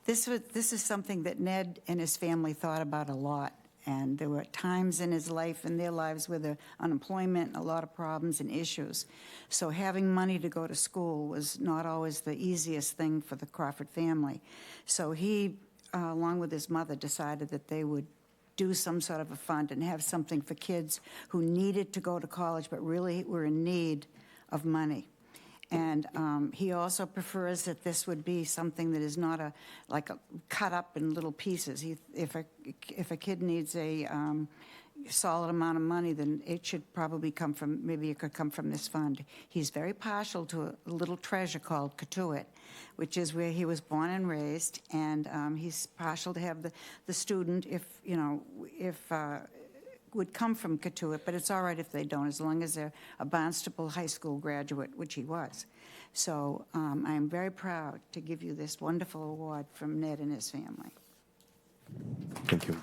This is something that Ned and his family thought about a lot. And there were times in his life and their lives where the unemployment, a lot of problems and issues. So having money to go to school was not always the easiest thing for the Crawford family. So he, along with his mother, decided that they would do some sort of a fund and have something for kids who needed to go to college but really were in need of money. And he also prefers that this would be something that is not like cut up in little pieces. If a kid needs a solid amount of money, then it should probably come from, maybe it could come from this fund. He's very partial to a little treasure called Cotuit, which is where he was born and raised, and he's partial to have the student would come from Cotuit, but it's all right if they don't, as long as they're a Barnstable High School graduate, which he was. So I am very proud to give you this wonderful award from Ned and his family. Thank you.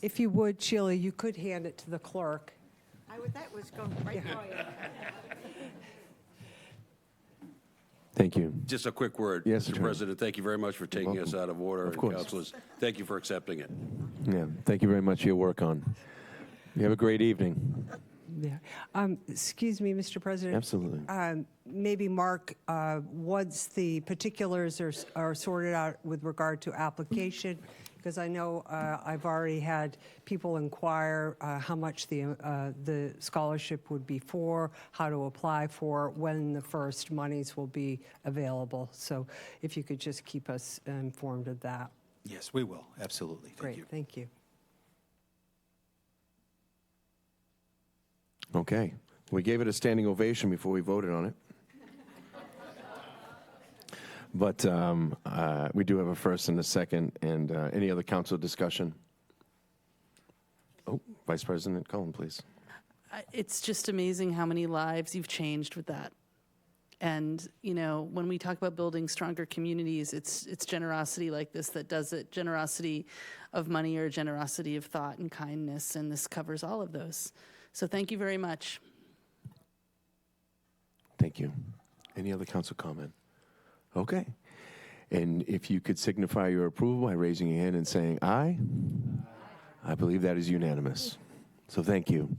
If you would, Sheila, you could hand it to the clerk. That was going right for you. Thank you. Just a quick word. Yes, Mr. Attorney. President, thank you very much for taking us out of order. Of course. Councilors, thank you for accepting it. Yeah, thank you very much for your work on. You have a great evening. Yeah. Excuse me, Mr. President. Absolutely. Maybe, Mark, once the particulars are sorted out with regard to application, because I know I've already had people inquire how much the scholarship would be for, how to apply for, when the first monies will be available. So if you could just keep us informed of that. Yes, we will. Absolutely. Thank you. Great, thank you. Okay. We gave it a standing ovation before we voted on it. But we do have a first and a second. And any other council discussion? Oh, Vice President Cullen, please. It's just amazing how many lives you've changed with that. And, when we talk about building stronger communities, it's generosity like this that does it, generosity of money or generosity of thought and kindness, and this covers all of those. So thank you very much. Thank you. Any other council comment? Okay. And if you could signify your approval by raising your hand and saying aye. I believe that is unanimous. So thank you.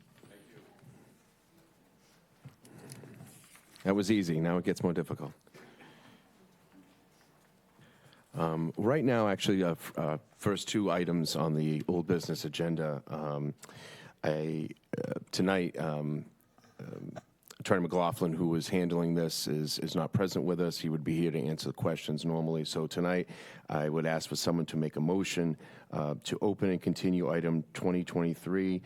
That was easy. Now it gets more difficult. Right now, actually, first two items on the old business agenda. Tonight, Attorney McLaughlin, who was handling this, is not present with us. He would be here to answer the questions normally. So tonight, I would ask for someone to make a motion to open and continue item 2023-132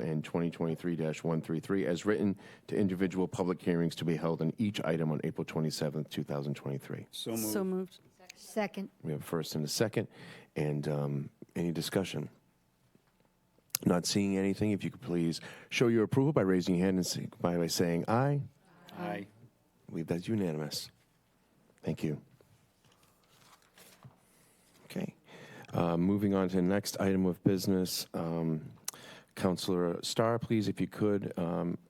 and 2023-133 as written to individual public hearings to be held on each item on April 27th, 2023. So moved. So moved. Second. We have a first and a second. And any discussion? Not seeing anything, if you could please show your approval by raising your hand and by saying aye. Aye. I believe that's unanimous. Thank you. Okay. Moving on to the next item of business. Councilor Starr, please, if you could,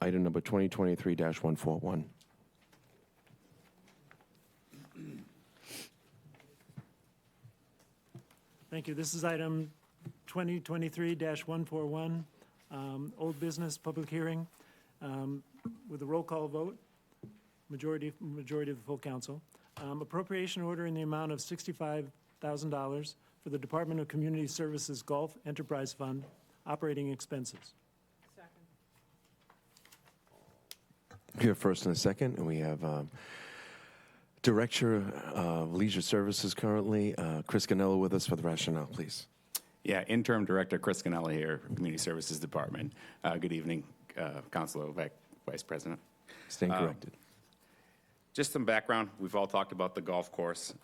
item number 2023-141. Thank you. This is item 2023-141, old business public hearing with a roll call vote, majority of the full council. Appropriation order in the amount of $65,000 for the Department of Community Services Golf Enterprise Fund operating expenses. Here first and a second, and we have Director of Leisure Services currently, Chris Ganella, with us for the rationale, please. Yeah, Interim Director Chris Ganella here, Community Services Department. Good evening, Councilor Levesque, Vice President. Stand corrected. Just some background. We've all talked about the golf course.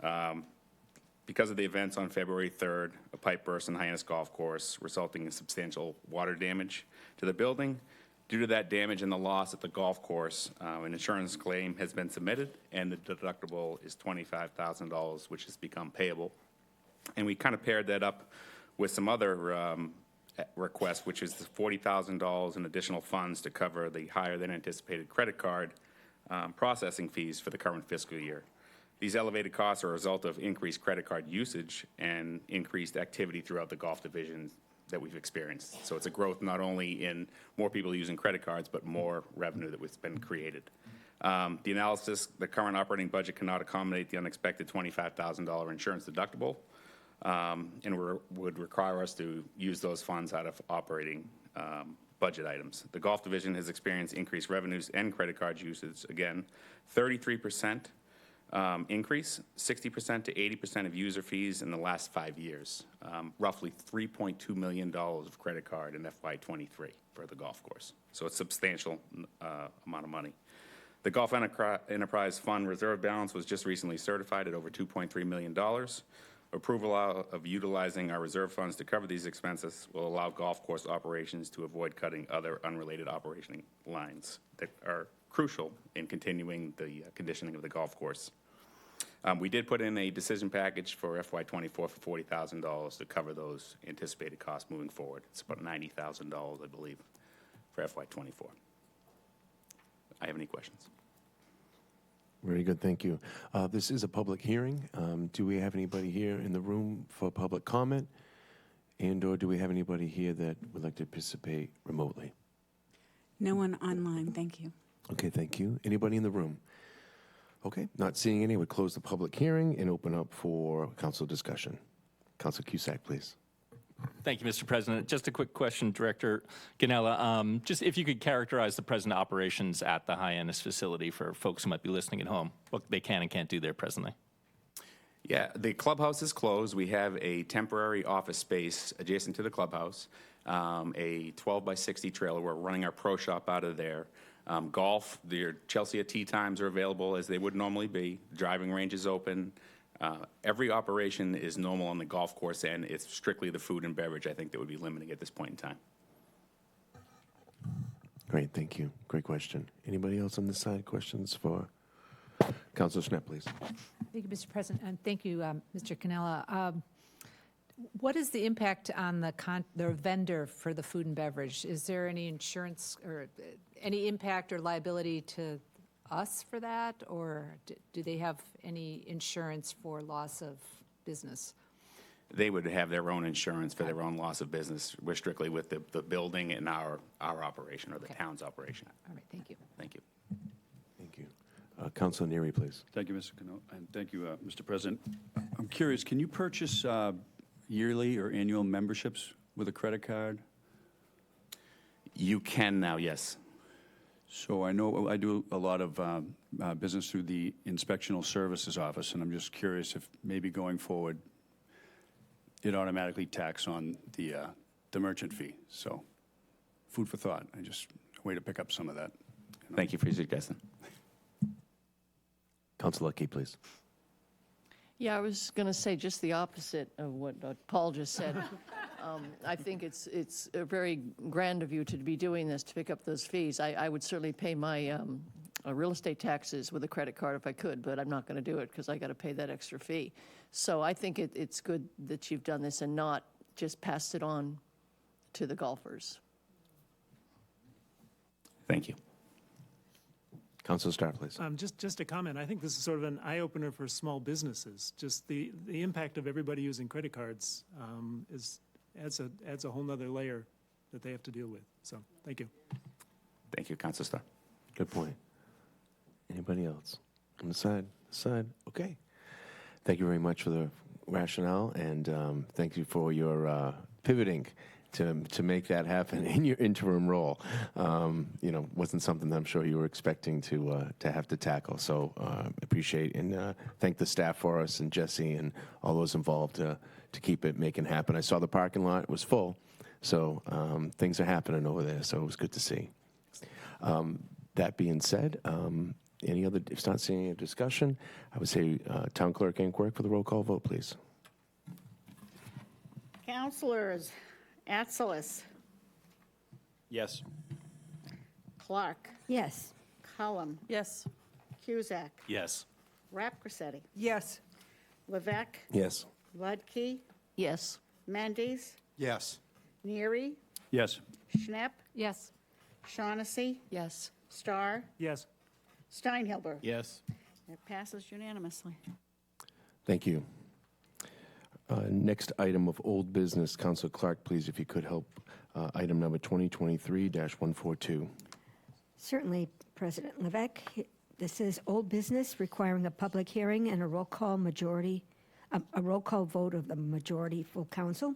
Because of the events on February 3rd, a pipe burst in Hyannis Golf Course, resulting in substantial water damage to the building. Due to that damage and the loss at the golf course, an insurance claim has been submitted, and the deductible is $25,000, which has become payable. And we kind of paired that up with some other requests, which is the $40,000 in additional funds to cover the higher than anticipated credit card processing fees for the current fiscal year. These elevated costs are a result of increased credit card usage and increased activity throughout the golf division that we've experienced. So it's a growth not only in more people using credit cards, but more revenue that has been created. The analysis, the current operating budget cannot accommodate the unexpected $25,000 insurance deductible, and would require us to use those funds out of operating budget items. The golf division has experienced increased revenues and credit card usage, again, 33% increase, 60% to 80% of user fees in the last 5 years, roughly $3.2 million of credit card in FY23 for the golf course. So it's a substantial amount of money. The Golf Enterprise Fund reserve balance was just recently certified at over $2.3 million. Approval of utilizing our reserve funds to cover these expenses will allow golf course operations to avoid cutting other unrelated operating lines that are crucial in continuing the conditioning of the golf course. We did put in a decision package for FY24 for $40,000 to cover those anticipated costs moving forward. It's about $90,000, I believe, for FY24. I have any questions? Very good, thank you. This is a public hearing. Do we have anybody here in the room for public comment? And/or do we have anybody here that would like to participate remotely? No one online, thank you. Okay, thank you. Anybody in the room? Okay, not seeing any, would close the public hearing and open up for council discussion. Councilor Cusack, please. Thank you, Mr. President. Just a quick question, Director Ganella. Just if you could characterize the present operations at the Hyannis facility for folks who might be listening at home, what they can and can't do there presently. Yeah, the clubhouse is closed. We have a temporary office space adjacent to the clubhouse, a 12 by 60 trailer. We're running our pro shop out of there. Golf, the Chelsea tee times are available as they would normally be. Driving range is open. Every operation is normal on the golf course, and it's strictly the food and beverage, I think, that would be limiting at this point in time. Great, thank you. Great question. Anybody else on this side? Questions for Councilor Schnapp, please? Thank you, Mr. President, and thank you, Mr. Canella. What is the impact on the vendor for the food and beverage? Is there any insurance or any impact or liability to us for that, or do they have any insurance for loss of business? They would have their own insurance for their own loss of business. We're strictly with the building and our operation, or the town's operation. All right, thank you. Thank you. Thank you. Councilor Neary, please. Thank you, Mr. Cano, and thank you, Mr. President. I'm curious, can you purchase yearly or annual memberships with a credit card? You can now, yes. So I know I do a lot of business through the Inspectional Services Office, and I'm just curious if maybe going forward, it automatically tax on the merchant fee. So food for thought. Just a way to pick up some of that. Thank you for your suggestion. Councilor Key, please. Yeah, I was going to say just the opposite of what Paul just said. I think it's very grand of you to be doing this, to pick up those fees. I would certainly pay my real estate taxes with a credit card if I could, but I'm not going to do it because I got to pay that extra fee. So I think it's good that you've done this and not just passed it on to the golfers. Thank you. Councilor Starr, please. Just a comment. I think this is sort of an eye-opener for small businesses. Just the impact of everybody using credit cards adds a whole nother layer that they have to deal with. So, thank you. Thank you, Councilor Starr. Good point. Anybody else? On the side? Okay. Thank you very much for the rationale, and thank you for your pivoting to make that happen in your interim role. Wasn't something that I'm sure you were expecting to have to tackle. So appreciate and thank the staff for us and Jesse and all those involved to keep it making happen. I saw the parking lot was full, so things are happening over there. So it was good to see. That being said, if not seeing any discussion, I would say Town Clerk Ankwork for the roll call vote, please. Councilors Atzelis, Yes. Clark, Yes. Cullum, Yes. Cusack, Yes. Rapcrassetti, Yes. Levesque, Yes. Ludke, Yes. Mendes, Yes. Neary, Yes. Schnapp, Yes. Shaughnessy, Yes. Starr, Yes. Steinhilber. Yes. It passes unanimously. Thank you. Next item of old business, Councilor Clark, please, if you could help item number 2023-142. Certainly, President Levesque. This is old business requiring a public hearing and a roll call vote of the majority full council.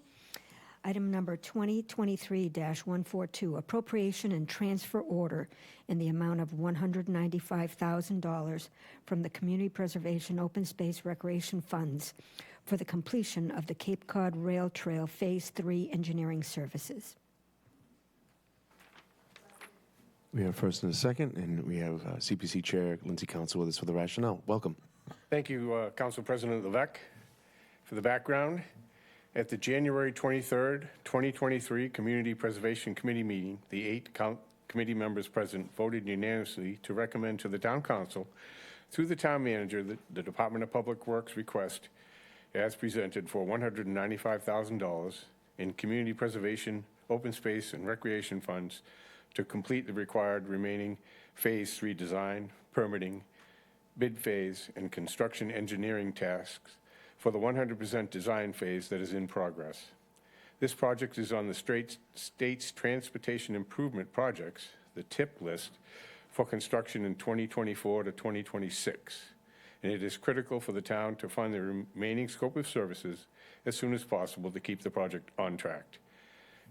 Item number 2023-142, appropriation and transfer order in the amount of $195,000 from the Community Preservation Open Space Recreation Funds for the completion of the Cape Cod Rail Trail Phase 3 engineering services. We have first and a second, and we have CPC Chair Lindsay Council with us for the rationale. Welcome. Thank you, Council President Levesque. For the background, at the January 23rd, 2023 Community Preservation Committee meeting, the 8 committee members present voted unanimously to recommend to the Town Council, through the Town Manager, the Department of Public Works request as presented for $195,000 in community preservation, open space, and recreation funds to complete the required remaining Phase 3 design, permitting, bid phase, and construction engineering tasks for the 100% design phase that is in progress. This project is on the state's Transportation Improvement Projects, the TIP list, for construction in 2024 to 2026. And it is critical for the town to fund the remaining scope of services as soon as possible to keep the project on track.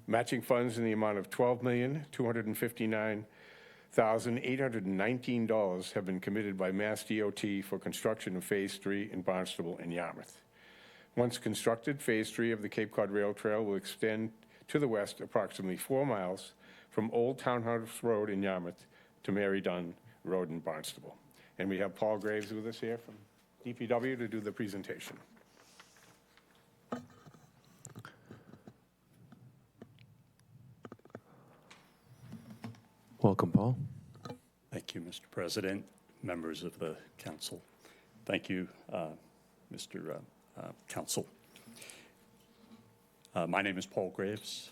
Matching funds in the amount of $12,259,819 have been committed by Mass DOT for construction of Phase 3 in Barnstable and Yarmouth. Once constructed, Phase 3 of the Cape Cod Rail Trail will extend to the west approximately 4 miles from Old Townhouse Road in Yarmouth to Mary Dunn Road in Barnstable. And we have Paul Graves with us here from DPW to do the presentation. Welcome, Paul. Thank you, Mr. President, members of the council. Thank you, Mr. Council. My name is Paul Graves.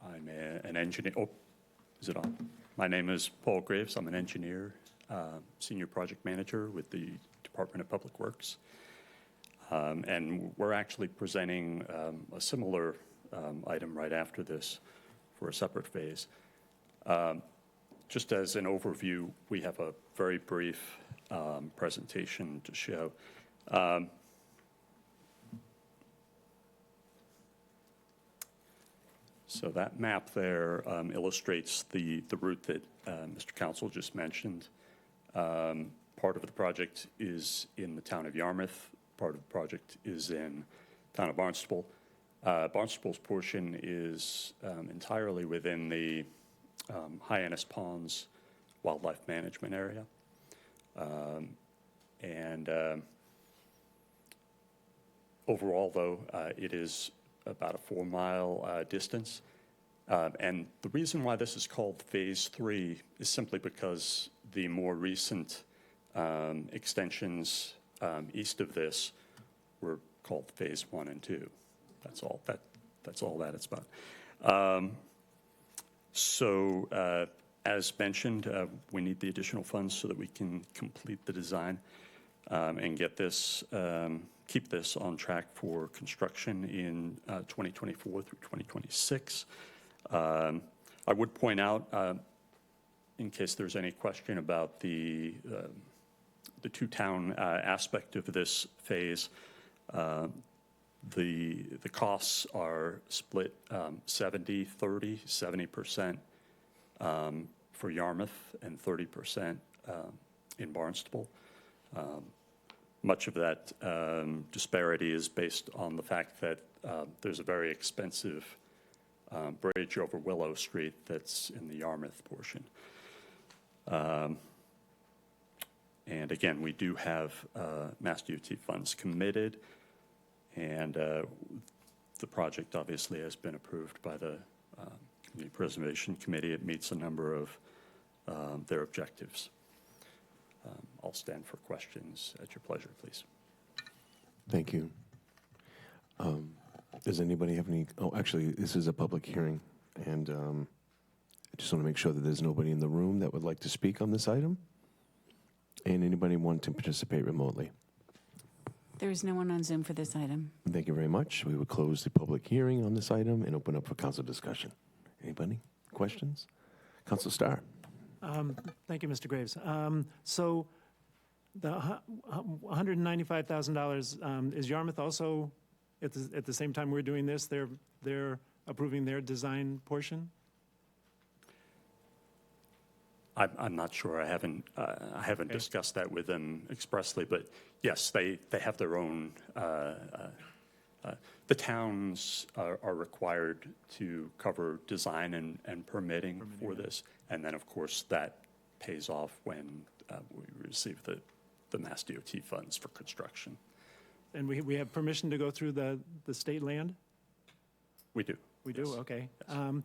I'm an engineer. Oh, is it on? My name is Paul Graves. I'm an engineer, senior project manager with the Department of Public Works. And we're actually presenting a similar item right after this for a separate phase. Just as an overview, we have a very brief presentation to show. So that map there illustrates the route that Mr. Council just mentioned. Part of the project is in the town of Yarmouth. Part of the project is in the town of Barnstable. Barnstable's portion is entirely within the Hyannis Ponds Wildlife Management Area. Overall, though, it is about a 4-mile distance. And the reason why this is called Phase 3 is simply because the more recent extensions east of this were called Phase 1 and 2. That's all that it's about. As mentioned, we need the additional funds so that we can complete the design and get this, keep this on track for construction in 2024 through 2026. I would point out, in case there's any question about the two-town aspect of this phase, the costs are split 70-30, 70% for Yarmouth and 30% in Barnstable. Much of that disparity is based on the fact that there's a very expensive bridge over Willow Street that's in the Yarmouth portion. And again, we do have Mass DOT funds committed, and the project obviously has been approved by the Community Preservation Committee. It meets a number of their objectives. I'll stand for questions at your pleasure, please. Thank you. Does anybody have any? Oh, actually, this is a public hearing, and I just want to make sure that there's nobody in the room that would like to speak on this item. And anybody want to participate remotely? There is no one on Zoom for this item. Thank you very much. We would close the public hearing on this item and open up for council discussion. Anybody? Questions? Council Starr. Thank you, Mr. Graves. So the $195,000, is Yarmouth also, at the same time we're doing this, they're approving their design portion? I'm not sure. I haven't discussed that with them expressly, but yes, they have their own. The towns are required to cover design and permitting for this, and then of course that pays off when we receive the Mass DOT funds for construction. And we have permission to go through the state land? We do. We do, okay. Yes.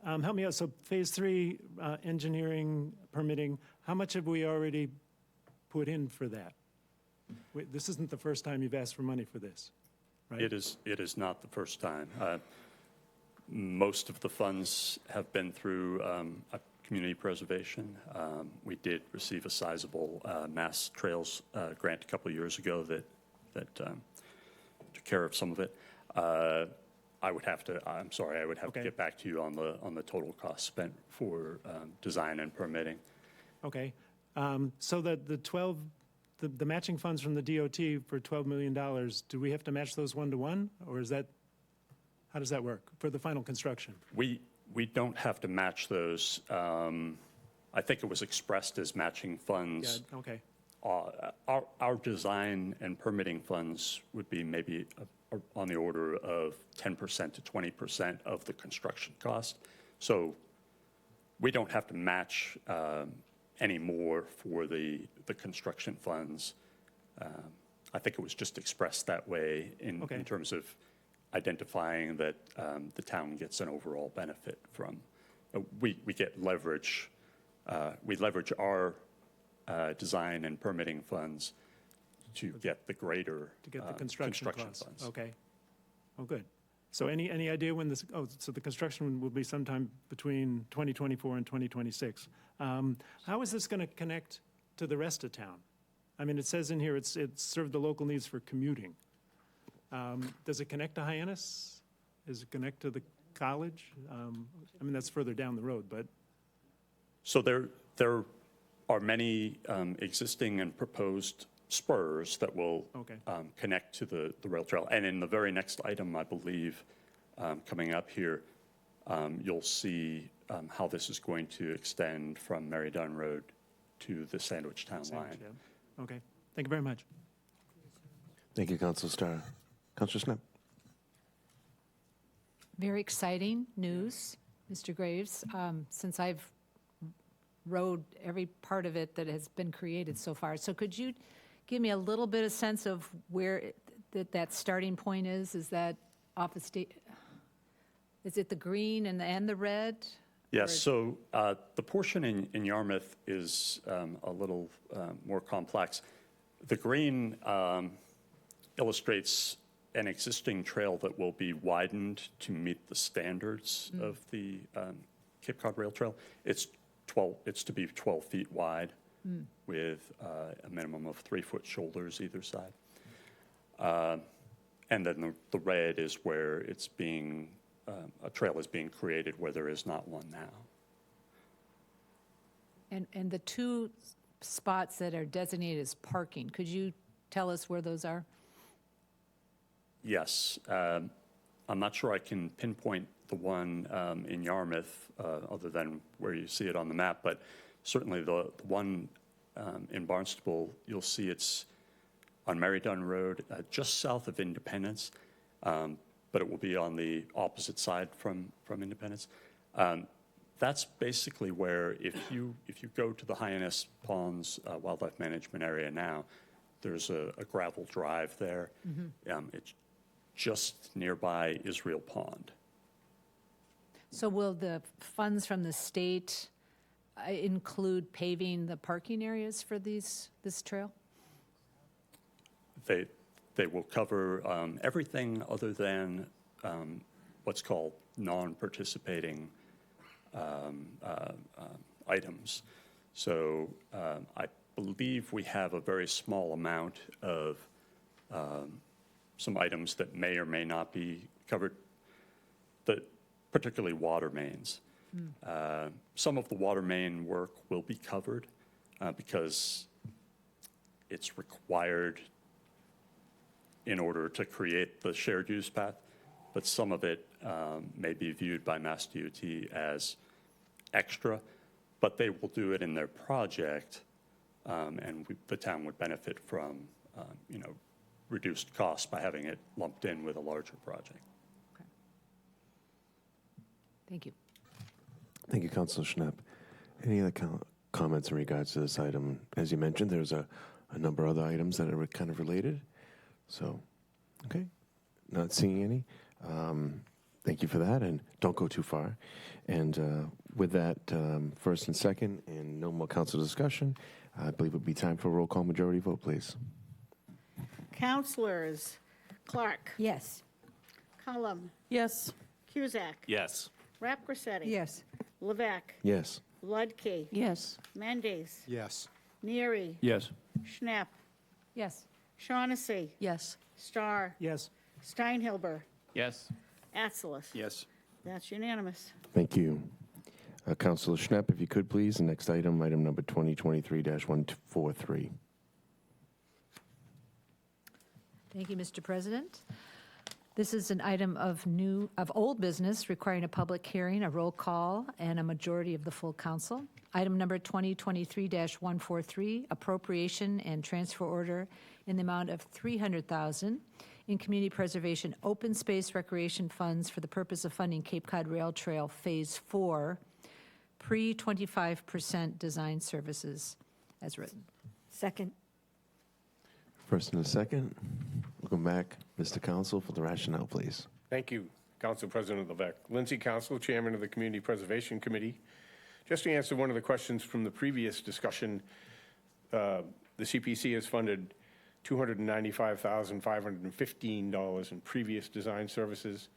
Help me out. So Phase 3, engineering, permitting, how much have we already put in for that? This isn't the first time you've asked for money for this, right? It is not the first time. Most of the funds have been through community preservation. We did receive a sizable Mass Trails grant a couple of years ago that took care of some of it. I would have to get back to you on the total cost spent for design and permitting. Okay. So the matching funds from the DOT for $12 million, do we have to match those 1-to-1, or how does that work for the final construction? We don't have to match those. I think it was expressed as matching funds. Yeah, okay. Our design and permitting funds would be maybe on the order of 10% to 20% of the construction cost. So we don't have to match any more for the construction funds. I think it was just expressed that way in terms of identifying that the town gets an overall benefit from. We get leverage we leverage our design and permitting funds to get the greater To get the construction costs? funds. Okay. Oh, good. So any idea when this, so the construction will be sometime between 2024 and 2026. How is this going to connect to the rest of town? I mean, it says in here it's served the local needs for commuting. Does it connect to Hyannis? Does it connect to the college? I mean, that's further down the road, but. So there are many existing and proposed spurs that will connect to the rail trail. And in the very next item, I believe, coming up here, you'll see how this is going to extend from Mary Dunn Road to the Sandwich Town line. Yeah. Okay. Thank you very much. Thank you, Councilor Starr. Councilor Schnapp. Very exciting news, Mr. Graves. Since I've rode every part of it that has been created so far. So could you give me a little bit of sense of where that starting point is? Is that off the state? Is it the green and the red? Yes, so the portion in Yarmouth is a little more complex. The green illustrates an existing trail that will be widened to meet the standards of the Cape Cod Rail Trail. It's to be 12 feet wide with a minimum of 3-foot shoulders either side. And then the red is where it's being, a trail is being created where there is not one now. And the two spots that are designated as parking, could you tell us where those are? Yes. I'm not sure I can pinpoint the one in Yarmouth other than where you see it on the map, but certainly the one in Barnstable, you'll see it's on Mary Dunn Road, just south of Independence, but it will be on the opposite side from Independence. That's basically where, if you go to the Hyannis Ponds Wildlife Management Area now, there's a gravel drive there. It's just nearby Israel Pond. So will the funds from the state include paving the parking areas for this trail? They will cover everything other than what's called non-participating items. So I believe we have a very small amount of some items that may or may not be covered, particularly water mains. Some of the water main work will be covered because it's required in order to create the shared use path, but some of it may be viewed by Mass DOT as extra, but they will do it in their project, and the town would benefit from, reduced costs by having it lumped in with a larger project. Okay. Thank you. Thank you, Councilor Schnapp. Any other comments in regards to this item? As you mentioned, there's a number of other items that are kind of related. So, okay, not seeing any. Thank you for that, and don't go too far. And with that, first and second, and no more council discussion, I believe it would be time for a roll call majority vote, please. Councilors Clark. Yes. Cullum. Yes. Cusack. Yes. Rapcorsetti. Yes. Levesque. Yes. Ludke. Yes. Mendes. Yes. Neary. Yes. Schnapp. Yes. Shaughnessy. Yes. Starr. Yes. Steinhilber. Yes. Atzelis. Yes. That's unanimous. Thank you. Councilor Schnapp, if you could, please. The next item, item number 2023-143. Thank you, Mr. President. This is an item of old business requiring a public hearing, a roll call, and a majority of the full council. Item number 2023-143, appropriation and transfer order in the amount of $300,000 in community preservation open space recreation funds for the purpose of funding Cape Cod Rail Trail Phase 4, pre-25% design services, as written. Second. First and a second. Welcome back, Mr. Council, for the rationale, please. Thank you, Council President Levesque. Lindsay Council, Chairman of the Community Preservation Committee. Just to answer one of the questions from the previous discussion, the CPC has funded $295,515 in previous design services,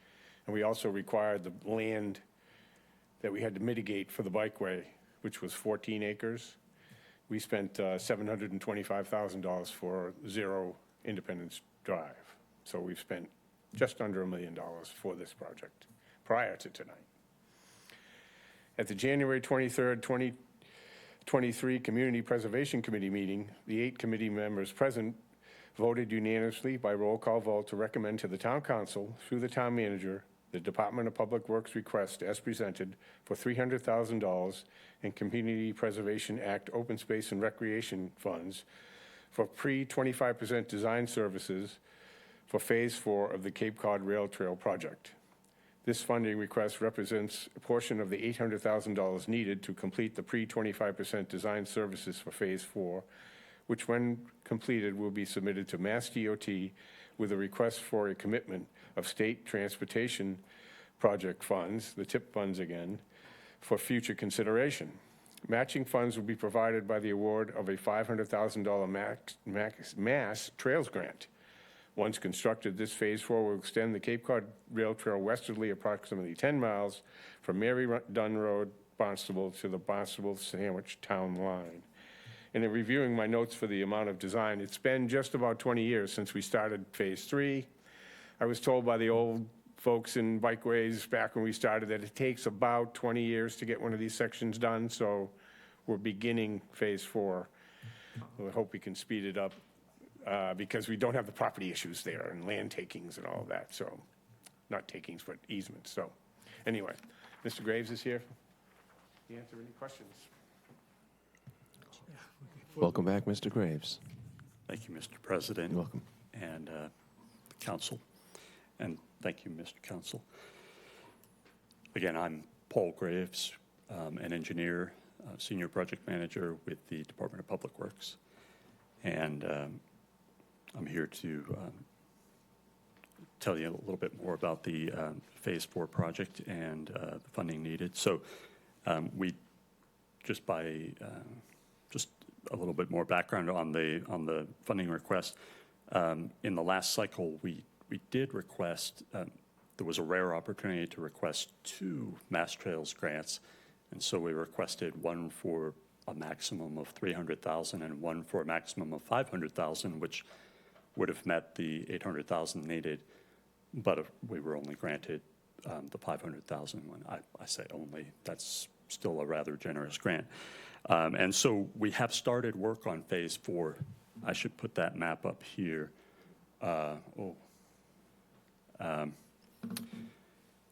and we also required the land that we had to mitigate for the bikeway, which was 14 acres. We spent $725,000 for 0 Independence Drive. So we've spent just under $1 million for this project prior to tonight. At the January 23rd, 2023 Community Preservation Committee meeting, the 8 committee members present voted unanimously by roll call vote to recommend to the Town Council, through the Town Manager, the Department of Public Works request as presented for $300,000 in Community Preservation Act Open Space and Recreation funds for pre-25% design services for Phase 4 of the Cape Cod Rail Trail project. This funding request represents a portion of the $800,000 needed to complete the pre-25% design services for Phase 4, which when completed will be submitted to Mass DOT with a request for a commitment of state transportation project funds, the TIP funds again, for future consideration. Matching funds will be provided by the award of a $500,000 Mass Trails grant. Once constructed, this Phase 4 will extend the Cape Cod Rail Trail westerly approximately 10 miles from Mary Dunn Road, Barnstable, to the Barnstable-Sandwich town line. And in reviewing my notes for the amount of design, it's been just about 20 years since we started Phase 3. I was told by the old folks in bikeways back when we started that it takes about 20 years to get one of these sections done, so we're beginning Phase 4. We hope we can speed it up because we don't have the property issues there and land takings and all of that, so not takings, but easements. So anyway, Mr. Graves is here. Can you answer any questions? Welcome back, Mr. Graves. Thank you, Mr. President. You're welcome. And Council. And thank you, Mr. Council. Again, I'm Paul Graves, an engineer, senior project manager with the Department of Public Works. And I'm here to tell you a little bit more about the Phase 4 project and the funding needed. So we, just a little bit more background on the funding request. In the last cycle, we did request, there was a rare opportunity to request 2 Mass Trails grants. And so we requested one for a maximum of $300,000 and one for a maximum of $500,000, which would have met the $800,000 needed, but we were only granted the $500,000 one. I say only, that's still a rather generous grant. And so we have started work on Phase 4. I should put that map up here.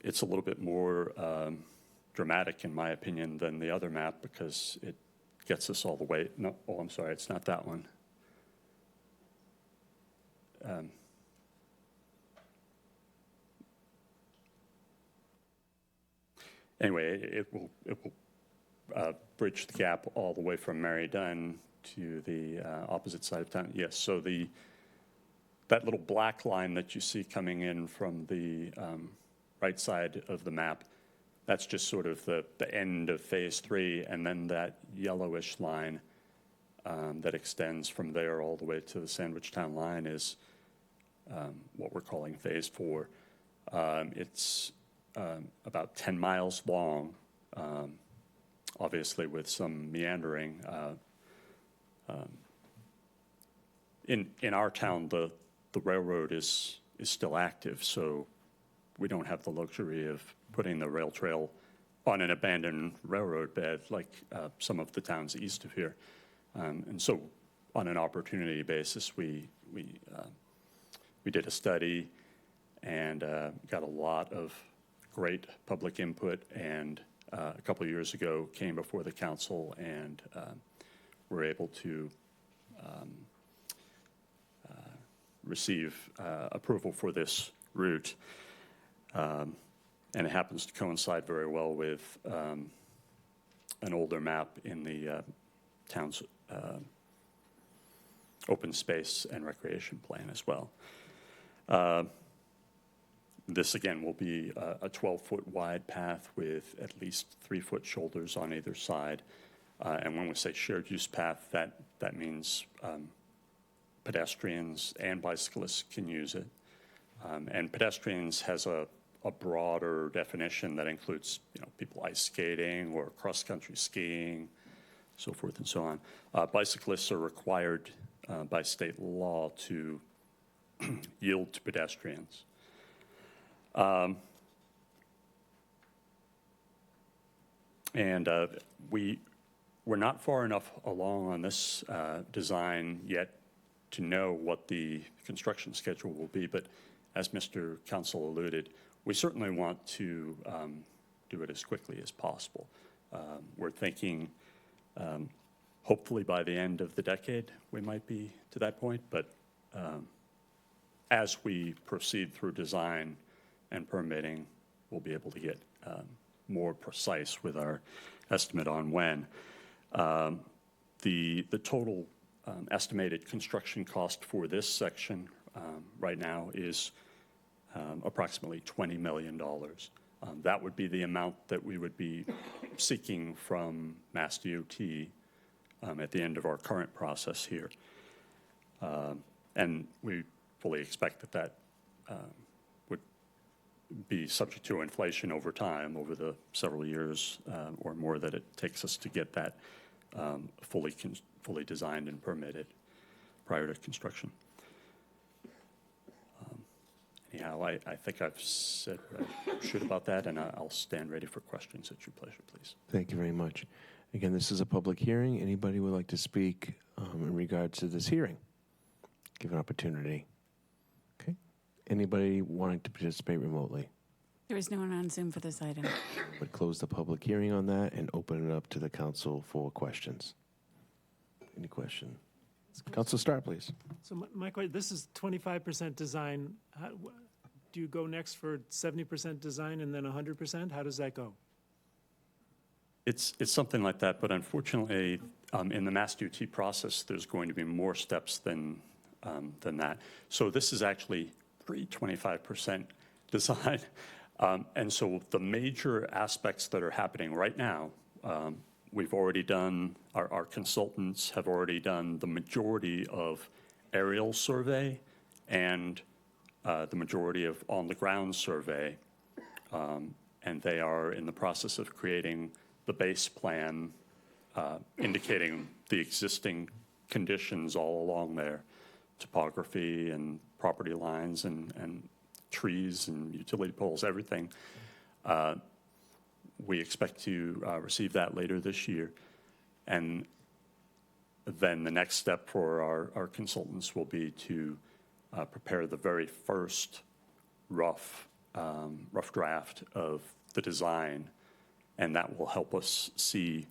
It's a little bit more dramatic, in my opinion, than the other map because it gets us all the way. No, oh, I'm sorry, it's not that one. Anyway, it will bridge the gap all the way from Mary Dunn to the opposite side of town. Yes, so that little black line that you see coming in from the right side of the map, that's just sort of the end of Phase 3, and then that yellowish line that extends from there all the way to the Sandwich Town line is what we're calling Phase 4. It's about 10 miles long, obviously with some meandering. In our town, the railroad is still active, so we don't have the luxury of putting the rail trail on an abandoned railroad bed like some of the towns east of here. And so on an opportunity basis, we did a study and got a lot of great public input, and a couple of years ago came before the council and were able to receive approval for this route. And it happens to coincide very well with an older map in the town's open space and recreation plan as well. This, again, will be a 12-foot wide path with at least 3-foot shoulders on either side. And when we say shared use path, that means pedestrians and bicyclists can use it. And pedestrians has a broader definition that includes, people ice skating or cross-country skiing, so forth and so on. Bicyclists are required by state law to yield to pedestrians. And we're not far enough along on this design yet to know what the construction schedule will be, but as Mr. Council alluded, we certainly want to do it as quickly as possible. We're thinking hopefully by the end of the decade we might be to that point, but as we proceed through design and permitting, we'll be able to get more precise with our estimate on when. The total estimated construction cost for this section right now is approximately $20 million. That would be the amount that we would be seeking from Mass DOT at the end of our current process here. And we fully expect that would be subject to inflation over time, over the several years or more that it takes us to get that fully designed and permitted prior to construction. Anyhow, I think I've said what I should about that, and I'll stand ready for questions at your pleasure, please. Thank you very much. Again, this is a public hearing. Anybody would like to speak in regards to this hearing? Give an opportunity. Okay. Anybody wanting to participate remotely? There is no one on Zoom for this item. Would close the public hearing on that and open it up to the council for questions. Any question? Council Starr, please. So my question, this is 25% design. Do you go next for 70% design and then 100%? How does that go? It's something like that, but unfortunately, in the Mass DOT process, there's going to be more steps than that. So this is actually pre-25% design. And so the major aspects that are happening right now, we've already done, our consultants have already done the majority of aerial survey and the majority of on-the-ground survey. And they are in the process of creating the base plan indicating the existing conditions all along there, topography and property lines and trees and utility poles, everything. We expect to receive that later this year. And then the next step for our consultants will be to prepare the very first rough draft of the design. And that will help us see,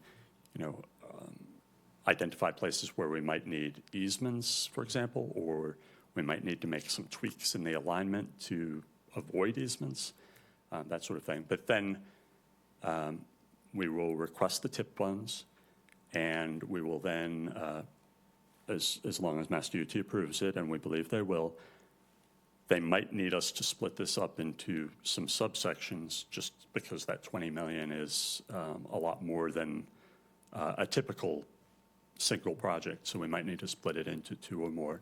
identify places where we might need easements, for example, or we might need to make some tweaks in the alignment to avoid easements, that sort of thing. But then we will request the tip funds, and we will then, as long as Mass DOT approves it, and we believe they will, they might need us to split this up into some subsections just because that 20 million is a lot more than a typical single project. So we might need to split it into 2 or more.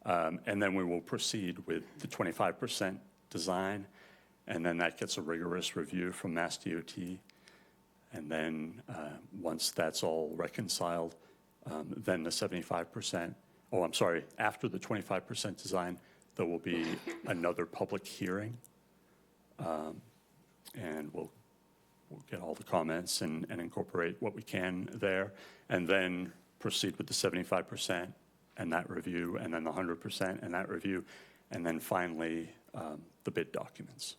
And then we will proceed with the 25% design, and then that gets a rigorous review from Mass DOT. And then once that's all reconciled, then the 75%, after the 25% design, there will be another public hearing, and we'll get all the comments and incorporate what we can there, and then proceed with the 75% and that review, and then the 100% and that review, and then finally the bid documents.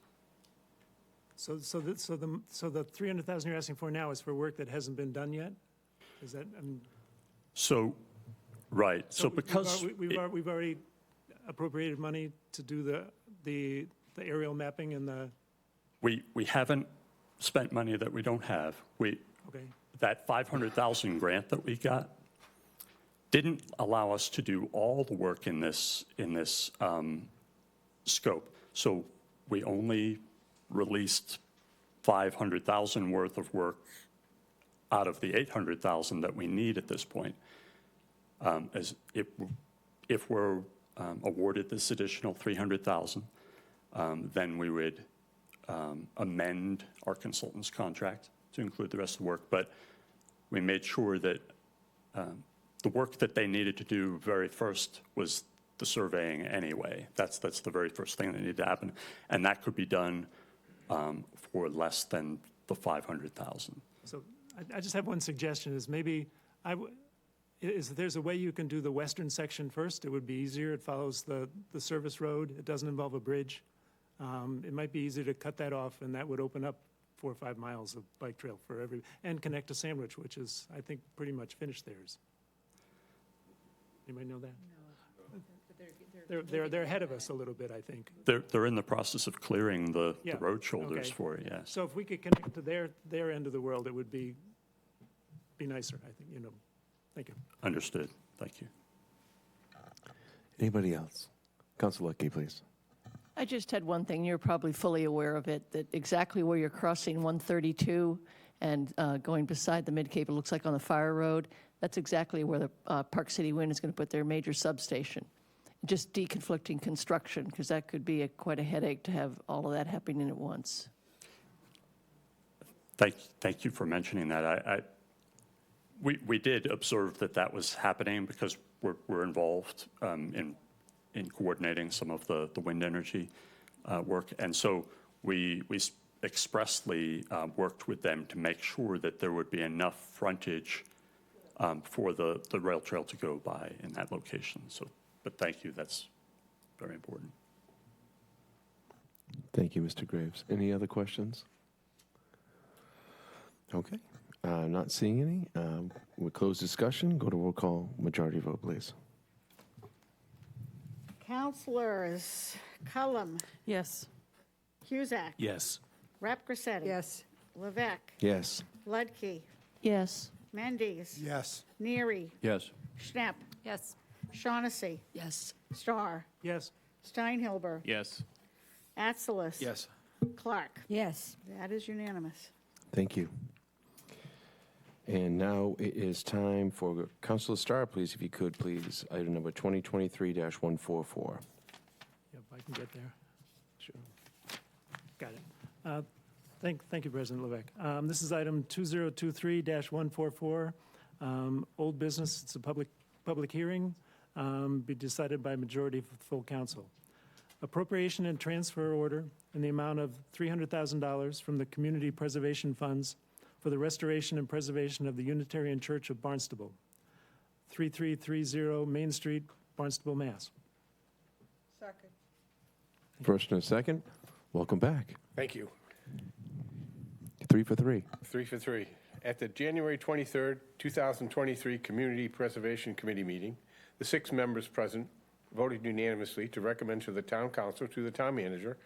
So the 300,000 you're asking for now is for work that hasn't been done yet? Is that? So, right. So because we've already appropriated money to do the aerial mapping and the. We haven't spent money that we don't have. That 500,000 grant that we got didn't allow us to do all the work in this scope. So we only released 500,000 worth of work out of the 800,000 that we need at this point. As if we're awarded this additional 300,000, then we would amend our consultant's contract to include the rest of the work. But we made sure that the work that they needed to do very first was the surveying anyway. That's the very first thing that needed to happen. And that could be done for less than the 500,000. So I just have one suggestion, is maybe, there's a way you can do the western section first. It would be easier. It follows the service road. It doesn't involve a bridge. It might be easy to cut that off, and that would open up 4 or 5 miles of bike trail for and connect to Sandwich, which is, I think, pretty much finished theirs. Anybody know that? They're ahead of us a little bit, I think. They're in the process of clearing the road shoulders okay. for it, yes. So if we could connect to their end of the world, it would be nicer, I think, you know. Thank you. Understood. Thank you. Anybody else? Councilor Luckey, please. I just had one thing. You're probably fully aware of it, that exactly where you're crossing 132 and going beside the Mid-Cape, it looks like on the Fire Road, that's exactly where the Park City Wind is going to put their major substation. Just deconflicting construction, because that could be quite a headache to have all of that happening at once. Thank you for mentioning that. We did observe that was happening because we're involved in coordinating some of the wind energy work. And so we expressly worked with them to make sure that there would be enough frontage for the rail trail to go by in that location. So, but thank you, that's very important. Thank you, Mr. Graves. Any other questions? Okay. Not seeing any. We'll close discussion. Go to roll call. Majority vote, please. Councilors Cullum, Yes. Cusack, Yes. Rep Grissetti. Yes. Levesque, Yes. Ludke, Yes. Mendes, Yes. Neary, Yes. Schnapp, Yes. Shaughnessy, Yes. Starr, Yes. Steinhilber, Yes. Atzelis. Yes. Clark. Yes. That is unanimous. Thank you. And now it is time for Councilor Starr, please, if you could, please, item number 2023-144. Yep, I can get there. Sure. Got it. Thank you, President Levesque. This is item 2023-144, old business. It's a public hearing, be decided by majority of the full council. Appropriation and transfer order in the amount of $300,000 from the Community Preservation Funds for the restoration and preservation of the Unitarian Church of Barnstable, 3330 Main Street, Barnstable, Mass. Second. First and a second. Welcome back. Thank you. 3 for 3. 3 for 3. At the January 23rd, 2023 Community Preservation Committee meeting, the 6 members present voted unanimously to recommend to the Town Council, to the Town Manager,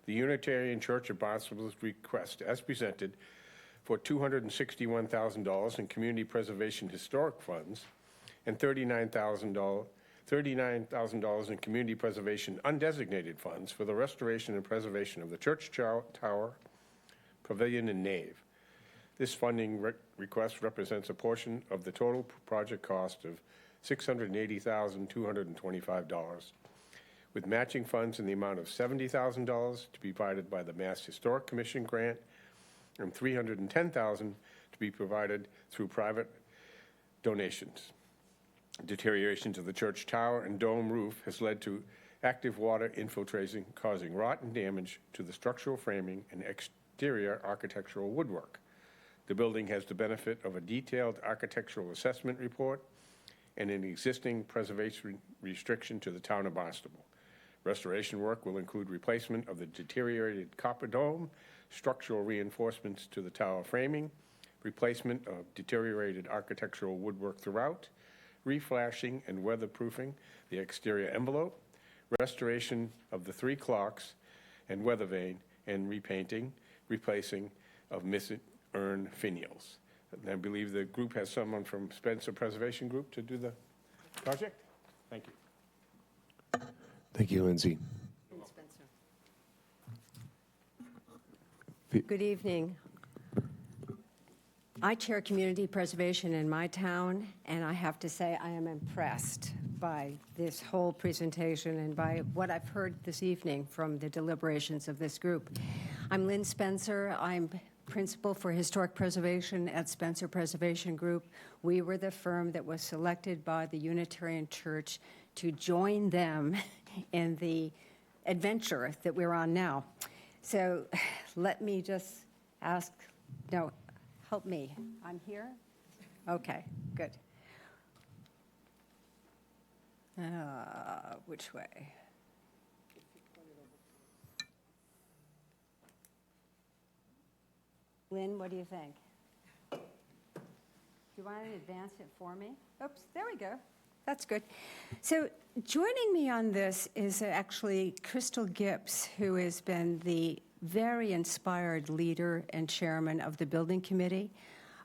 the Unitarian Church of Barnstable's request as presented for $261,000 in community preservation historic funds and $39,000 in community preservation undesignated funds for the restoration and preservation of the church tower, pavilion, and nave. This funding request represents a portion of the total project cost of $680,225, with matching funds in the amount of $70,000 to be provided by the Mass Historic Commission grant and $310,000 to be provided through private donations. Deterioration to the church tower and dome roof has led to active water infiltrating, causing rot and damage to the structural framing and exterior architectural woodwork. The building has the benefit of a detailed architectural assessment report and an existing preservation restriction to the town of Barnstable. Restoration work will include replacement of the deteriorated copper dome, structural reinforcements to the tower framing, replacement of deteriorated architectural woodwork throughout, reflashing and weatherproofing the exterior envelope, restoration of the 3 clocks and weather vane, and repainting, replacing of missing urn finials. And I believe the group has someone from Spencer Preservation Group to do the project. Thank you. Thank you, Lindsay. Good evening. I chair community preservation in my town, and I have to say I am impressed by this whole presentation and by what I've heard this evening from the deliberations of this group. I'm Lynn Spencer. I'm principal for historic preservation at Spencer Preservation Group. We were the firm that was selected by the Unitarian Church to join them in the adventure that we're on now. So let me just ask, no, help me. I'm here? Okay, good. Which way? Lynn, what do you think? Do you want to advance it for me? Oops, there we go. That's good. So joining me on this is actually Crystal Gibbs, who has been the very inspired leader and chairman of the building committee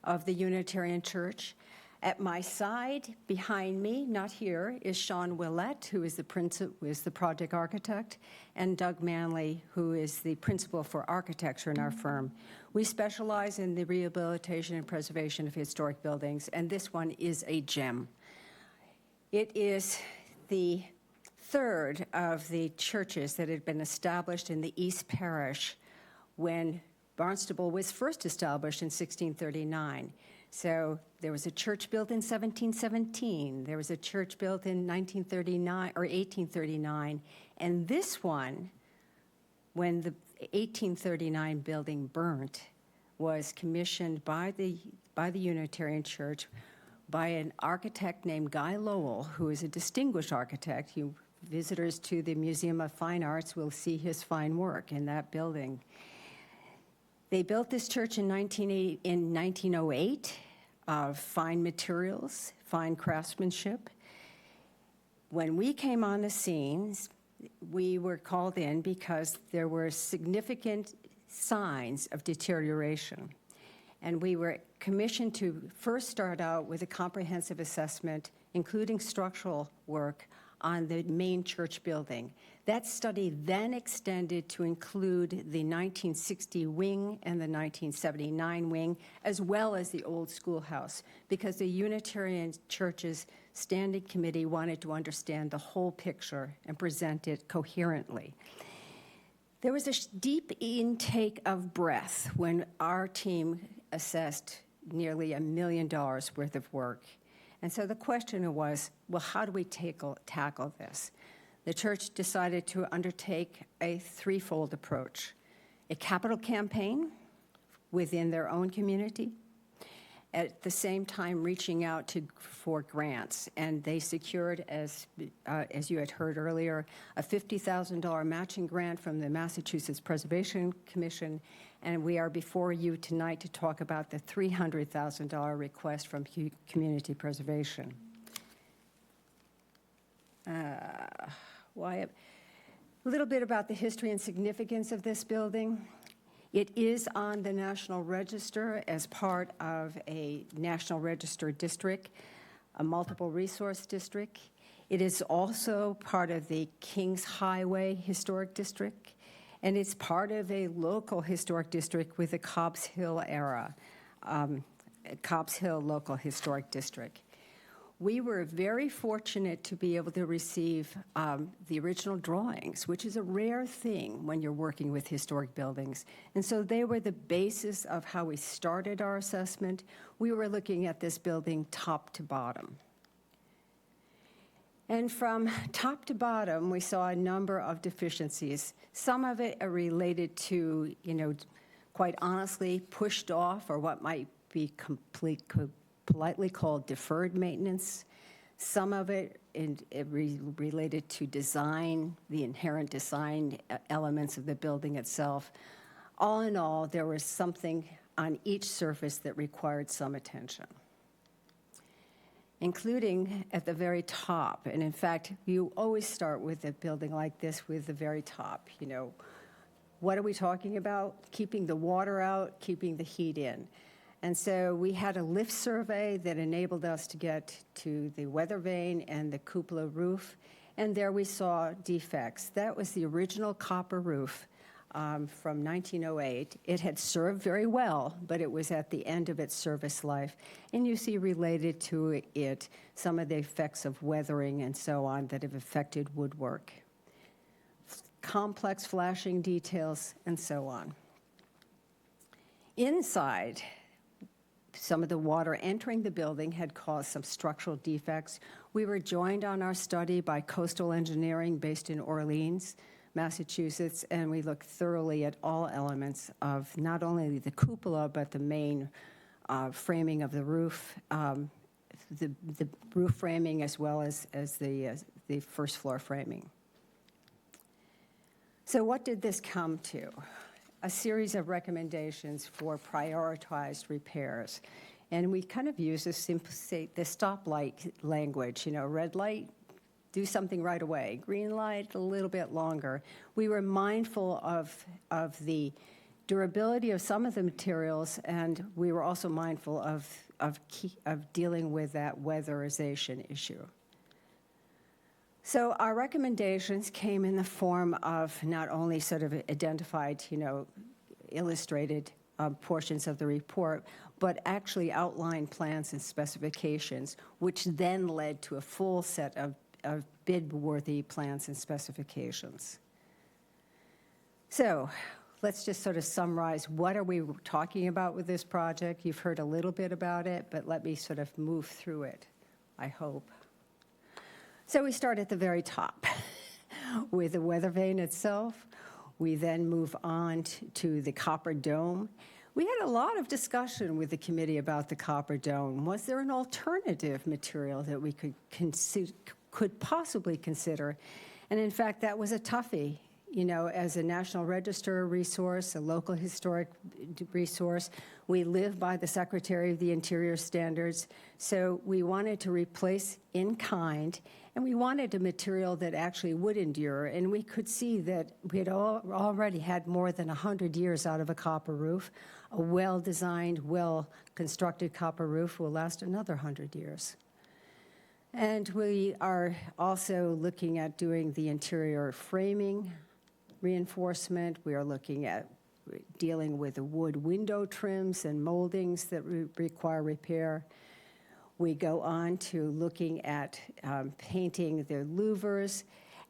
of the Unitarian Church. At my side, behind me, not here, is Sean Willett, who is the project architect, and Doug Manley, who is the principal for architecture in our firm. We specialize in the rehabilitation and preservation of historic buildings, and this one is a gem. It is the third of the churches that had been established in the East Parish when Barnstable was first established in 1639. So there was a church built in 1717. There was a church built in 1939 or 1839. And this one, when the 1839 building burnt, was commissioned by the Unitarian Church by an architect named Guy Lowell, who is a distinguished architect. Visitors to the Museum of Fine Arts will see his fine work in that building. They built this church in 1908 of fine materials, fine craftsmanship. When we came on the scenes, we were called in because there were significant signs of deterioration. And we were commissioned to first start out with a comprehensive assessment, including structural work on the main church building. That study then extended to include the 1960 wing and the 1979 wing, as well as the old schoolhouse, because the Unitarian Church's Standing Committee wanted to understand the whole picture and present it coherently. There was a deep intake of breath when our team assessed nearly $1 million worth of work. And so the question was, well, how do we tackle this? The church decided to undertake a threefold approach: a capital campaign within their own community, at the same time reaching out for grants. And they secured, as you had heard earlier, a $50,000 matching grant from the Massachusetts Preservation Commission. And we are before you tonight to talk about the $300,000 request from Community Preservation. A little bit about the history and significance of this building. It is on the National Register as part of a National Register district, a multiple resource district. It is also part of the Kings Highway Historic District, and it's part of a local historic district with the Cobbs Hill Cobbs Hill Local Historic District. We were very fortunate to be able to receive the original drawings, which is a rare thing when you're working with historic buildings. And so they were the basis of how we started our assessment. We were looking at this building top to bottom. And from top to bottom, we saw a number of deficiencies. Some of it are related to, quite honestly, pushed off, or what might be politely called deferred maintenance. Some of it related to design, the inherent design elements of the building itself. All in all, there was something on each surface that required some attention, including at the very top. And in fact, you always start with a building like this with the very top. What are we talking about? Keeping the water out, keeping the heat in. And so we had a lift survey that enabled us to get to the weather vane and the cupola roof, and there we saw defects. That was the original copper roof from 1908. It had served very well, but it was at the end of its service life. And you see related to it some of the effects of weathering and so on that have affected woodwork. Complex flashing details and so on. Inside, some of the water entering the building had caused some structural defects. We were joined on our study by Coastal Engineering based in Orleans, Massachusetts, and we looked thoroughly at all elements of not only the cupola, but the main framing of the roof, the roof framing as well as the first floor framing. So what did this come to? A series of recommendations for prioritized repairs. And we kind of use the stoplight language, red light, do something right away. Green light, a little bit longer. We were mindful of the durability of some of the materials, and we were also mindful of dealing with that weatherization issue. So our recommendations came in the form of not only sort of identified, illustrated portions of the report, but actually outlined plans and specifications, which then led to a full set of bid-worthy plans and specifications. So let's just sort of summarize what are we talking about with this project. You've heard a little bit about it, but let me sort of move through it, I hope. So we start at the very top with the weather vane itself. We then move on to the copper dome. We had a lot of discussion with the committee about the copper dome. Was there an alternative material that we could possibly consider? And in fact, that was a toughie. As a National Register resource, a local historic resource, we live by the Secretary of the Interior standards. So we wanted to replace in kind, and we wanted a material that actually would endure. And we could see that we had already had more than 100 years out of a copper roof. A well-designed, well-constructed copper roof will last another 100 years. And we are also looking at doing the interior framing reinforcement. We are looking at dealing with the wood window trims and moldings that require repair. We go on to looking at painting the louvers,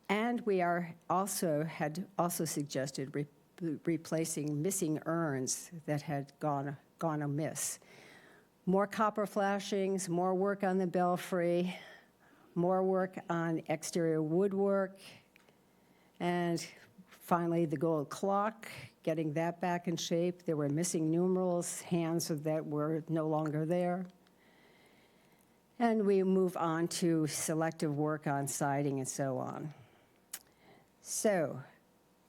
and we had also suggested replacing missing urns that had gone amiss. More copper flashings, more work on the belfry, more work on exterior woodwork, and finally the gold clock, getting that back in shape. There were missing numerals, hands that were no longer there. And we move on to selective work on siding and so on. So,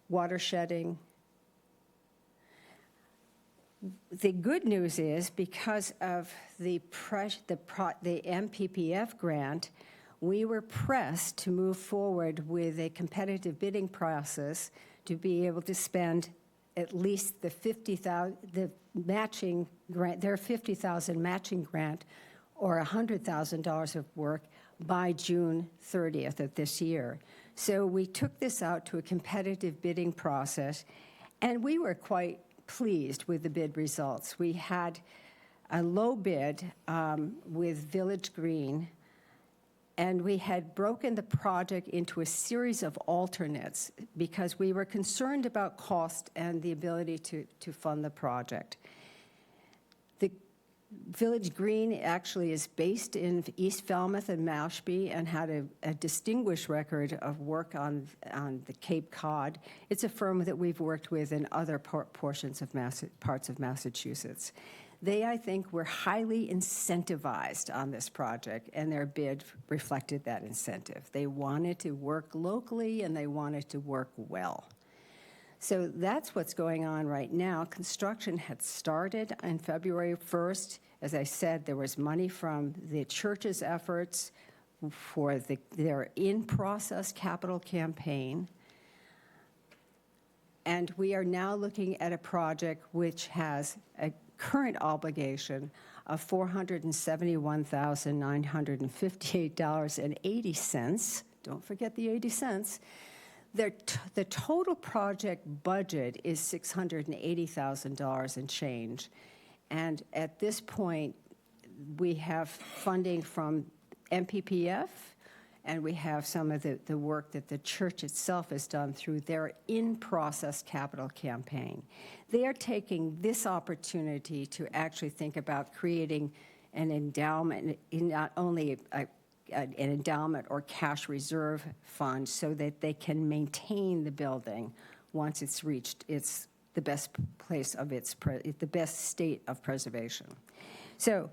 water shedding. The good news is because of the MPPF grant, we were pressed to move forward with a competitive bidding process to be able to spend at least the matching grant, their $50,000 matching grant, or $100,000 of work by June 30th of this year. So we took this out to a competitive bidding process, and we were quite pleased with the bid results. We had a low bid with Village Green, and we had broken the project into a series of alternates because we were concerned about cost and the ability to fund the project. The Village Green actually is based in East Falmouth and Mashpee and had a distinguished record of work on the Cape Cod. It's a firm that we've worked with in other parts of Massachusetts. They, I think, were highly incentivized on this project, and their bid reflected that incentive. They wanted to work locally, and they wanted to work well. So that's what's going on right now. Construction had started on February 1st. As I said, there was money from the church's efforts for their in-process capital campaign. And we are now looking at a project which has a current obligation of $471,958.80. Don't forget the 80 cents. The total project budget is $680,000 and change. And at this point, we have funding from MPPF, and we have some of the work that the church itself has done through their in-process capital campaign. They are taking this opportunity to actually think about creating an endowment, not only an endowment or cash reserve fund, so that they can maintain the building once it's reached the best place of the best state of preservation. So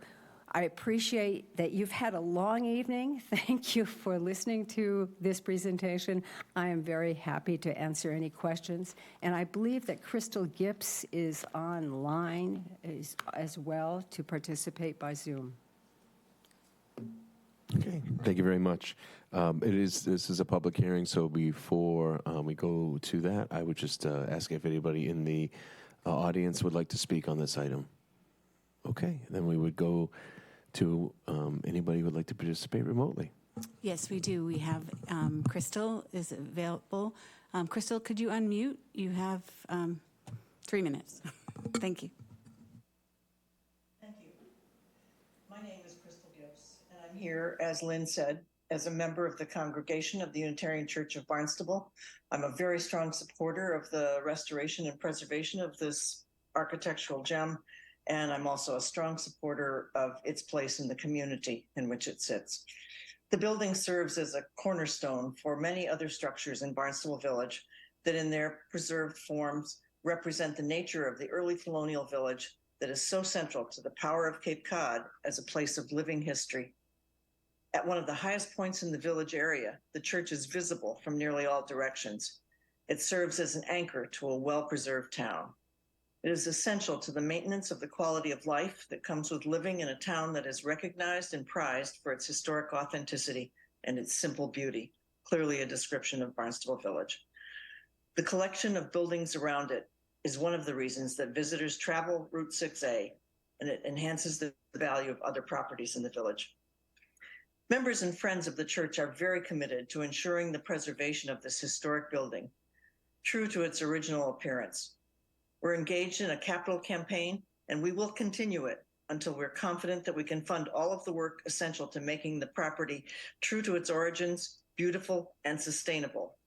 I appreciate that you've had a long evening. Thank you for listening to this presentation. I am very happy to answer any questions. And I believe that Crystal Gips is online as well to participate by Zoom. Okay, thank you very much. This is a public hearing, so before we go to that, I would just ask if anybody in the audience would like to speak on this item. Okay, then we would go to anybody who would like to participate remotely. Yes, we do. We have Crystal is available. Crystal, could you unmute? You have 3 minutes. Thank you. Thank you. My name is Crystal Gibbs, and I'm here, as Lynn said, as a member of the congregation of the Unitarian Church of Barnstable. I'm a very strong supporter of the restoration and preservation of this architectural gem, and I'm also a strong supporter of its place in the community in which it sits. The building serves as a cornerstone for many other structures in Barnstable Village that in their preserved forms represent the nature of the early colonial village that is so central to the power of Cape Cod as a place of living history. At one of the highest points in the village area, the church is visible from nearly all directions. It serves as an anchor to a well-preserved town. It is essential to the maintenance of the quality of life that comes with living in a town that is recognized and prized for its historic authenticity and its simple beauty, clearly a description of Barnstable Village. The collection of buildings around it is one of the reasons that visitors travel Route 6A, and it enhances the value of other properties in the village. Members and friends of the church are very committed to ensuring the preservation of this historic building, true to its original appearance. We're engaged in a capital campaign, and we will continue it until we're confident that we can fund all of the work essential to making the property true to its origins, beautiful, and sustainable.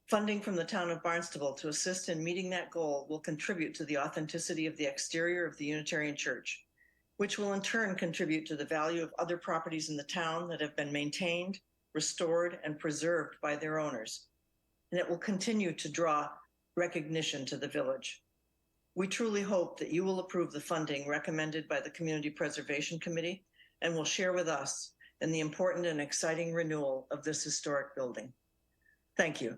Funding from the town of Barnstable to assist in meeting that goal will contribute to the authenticity of the exterior of the Unitarian Church, which will in turn contribute to the value of other properties in the town that have been maintained, restored, and preserved by their owners. And it will continue to draw recognition to the village. We truly hope that you will approve the funding recommended by the Community Preservation Committee and will share with us in the important and exciting renewal of this historic building. Thank you.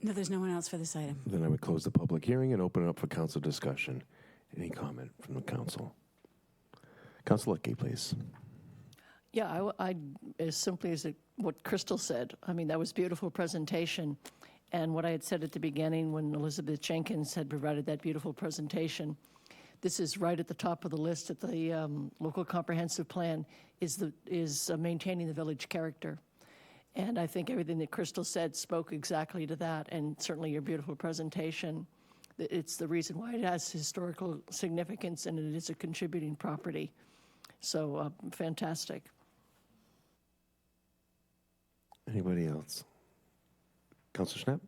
No, there's no one else for this item. Then I would close the public hearing and open it up for council discussion. Any comment from the council? Councilor Gay, please. Yeah, I as simply as what Crystal said, I mean, that was a beautiful presentation. And what I had said at the beginning when Elizabeth Jenkins had provided that beautiful presentation, this is right at the top of the list at the local comprehensive plan, is maintaining the village character. And I think everything that Crystal said spoke exactly to that, and certainly your beautiful presentation. It's the reason why it has historical significance, and it is a contributing property. So fantastic. Anybody else? Councilor Schnapp?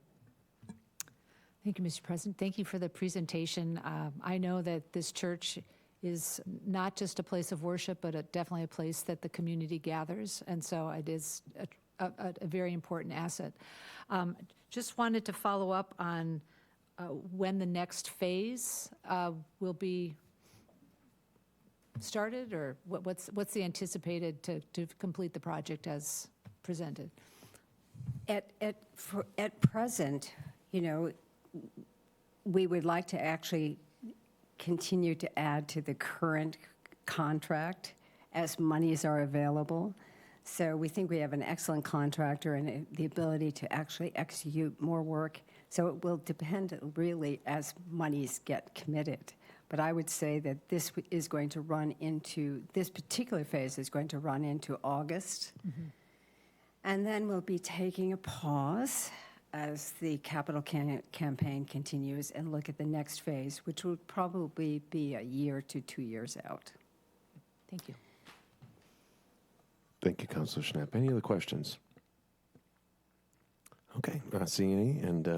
Thank you, Mr. President. Thank you for the presentation. I know that this church is not just a place of worship, but definitely a place that the community gathers, and so it is a very important asset. Just wanted to follow up on when the next phase will be started, or what's the anticipated to complete the project as presented? At present, you know, we would like to actually continue to add to the current contract as monies are available. So we think we have an excellent contractor and the ability to actually execute more work. So it will depend really as monies get committed. But I would say that this is going to run into, this particular phase is going to run into August. And then we'll be taking a pause as the capital campaign continues and look at the next phase, which will probably be a year to 2 years out. Thank you. Thank you, Councilor Schnapp. Any other questions? Okay, not seeing any. And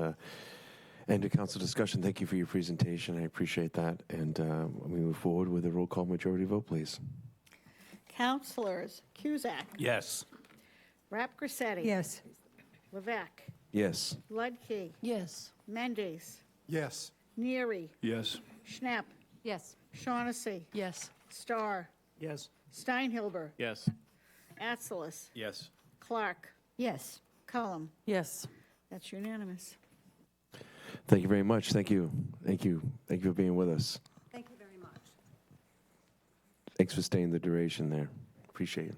end of council discussion. Thank you for your presentation. I appreciate that. And we move forward with a roll call majority vote, please. Councilors Cusack, Yes. Rap Grissetti. Yes. Levesque, Yes. Ludke, Yes. Mendes, Yes. Neary, Yes. Schnapp, Yes. Shaughnessy, Yes. Starr, Yes. Steinhilber, Yes. Atzelis, Yes. Clark, Yes. Cullum. Yes. That's unanimous. Thank you very much. Thank you. Thank you. Thank you for being with us. Thank you very much. Thanks for staying the duration there. Appreciate it.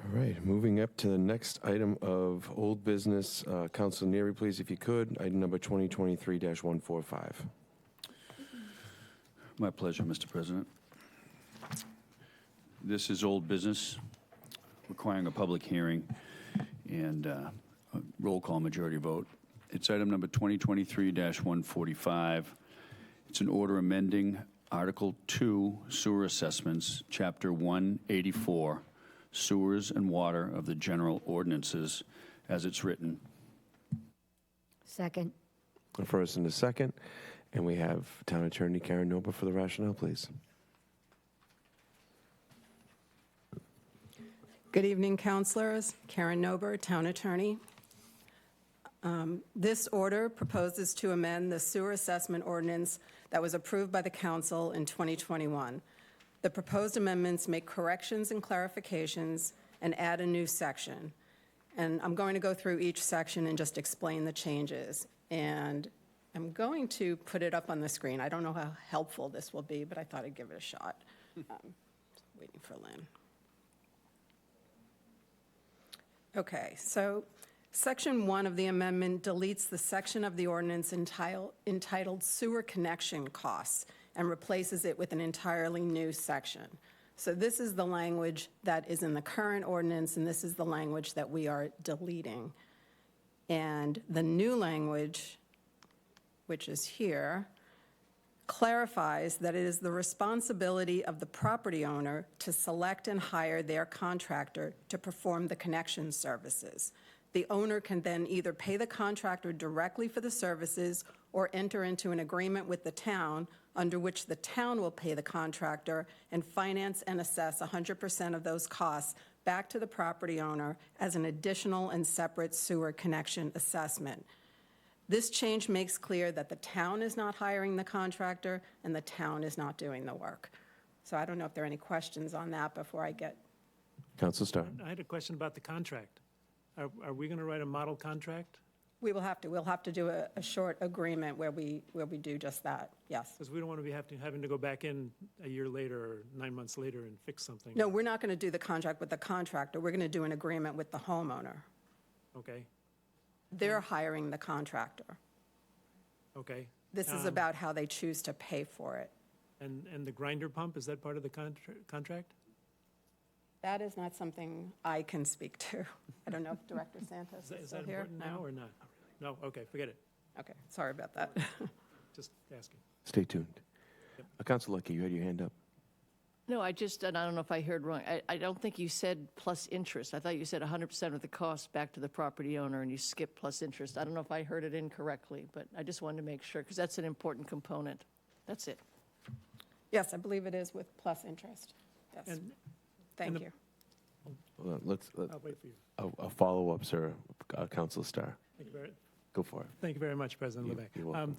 All right, moving up to the next item of old business. Council Neary, please, if you could. Item number 2023-145. My pleasure, Mr. President. This is old business requiring a public hearing and a roll call majority vote. It's item number 2023-145. It's an order amending Article 2 Sewer Assessments, Chapter 184, Sewers and Water of the General Ordinances, as it's written. Second. A first and a second. And we have Town Attorney Karen Noba for the rationale, please. Good evening, councilors. Karen Nober, Town Attorney. This order proposes to amend the sewer assessment ordinance that was approved by the council in 2021. The proposed amendments make corrections and clarifications and add a new section. And I'm going to go through each section and just explain the changes. And I'm going to put it up on the screen. I don't know how helpful this will be, but I thought I'd give it a shot. Waiting for Lynn. Okay, so Section 1 of the amendment deletes the section of the ordinance entitled Sewer Connection Costs and replaces it with an entirely new section. So this is the language that is in the current ordinance, and this is the language that we are deleting. And the new language, which is here, clarifies that it is the responsibility of the property owner to select and hire their contractor to perform the connection services. The owner can then either pay the contractor directly for the services or enter into an agreement with the town under which the town will pay the contractor and finance and assess 100% of those costs back to the property owner as an additional and separate sewer connection assessment. This change makes clear that the town is not hiring the contractor and the town is not doing the work. So I don't know if there are any questions on that before I get. Council Starr. I had a question about the contract. Are we going to write a model contract? We'll have to do a short agreement where we do just that, yes. Because we don't want to be having to go back in a year later or 9 months later and fix something. No, we're not going to do the contract with the contractor. We're going to do an agreement with the homeowner. Okay, They're hiring the contractor. okay. This is about how they choose to pay for it. And the grinder pump, is that part of the contract? That is not something I can speak to. I don't know if Director Santos is Is still that here? important now or not? No, okay, forget it. Okay, sorry about that. Just asking. Stay tuned. Council Lucky, you had your hand up. No, I don't know if I heard wrong. I don't think you said plus interest. I thought you said 100% of the cost back to the property owner, and you skipped plus interest. I don't know if I heard it incorrectly, but I just wanted to make sure, because that's an important component. That's it. Yes, I believe it is with plus interest. Yes. And Thank you. Well, I'll wait for you. a follow-up, sir, Council Starr. Thank you very, Go for it. thank you very much, President Levesque. You're welcome.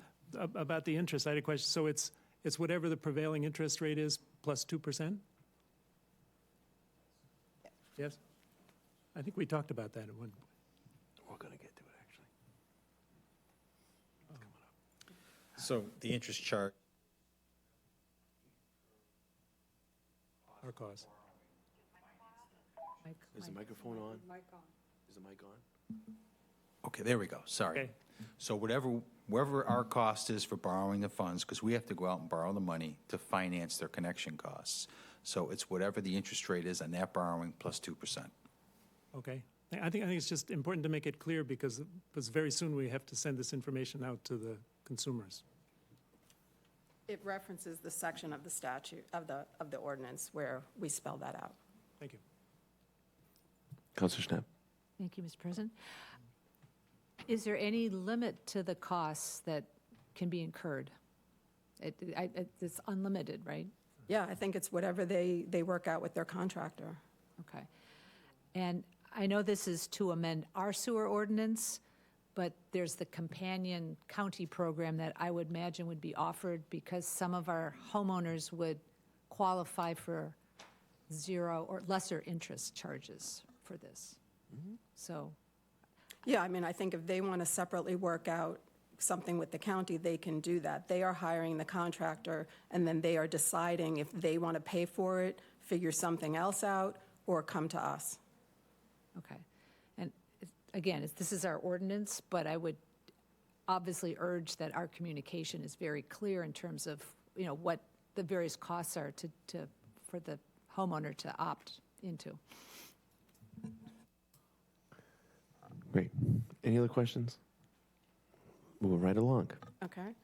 About the interest, I had a question. So it's whatever the prevailing interest rate is plus 2%? Yes? I think we talked about that at one point. We're going to get to it, actually. So the interest chart, Our cost. Is the microphone on? Is the mic on? okay, there we go, sorry. Okay. So wherever our cost is for borrowing the funds, because we have to go out and borrow the money to finance their connection costs. So it's whatever the interest rate is on that borrowing plus 2%. Okay. I think it's just important to make it clear because very soon we have to send this information out to the consumers. It references the section of the statute, of the ordinance where we spell that out. Thank you. Councilor Schnapp. Thank you, Mr. President. Is there any limit to the costs that can be incurred? It's unlimited, right? Yeah, I think it's whatever they work out with their contractor. Okay. And I know this is to amend our sewer ordinance, but there's the companion county program that I would imagine would be offered because some of our homeowners would qualify for zero or lesser interest charges for this. So, Yeah, I mean, I think if they want to separately work out something with the county, they can do that. They are hiring the contractor, and then they are deciding if they want to pay for it, figure something else out, or come to us. okay. And again, this is our ordinance, but I would obviously urge that our communication is very clear in terms of, what the various costs are for the homeowner to opt into. Great. Any other questions? Move right along. Okay.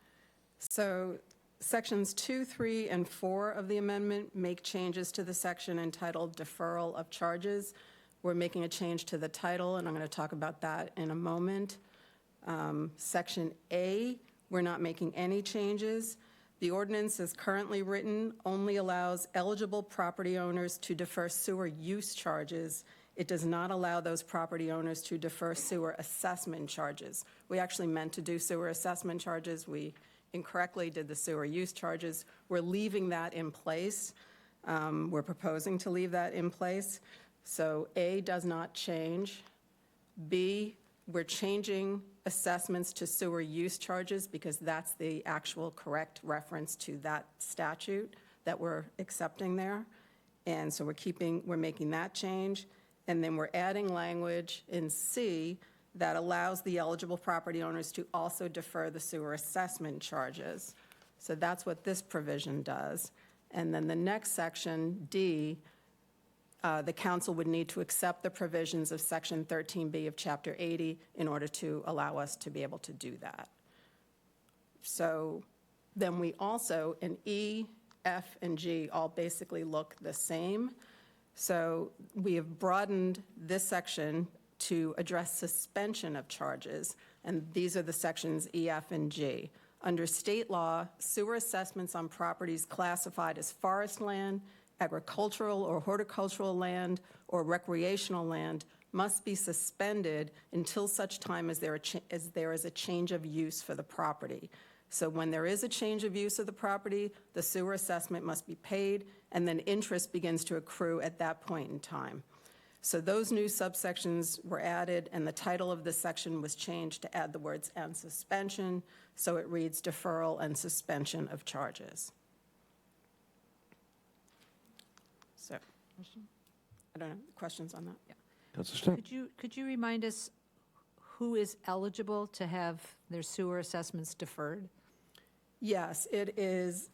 So sections 2, 3, and 4 of the amendment make changes to the section entitled Deferral of Charges. We're making a change to the title, and I'm going to talk about that in a moment. Section A, we're not making any changes. The ordinance as currently written only allows eligible property owners to defer sewer use charges. It does not allow those property owners to defer sewer assessment charges. We actually meant to do sewer assessment charges. We incorrectly did the sewer use charges. We're leaving that in place. We're proposing to leave that in place. So A does not change. B, we're changing assessments to sewer use charges because that's the actual correct reference to that statute that we're accepting there. And so we're making that change. And then we're adding language in C that allows the eligible property owners to also defer the sewer assessment charges. So that's what this provision does. And then the next section, D, the council would need to accept the provisions of Section 13B of Chapter 80 in order to allow us to be able to do that. So then we also, in E, F, and G, all basically look the same. So we have broadened this section to address suspension of charges, and these are the sections E, F, and G. Under state law, sewer assessments on properties classified as forest land, agricultural or horticultural land, or recreational land must be suspended until such time as there is a change of use for the property. So when there is a change of use of the property, the sewer assessment must be paid, and then interest begins to accrue at that point in time. So those new subsections were added, and the title of this section was changed to add the words "and suspension," so it reads deferral and suspension of charges. So, I don't know, questions on that? Yeah. Councilor Schnapp. Could you remind us who is eligible to have their sewer assessments deferred? Yes, it is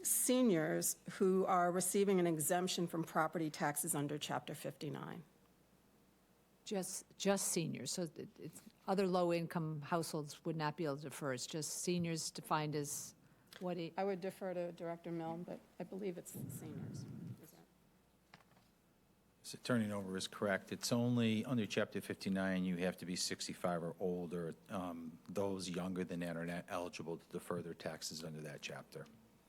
seniors who are receiving an exemption from property taxes under Chapter 59. Just seniors, so it's, other low-income households would not be able to defer. It's just seniors defined as what? I would defer to Director Milne, but I believe it's seniors. So turning over is correct. It's only under Chapter 59, you have to be 65 or older. Those younger than that are not eligible to defer their taxes under that chapter.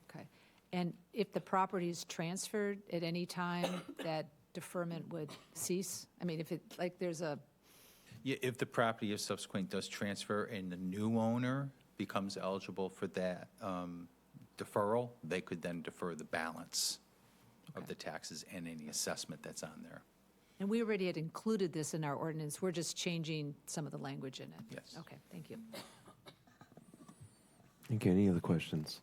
Okay. And if the property is transferred at any time, that deferment would cease? I mean, if it, like there's a... Yeah, if the property is subsequent does transfer and the new owner becomes eligible for that deferral, they could then defer the balance of the taxes and any assessment that's on there. And we already had included this in our ordinance. We're just changing some of the language in it. Yes. Okay, thank you. Okay, any other questions?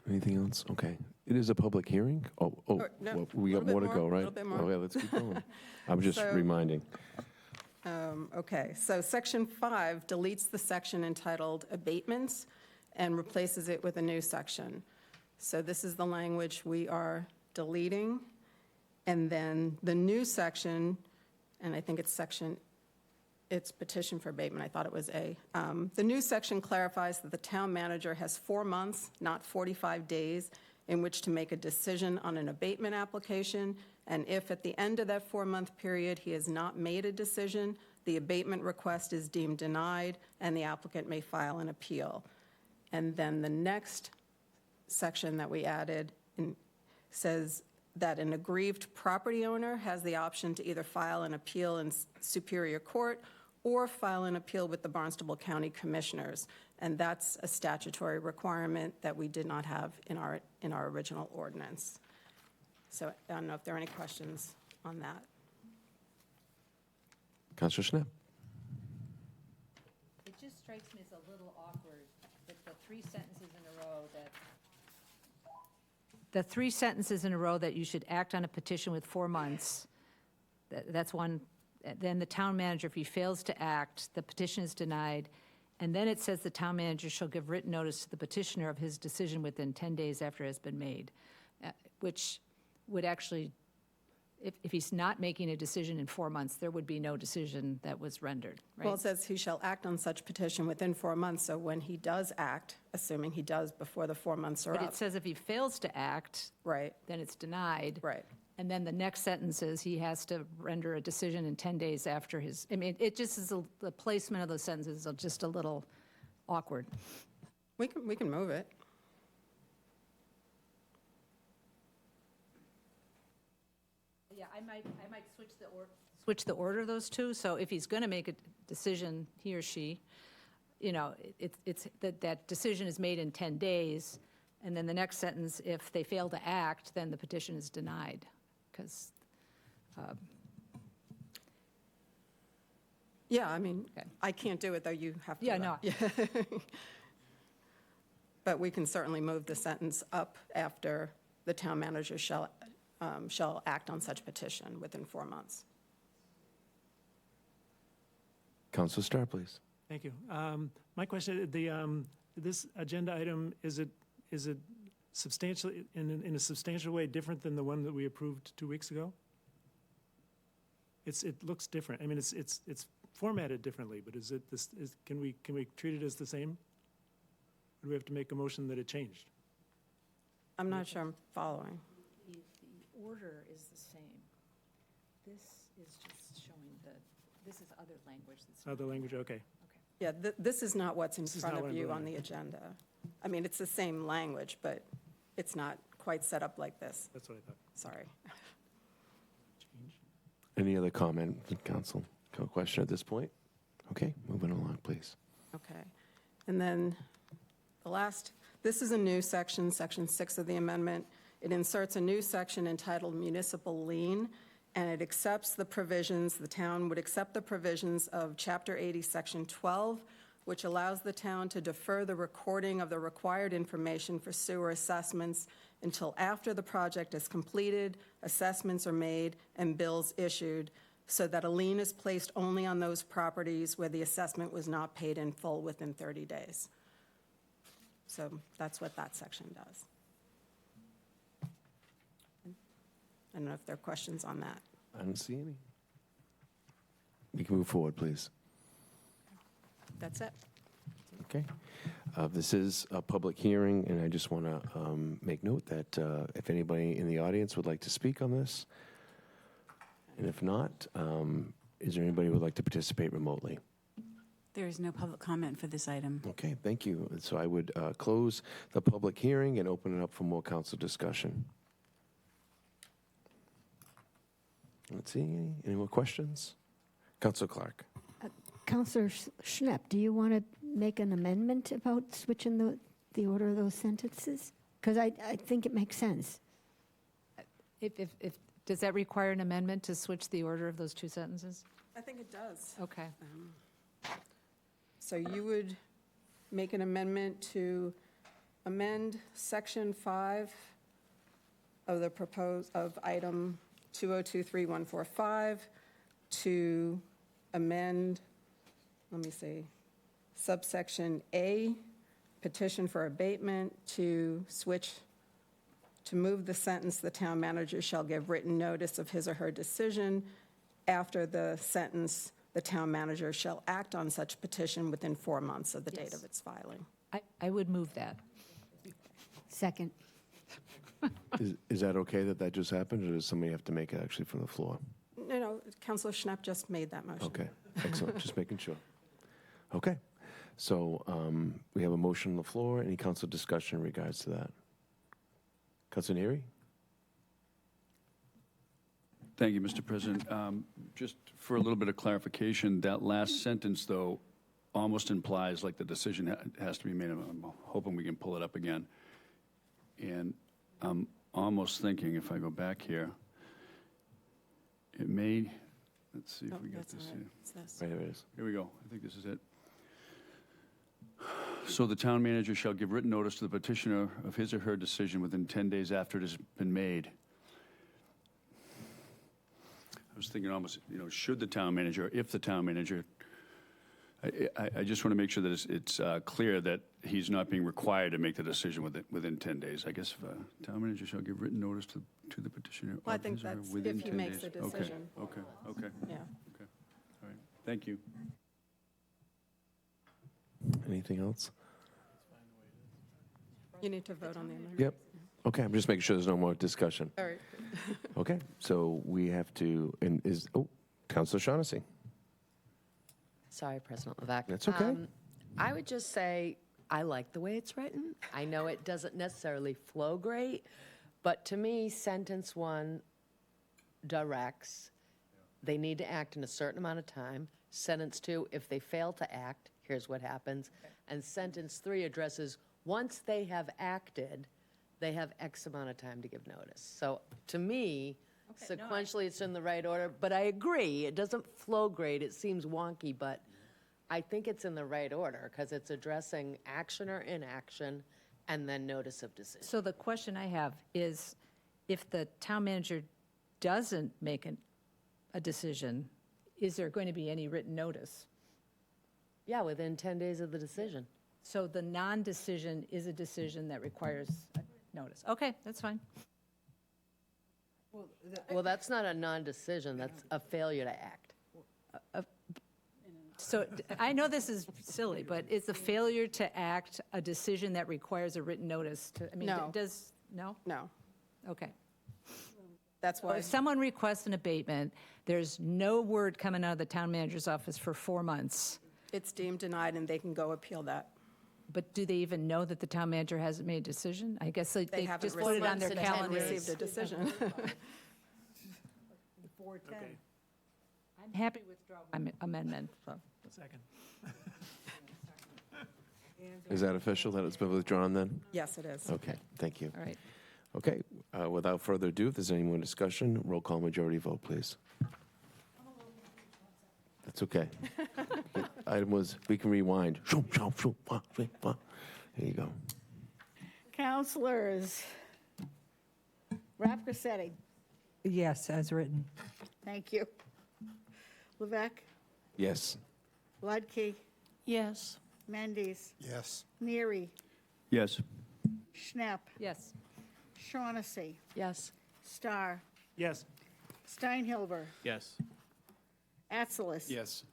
Anything else? Okay. It is a public hearing? No, Well, we got more to go, right? little bit more. Okay, let's keep going. I'm just So- reminding. Okay, so Section 5 deletes the section entitled Abatements and replaces it with a new section. So this is the language we are deleting. And then the new section, and I think it's petition for abatement, I thought it was A. The new section clarifies that the town manager has 4 months, not 45 days, in which to make a decision on an abatement application, and if at the end of that 4-month period he has not made a decision, the abatement request is deemed denied, and the applicant may file an appeal. And then the next section that we added says that an aggrieved property owner has the option to either file an appeal in Superior Court or file an appeal with the Barnstable County Commissioners. And that's a statutory requirement that we did not have in our original ordinance. So I don't know if there are any questions on that. Councilor Schnapp. It just strikes me as a little awkward that the 3 sentences in a row that you should act on a petition with 4 months, that's one. Then the town manager, if he fails to act, the petition is denied. And then it says the town manager shall give written notice to the petitioner of his decision within 10 days after it has been made, which would actually, if he's not making a decision in 4 months, there would be no decision that was rendered, right? Well, it says he shall act on such petition within 4 months, so when he does act, assuming he does before the 4 months are up. But it says if he fails to act, right, then it's denied. Right. And then the next sentence is he has to render a decision in 10 days after his, I mean, it just is, the placement of those sentences are just a little awkward. We can move it. Yeah, I might switch the order of those two. So if he's going to make a decision, he or she, you know, it's that decision is made in 10 days. And then the next sentence, if they fail to act, then the petition is denied. Because, yeah, I mean, I can't do it, though. You have to. Yeah, no. But we can certainly move the sentence up after the town manager shall act on such petition within 4 months. Councilor Starr, please. Thank you. My question, this agenda item, is it substantially, in a substantial way different than the one that we approved 2 weeks ago? It looks different. I mean, it's formatted differently, but is it this? Can we treat it as the same? Or do we have to make a motion that it changed? I'm not sure I'm following. The order is the same. This is just showing this is other language. Other language, okay. Yeah, this is not what's in front not of what I'm you on voting the agenda. I mean, it's the same language, but it's not quite set up like this. That's what I thought. Sorry. Any other comment, council? Question at this point? Okay, moving along, please. Okay. And then the last, this is a new section, Section 6 of the amendment. It inserts a new section entitled Municipal Lien, and it accepts the provisions, the town would accept the provisions of Chapter 80, Section 12, which allows the town to defer the recording of the required information for sewer assessments until after the project is completed, assessments are made, and bills issued, so that a lien is placed only on those properties where the assessment was not paid in full within 30 days. So that's what that section does. I don't know if there are questions on that. I don't see any. We can move forward, please. That's it. Okay. This is a public hearing, and I just want to make note that if anybody in the audience would like to speak on this, and if not, is there anybody who would like to participate remotely? There is no public comment for this item. Okay, thank you. And so I would close the public hearing and open it up for more council discussion. Let's see, any more questions? Councilor Clark. Councilor Schnapp, do you want to make an amendment about switching the order of those sentences? Because I think it makes sense. Does that require an amendment to switch the order of those two sentences? I think it does. Okay. So you would make an amendment to amend Section 5 of the proposed, of item 2023-145 to amend, let me see, subsection A, petition for abatement, to switch, to move the sentence, the town manager shall give written notice of his or her decision. After the sentence, the town manager shall act on such petition within 4 months of the date of its filing. I would move that. Second. Is that okay that just happened, or does somebody have to make it actually from the floor? No, Counselor Schnapp just made that motion. Okay, excellent, just making sure. Okay, so we have a motion on the floor. Any council discussion in regards to that? Councilor Neary? Thank you, Mr. President. Just for a little bit of clarification, that last sentence, though, almost implies like the decision has to be made. I'm hoping we can pull it up again. And I'm almost thinking, if I go back here, it may, let's see if we got this here. Right, here it is. Here we go. I think this is it. So the town manager shall give written notice to the petitioner of his or her decision within 10 days after it has been made. I was thinking almost, should the town manager, if the town manager, I just want to make sure that it's clear that he's not being required to make the decision within 10 days. I guess if town manager shall give written notice to the petitioner. Well, I of think his or her that's within if he 10 makes days. the decision. Okay. Yeah. Okay. All right. Thank you. Anything else? You need to vote on the amendment. Yep. Okay, I'm just making sure there's no more discussion. All right. Okay, so we have to, Councilor Shaughnessy. Sorry, President Levesque. That's okay. I would just say, I like the way it's written. I know it doesn't necessarily flow great, but to me, sentence 1 directs they need to act in a certain amount of time. Sentence 2, if they fail to act, here's what happens. And sentence 3 addresses, once they have acted, they have X amount of time to give notice. So to me, sequentially, it's in the right order, but I agree, it doesn't flow great, it seems wonky, but I think it's in the right order, because it's addressing action or inaction, and then notice of decision. So the question I have is, if the town manager doesn't make a decision, is there going to be any written notice? Yeah, within 10 days of the decision. So the non-decision is a decision that requires a notice. Okay, that's fine. Well, that's not a non-decision, that's a failure to act. So I know this is silly, but is the failure to act a decision that requires a written notice to, No. No? No. Okay. That's why. If someone requests an abatement, there's no word coming out of the town manager's office for 4 months. It's deemed denied, and they can go appeal that. But do they even know that the town manager hasn't made a decision? I guess they haven't just put it on their received- they haven't calendar. received a decision. I'm happy with my amendment, so. Second. Is that official, that it's been withdrawn then? Yes, it is. Okay, thank you. All right. Okay, without further ado, if there's any more discussion, roll call majority vote, please. That's okay. The item was, we can rewind. There you go. Counselors, Rapkasetti, Yes, as written. thank you. Levesque, Yes. Ludke, Yes. Mendes, Yes. Neary, Yes. Schnapp, Yes. Shaughnessy, Yes. Starr, Yes. Steinhilber, Yes. Atzelis. Yes.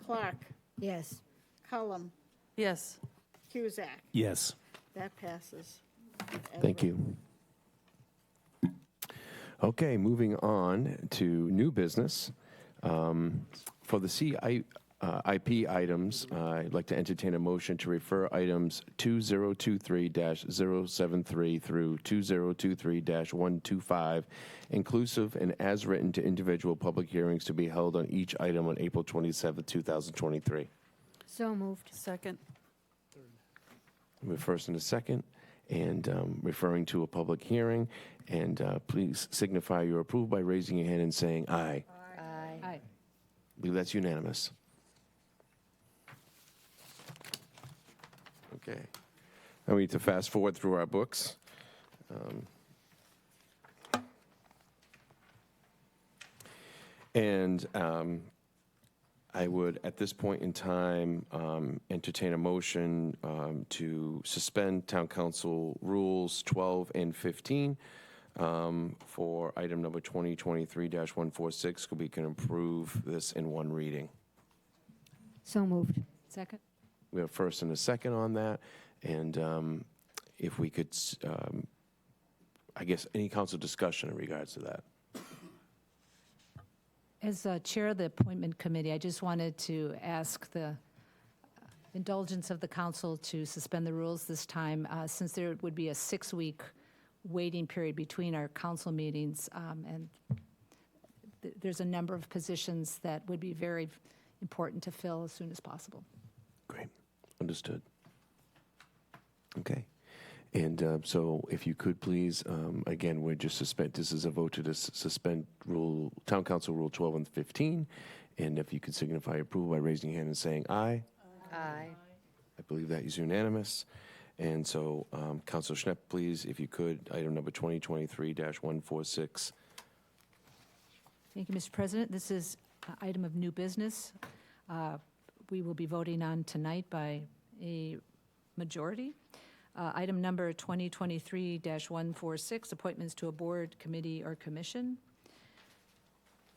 Clark, Yes. Cullum, Yes. Cusack. Yes. That passes. Thank you. Okay, moving on to new business. For the CIP items, I'd like to entertain a motion to refer items 2023-073 through 2023-125, inclusive and as written, to individual public hearings to be held on each item on April 27, 2023. So moved. Second. We have first and a second, and referring to a public hearing. And please signify your approval by raising your hand and saying aye. Aye. Aye. I believe that's unanimous. Okay. Now we need to fast forward through our books. And I would, at this point in time, entertain a motion to suspend Town Council Rules 12 and 15 for item number 2023-146, so we can approve this in one reading. So moved. Second? We have a first and a second on that, and if we could, I guess, any council discussion in regards to that? As chair of the appointment committee, I just wanted to ask the indulgence of the council to suspend the rules this time, since there would be a 6-week waiting period between our council meetings, and there's a number of positions that would be very important to fill as soon as possible. Great, understood. Okay. And so if you could please, again, we're just this is a vote to suspend Town Council Rule 12 and 15. And if you could signify approval by raising your hand and saying aye. Aye. I believe that is unanimous. And so, Councilor Schnepp, please, if you could, item number 2023-146. Thank you, Mr. President. This is an item of new business. We will be voting on tonight by a majority. Item number 2023-146, appointments to a board, committee, or commission.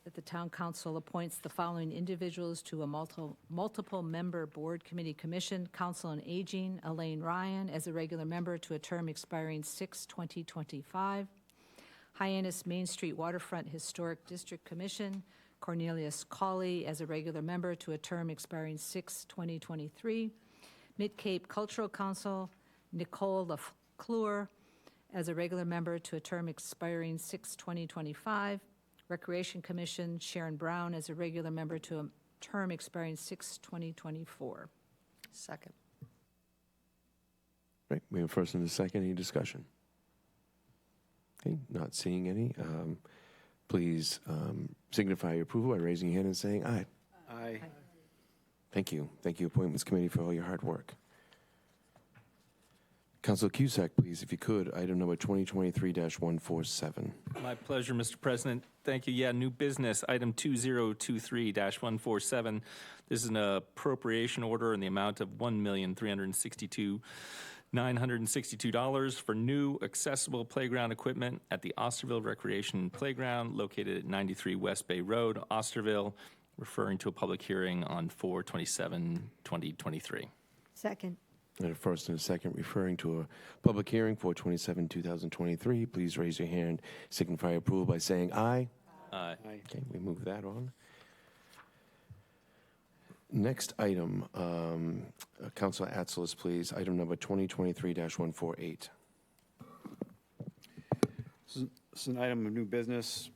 That the town council appoints the following individuals to a multiple member board, committee, commission: Council on Aging, Elaine Ryan, as a regular member to a term expiring 6/2025. Hyannis Main Street Waterfront Historic District Commission, Cornelius Cawley, as a regular member to a term expiring 6/2023. Mid-Cape Cultural Council, Nicole LaClure, as a regular member to a term expiring 6/2025. Recreation Commission, Sharon Brown, as a regular member to a term expiring 6/2024. Second. Right, we have a first and a second. Any discussion? Okay, not seeing any. Please signify your approval by raising your hand and saying aye. Aye. Thank you. Thank you, Appointments Committee, for all your hard work. Councilor Cusack, please, if you could, item number 2023-147. My pleasure, Mr. President. Thank you. Yeah, new business, item 2023-147. This is an appropriation order in the amount of $1,362,962 for new accessible playground equipment at the Osterville Recreation Playground located at 93 West Bay Road, Osterville, referring to a public hearing on 4/27/2023. Second. And a first and a second referring to a public hearing for 27/2023. Please raise your hand, signify approval by saying aye. Aye. Okay, we move that on. Next item, Councilor Atzelis, please, item number 2023-148. This is an item of new business.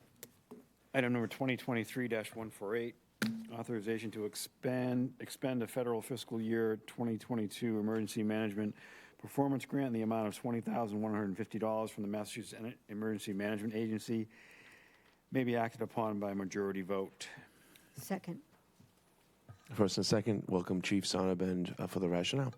Item number 2023-148, authorization to expend a federal fiscal year 2022 emergency management performance grant in the amount of $20,150 from the Massachusetts Emergency Management Agency, may be acted upon by majority vote. Second. First and second, welcome Chief Sonnabend for the rationale.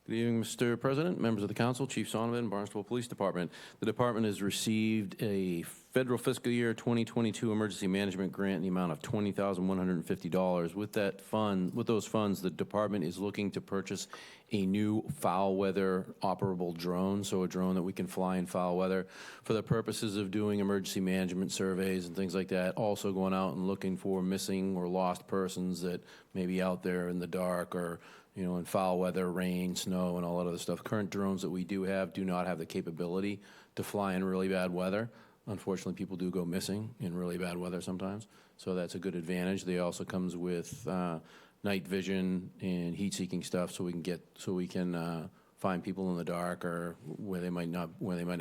Good evening, Mr. President, members of the council, Chief Sonnabend, Barnstable Police Department. The department has received a federal fiscal year 2022 emergency management grant in the amount of $20,150. With those funds, the department is looking to purchase a new foul weather operable drone, so a drone that we can fly in foul weather for the purposes of doing emergency management surveys and things like that. Also going out and looking for missing or lost persons that may be out there in the dark or in foul weather, rain, snow, and all that other stuff. Current drones that we do not have the capability to fly in really bad weather. Unfortunately, people do go missing in really bad weather sometimes, so that's a good advantage. They also comes with night vision and heat-seeking stuff, so we can find people in the dark or where they might not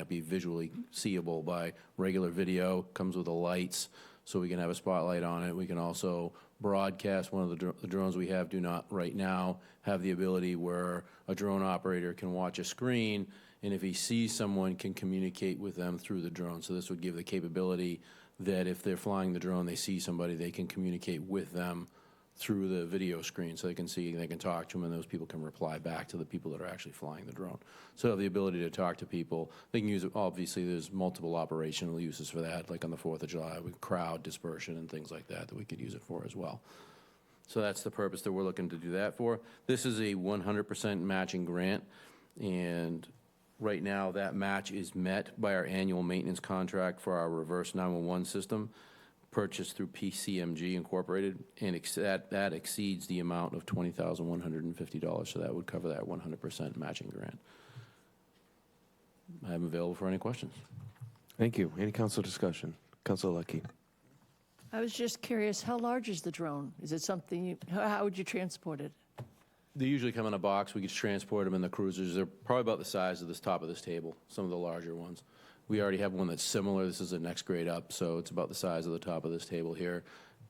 be visually seeable by regular video. Comes with the lights, so we can have a spotlight on it. We can also broadcast. One of the drones we have do not right now have the ability where a drone operator can watch a screen, and if he sees someone, can communicate with them through the drone. So this would give the capability that if they're flying the drone, they see somebody, they can communicate with them through the video screen, so they can see, they can talk to them, and those people can reply back to the people that are actually flying the drone. So the ability to talk to people, they can use it. Obviously, there's multiple operational uses for that, like on the 4th of July with crowd dispersion and things like that we could use it for as well. So that's the purpose that we're looking to do that for. This is a 100% matching grant, and right now that match is met by our annual maintenance contract for our reverse 911 system, purchased through PCMG Incorporated, and that exceeds the amount of $20,150, so that would cover that 100% matching grant. I'm available for any questions. Thank you. Any council discussion? Councilor Lucky. I was just curious, how large is the drone? Is it something, how would you transport it? They usually come in a box. We could transport them in the cruisers. They're probably about the size of this top of this table, some of the larger ones. We already have one that's similar. This is the next grade up, so it's about the size of the top of this table here.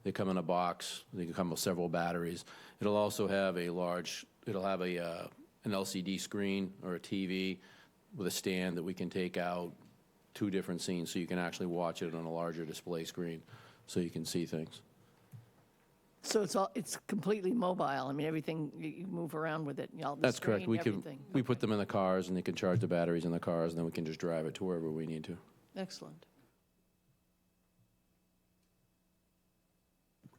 They come in a box. They can come with several batteries. It'll also have an LCD screen or a TV with a stand that we can take out 2 different scenes, so you can actually watch it on a larger display screen, so you can see things. So it's completely mobile. I mean, everything, you move around with it. The That's correct. screen, We can everything. we put them in the cars, and they can charge the batteries in the cars, and then we can just drive it to wherever we need to. Excellent.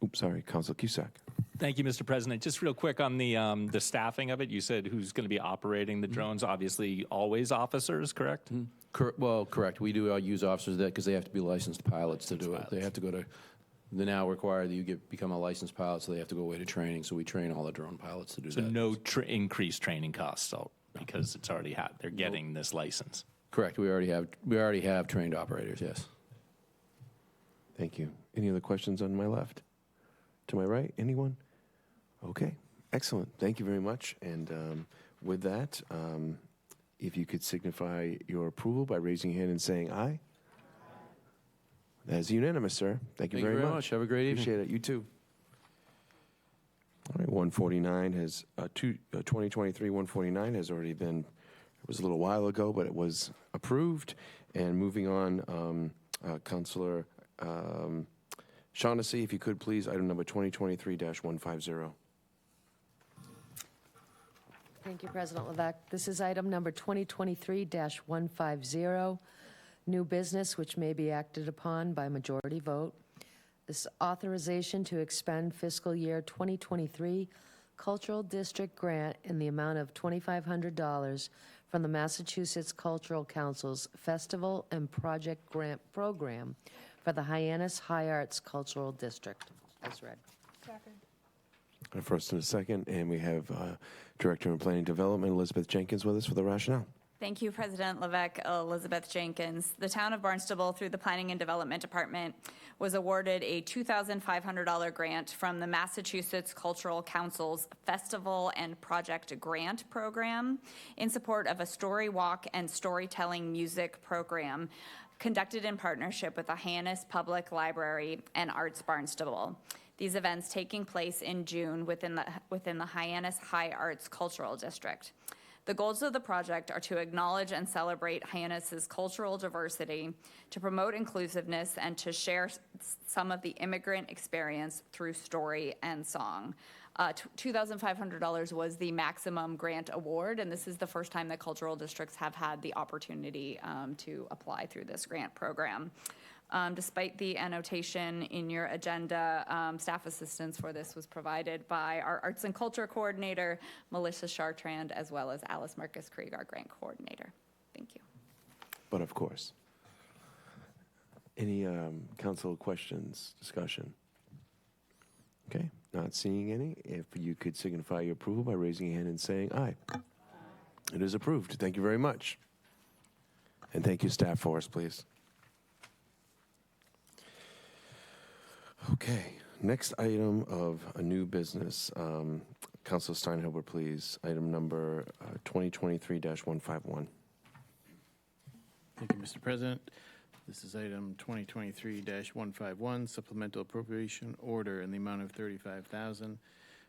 Oops, sorry, Councilor Cusack. Thank you, Mr. President. Just real quick on the staffing of it, you said who's going to be operating the drones? Obviously, always officers, correct? Well, correct. We do use officers that because they have to be licensed pilots to do it. They have to go to. They now require that you become a licensed pilot, so they have to go away to training. So we train all the drone pilots to do So that. no increased training costs because it's already they're getting this license. Correct. We already have trained operators. Yes. Thank you. Any other questions on my left? To my right? Anyone? Okay. Excellent. Thank you very much. And with that, if you could signify your approval by raising your hand and saying aye. That is unanimous, sir. Thank you very much. Have a great evening. Appreciate it. You too. All right, 149 has 2023-149 has already been. It was a little while ago, but it was approved. And moving on, Councilor Shaughnessy, if you could please, item number 2023-150. Thank you, President Levesque. This is item number 2023-150, new business which may be acted upon by majority vote. This authorization to expend fiscal year 2023 Cultural District Grant in the amount of $2,500 from the Massachusetts Cultural Council's Festival and Project Grant Program for the Hyannis High Arts Cultural District, as read. A first and a second, and we have Director of Planning Development, Elizabeth Jenkins, with us for the rationale. Thank you, President Levesque. Elizabeth Jenkins. The town of Barnstable, through the Planning and Development Department, was awarded a $2,500 grant from the Massachusetts Cultural Council's Festival and Project Grant Program in support of a story walk and storytelling music program conducted in partnership with the Hyannis Public Library and Arts Barnstable. These events taking place in June within the Hyannis High Arts Cultural District. The goals of the project are to acknowledge and celebrate Hyannis's cultural diversity, to promote inclusiveness, and to share some of the immigrant experience through story and song. $2,500 was the maximum grant award, and this is the first time that cultural districts have had the opportunity to apply through this grant program. Despite the annotation in your agenda, staff assistance for this was provided by our Arts and Culture Coordinator, Melissa Chartrand, as well as Alice Marcus Krieg, our Grant Coordinator. Thank you. But of course. Any council questions, discussion? Okay, not seeing any. If you could signify your approval by raising your hand and saying aye. It is approved. Thank you very much. And thank you, staff, for us, please. Okay, next item of a new business. Councilor Steinhuber, please. Item number 2023-151. Thank you, Mr. President. This is item 2023-151, supplemental appropriation order in the amount of $35,000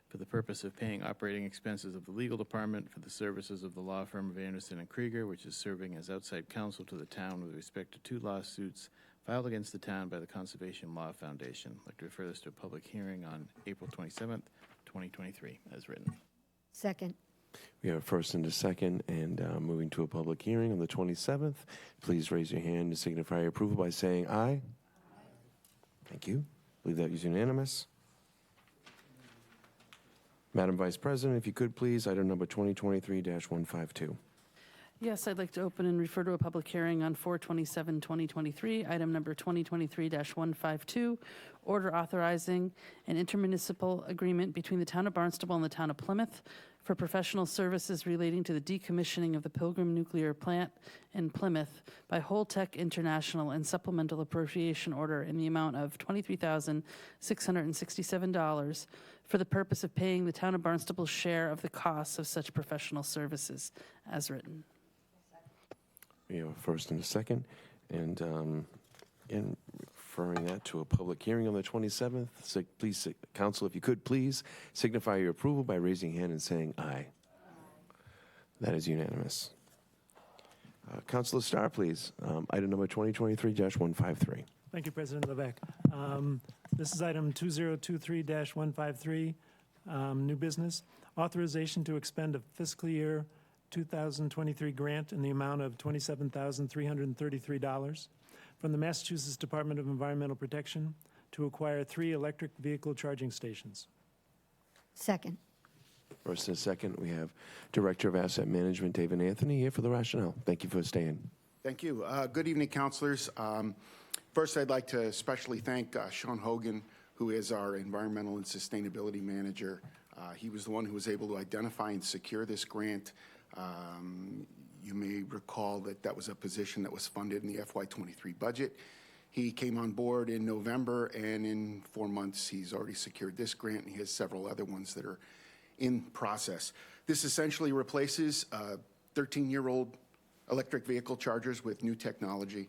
for the purpose of paying operating expenses of the legal department for the services of the law firm of Anderson and Krieger, which is serving as outside counsel to the town with respect to 2 lawsuits filed against the town by the Conservation Law Foundation. I'd like to refer this to a public hearing on April 27th, 2023, as written. Second. We have a first and a second, and moving to a public hearing on the 27th. Please raise your hand to signify your approval by saying aye. Thank you. I believe that is unanimous. Madam Vice President, if you could please, item number 2023-152. Yes, I'd like to open and refer to a public hearing on 4/27/2023, item number 2023-152, order authorizing an intermunicipal agreement between the Town of Barnstable and the Town of Plymouth for professional services relating to the decommissioning of the Pilgrim Nuclear Plant in Plymouth by Holtec International and supplemental appropriation order in the amount of $23,667 for the purpose of paying the Town of Barnstable's share of the costs of such professional services, as written. We have a first and a second, and referring that to a public hearing on the 27th. So please, council, if you could please signify your approval by raising your hand and saying aye. That is unanimous. Councilor Starr, please. Item number 2023-153. Thank you, President Levesque. This is item 2023-153, new business. Authorization to expend a fiscal year 2023 grant in the amount of $27,333 from the Massachusetts Department of Environmental Protection to acquire 3 electric vehicle charging stations. Second. First and second, we have Director of Asset Management, David Anthony, here for the rationale. Thank you for staying. Thank you. Good evening, councilors. First, I'd like to especially thank Sean Hogan, who is our Environmental and Sustainability Manager. He was the one who was able to identify and secure this grant. You may recall that that was a position that was funded in the FY23 budget. He came on board in November, and in 4 months, he's already secured this grant, and he has several other ones that are in process. This essentially replaces 13-year-old electric vehicle chargers with new technology.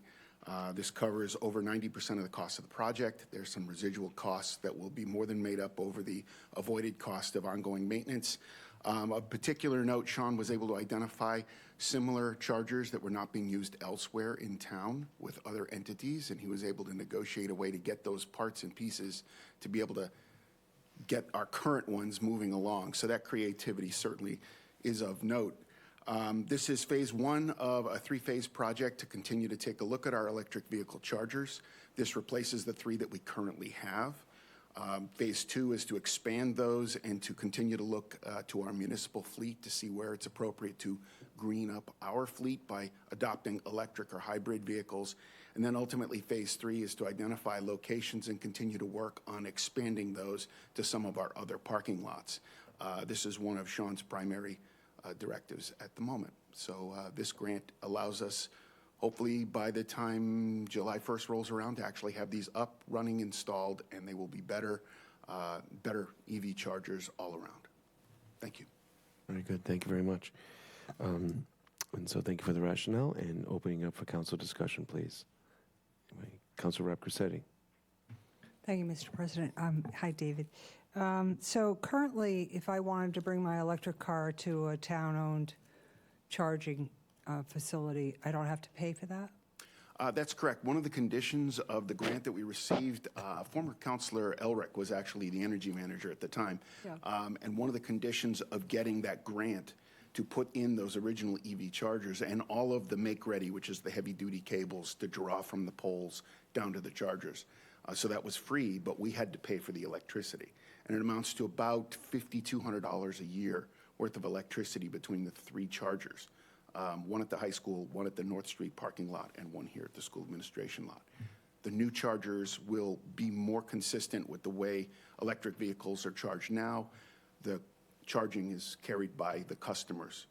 This covers over 90% of the cost of the project. There's some residual costs that will be more than made up over the avoided cost of ongoing maintenance. Of particular note, Sean was able to identify similar chargers that were not being used elsewhere in town with other entities, and he was able to negotiate a way to get those parts and pieces to be able to get our current ones moving along. So that creativity certainly is of note. This is phase 1 of a 3-phase project to continue to take a look at our electric vehicle chargers. This replaces the 3 that we currently have. Phase 2 is to expand those and to continue to look to our municipal fleet to see where it's appropriate to green up our fleet by adopting electric or hybrid vehicles. And then ultimately, phase 3 is to identify locations and continue to work on expanding those to some of our other parking lots. This is one of Sean's primary directives at the moment. So this grant allows us, hopefully by the time July 1st rolls around, to actually have these up, running, installed, and they will be better EV chargers all around. Thank you. Very good. Thank you very much. And so thank you for the rationale, and opening up for council discussion, please. Anyway, Council Rep Cressetti. Thank you, Mr. President. Hi, David. So currently, if I wanted to bring my electric car to a town-owned charging facility, I don't have to pay for that? That's correct. One of the conditions of the grant that we received, former Councilor Elrick was actually the energy manager at the time. Yeah. And one of the conditions of getting that grant to put in those original EV chargers and all of the make-ready, which is the heavy-duty cables to draw from the poles down to the chargers. So that was free, but we had to pay for the electricity. And it amounts to about $5,200 a year worth of electricity between the 3 chargers. One at the high school, one at the North Street parking lot, and one here at the school administration lot. The new chargers will be more consistent with the way electric vehicles are charged now. The charging is carried by the customers,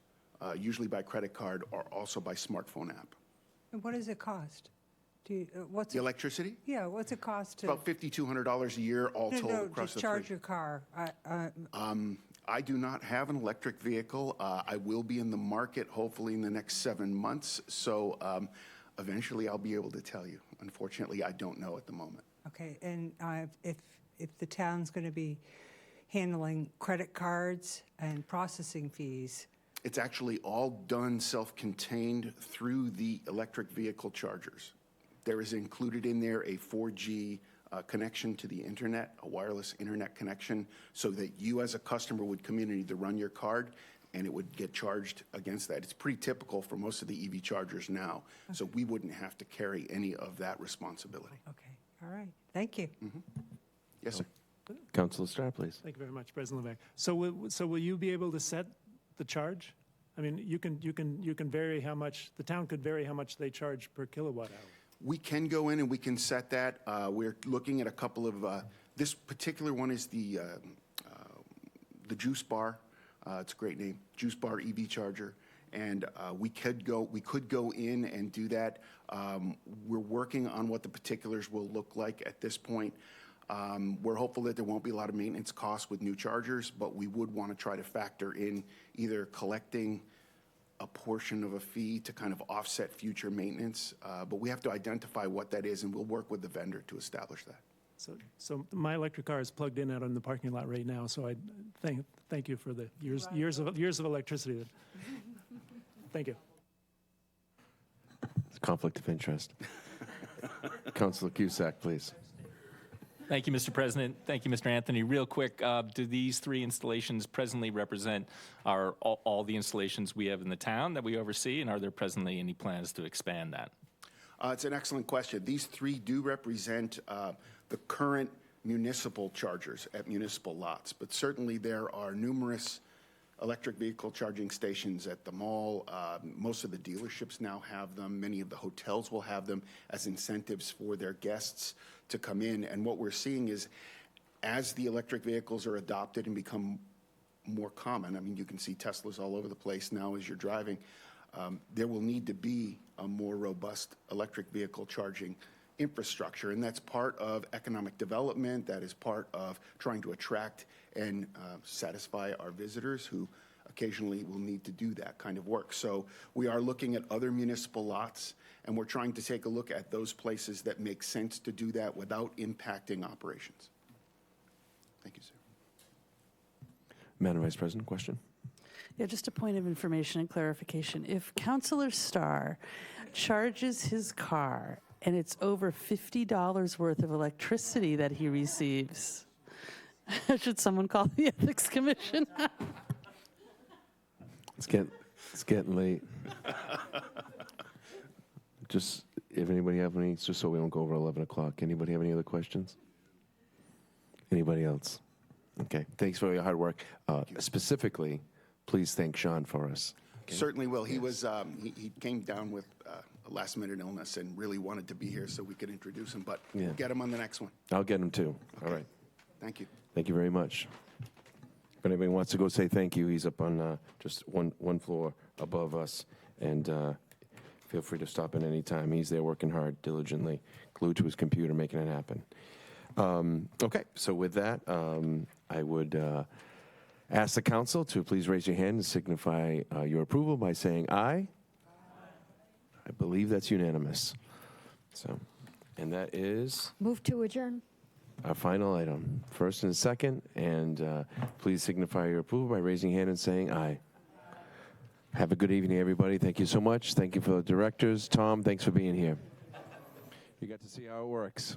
usually by credit card or also by smartphone app. And what does it cost? What's The electricity? Yeah, what's it cost to? About $5,200 a year all told across to the charge 3. your car. I do not have an electric vehicle. I will be in the market hopefully in the next 7 months. So eventually I'll be able to tell you. Unfortunately, I don't know at the moment. Okay, and if the town's going to be handling credit cards and processing fees. It's actually all done self-contained through the electric vehicle chargers. There is included in there a 4G connection to the internet, a wireless internet connection, so that you as a customer would come in and either run your card and it would get charged against that. It's pretty typical for most of the EV chargers now, so we wouldn't have to carry any of that responsibility. Okay, all right, thank you. Yes, sir. Councilor Starr, please. Thank you very much, President Levesque. So will you be able to set the charge? I mean, you can vary how much, the town could vary how much they charge per kilowatt hour. We can go in and we can set that. We're looking at a couple of, this particular one is the Juice Bar. It's a great name, Juice Bar EV charger. And we could go in and do that. We're working on what the particulars will look like at this point. We're hopeful that there won't be a lot of maintenance costs with new chargers, but we would want to try to factor in either collecting a portion of a fee to kind of offset future maintenance. But we have to identify what that is, and we'll work with the vendor to establish that. So my electric car is plugged in out in the parking lot right now, so I thank you for the years of electricity. Thank you. It's a conflict of interest. Councilor Cusack, please. Thank you, Mr. President. Thank you, Mr. Anthony. Real quick, do these 3 installations presently represent all the installations we have in the town that we oversee, and are there presently any plans to expand that? It's an excellent question. These 3 do represent the current municipal chargers at municipal lots, but certainly there are numerous electric vehicle charging stations at the mall. Most of the dealerships now have them. Many of the hotels will have them as incentives for their guests to come in. And what we're seeing is as the electric vehicles are adopted and become more common, I mean, you can see Teslas all over the place now as you're driving, there will need to be a more robust electric vehicle charging infrastructure, and that's part of economic development. That is part of trying to attract and satisfy our visitors who occasionally will need to do that kind of work. So we are looking at other municipal lots, and we're trying to take a look at those places that make sense to do that without impacting operations. Thank you, sir. Madam Vice President, question? Yeah, just a point of information and clarification. If Councilor Starr charges his car and it's over $50 worth of electricity that he receives, should someone call the Ethics Commission? It's getting late. Just, if anybody have any, just so we don't go over 11 o'clock, anybody have any other questions? Anybody else? Okay, thanks for your hard work. Specifically, please thank Sean for us. Okay. Certainly will. He was he came down with a last-minute illness and really wanted to be here so we could introduce him, but we'll get him on the next one. I'll get him too. Okay. All right. Thank you. Thank you very much. If anybody wants to go say thank you, he's up on just one floor above us, and feel free to stop in any time. He's there working hard, diligently, glued to his computer, making it happen. Okay, so with that, I would ask the council to please raise your hand and signify your approval by saying aye. I believe that's unanimous. So, and that is Move to adjourn. our final item. First and second, and please signify your approval by raising your hand and saying aye. Have a good evening, everybody. Thank you so much. Thank you for the directors. Tom, thanks for being here. You got to see how it works.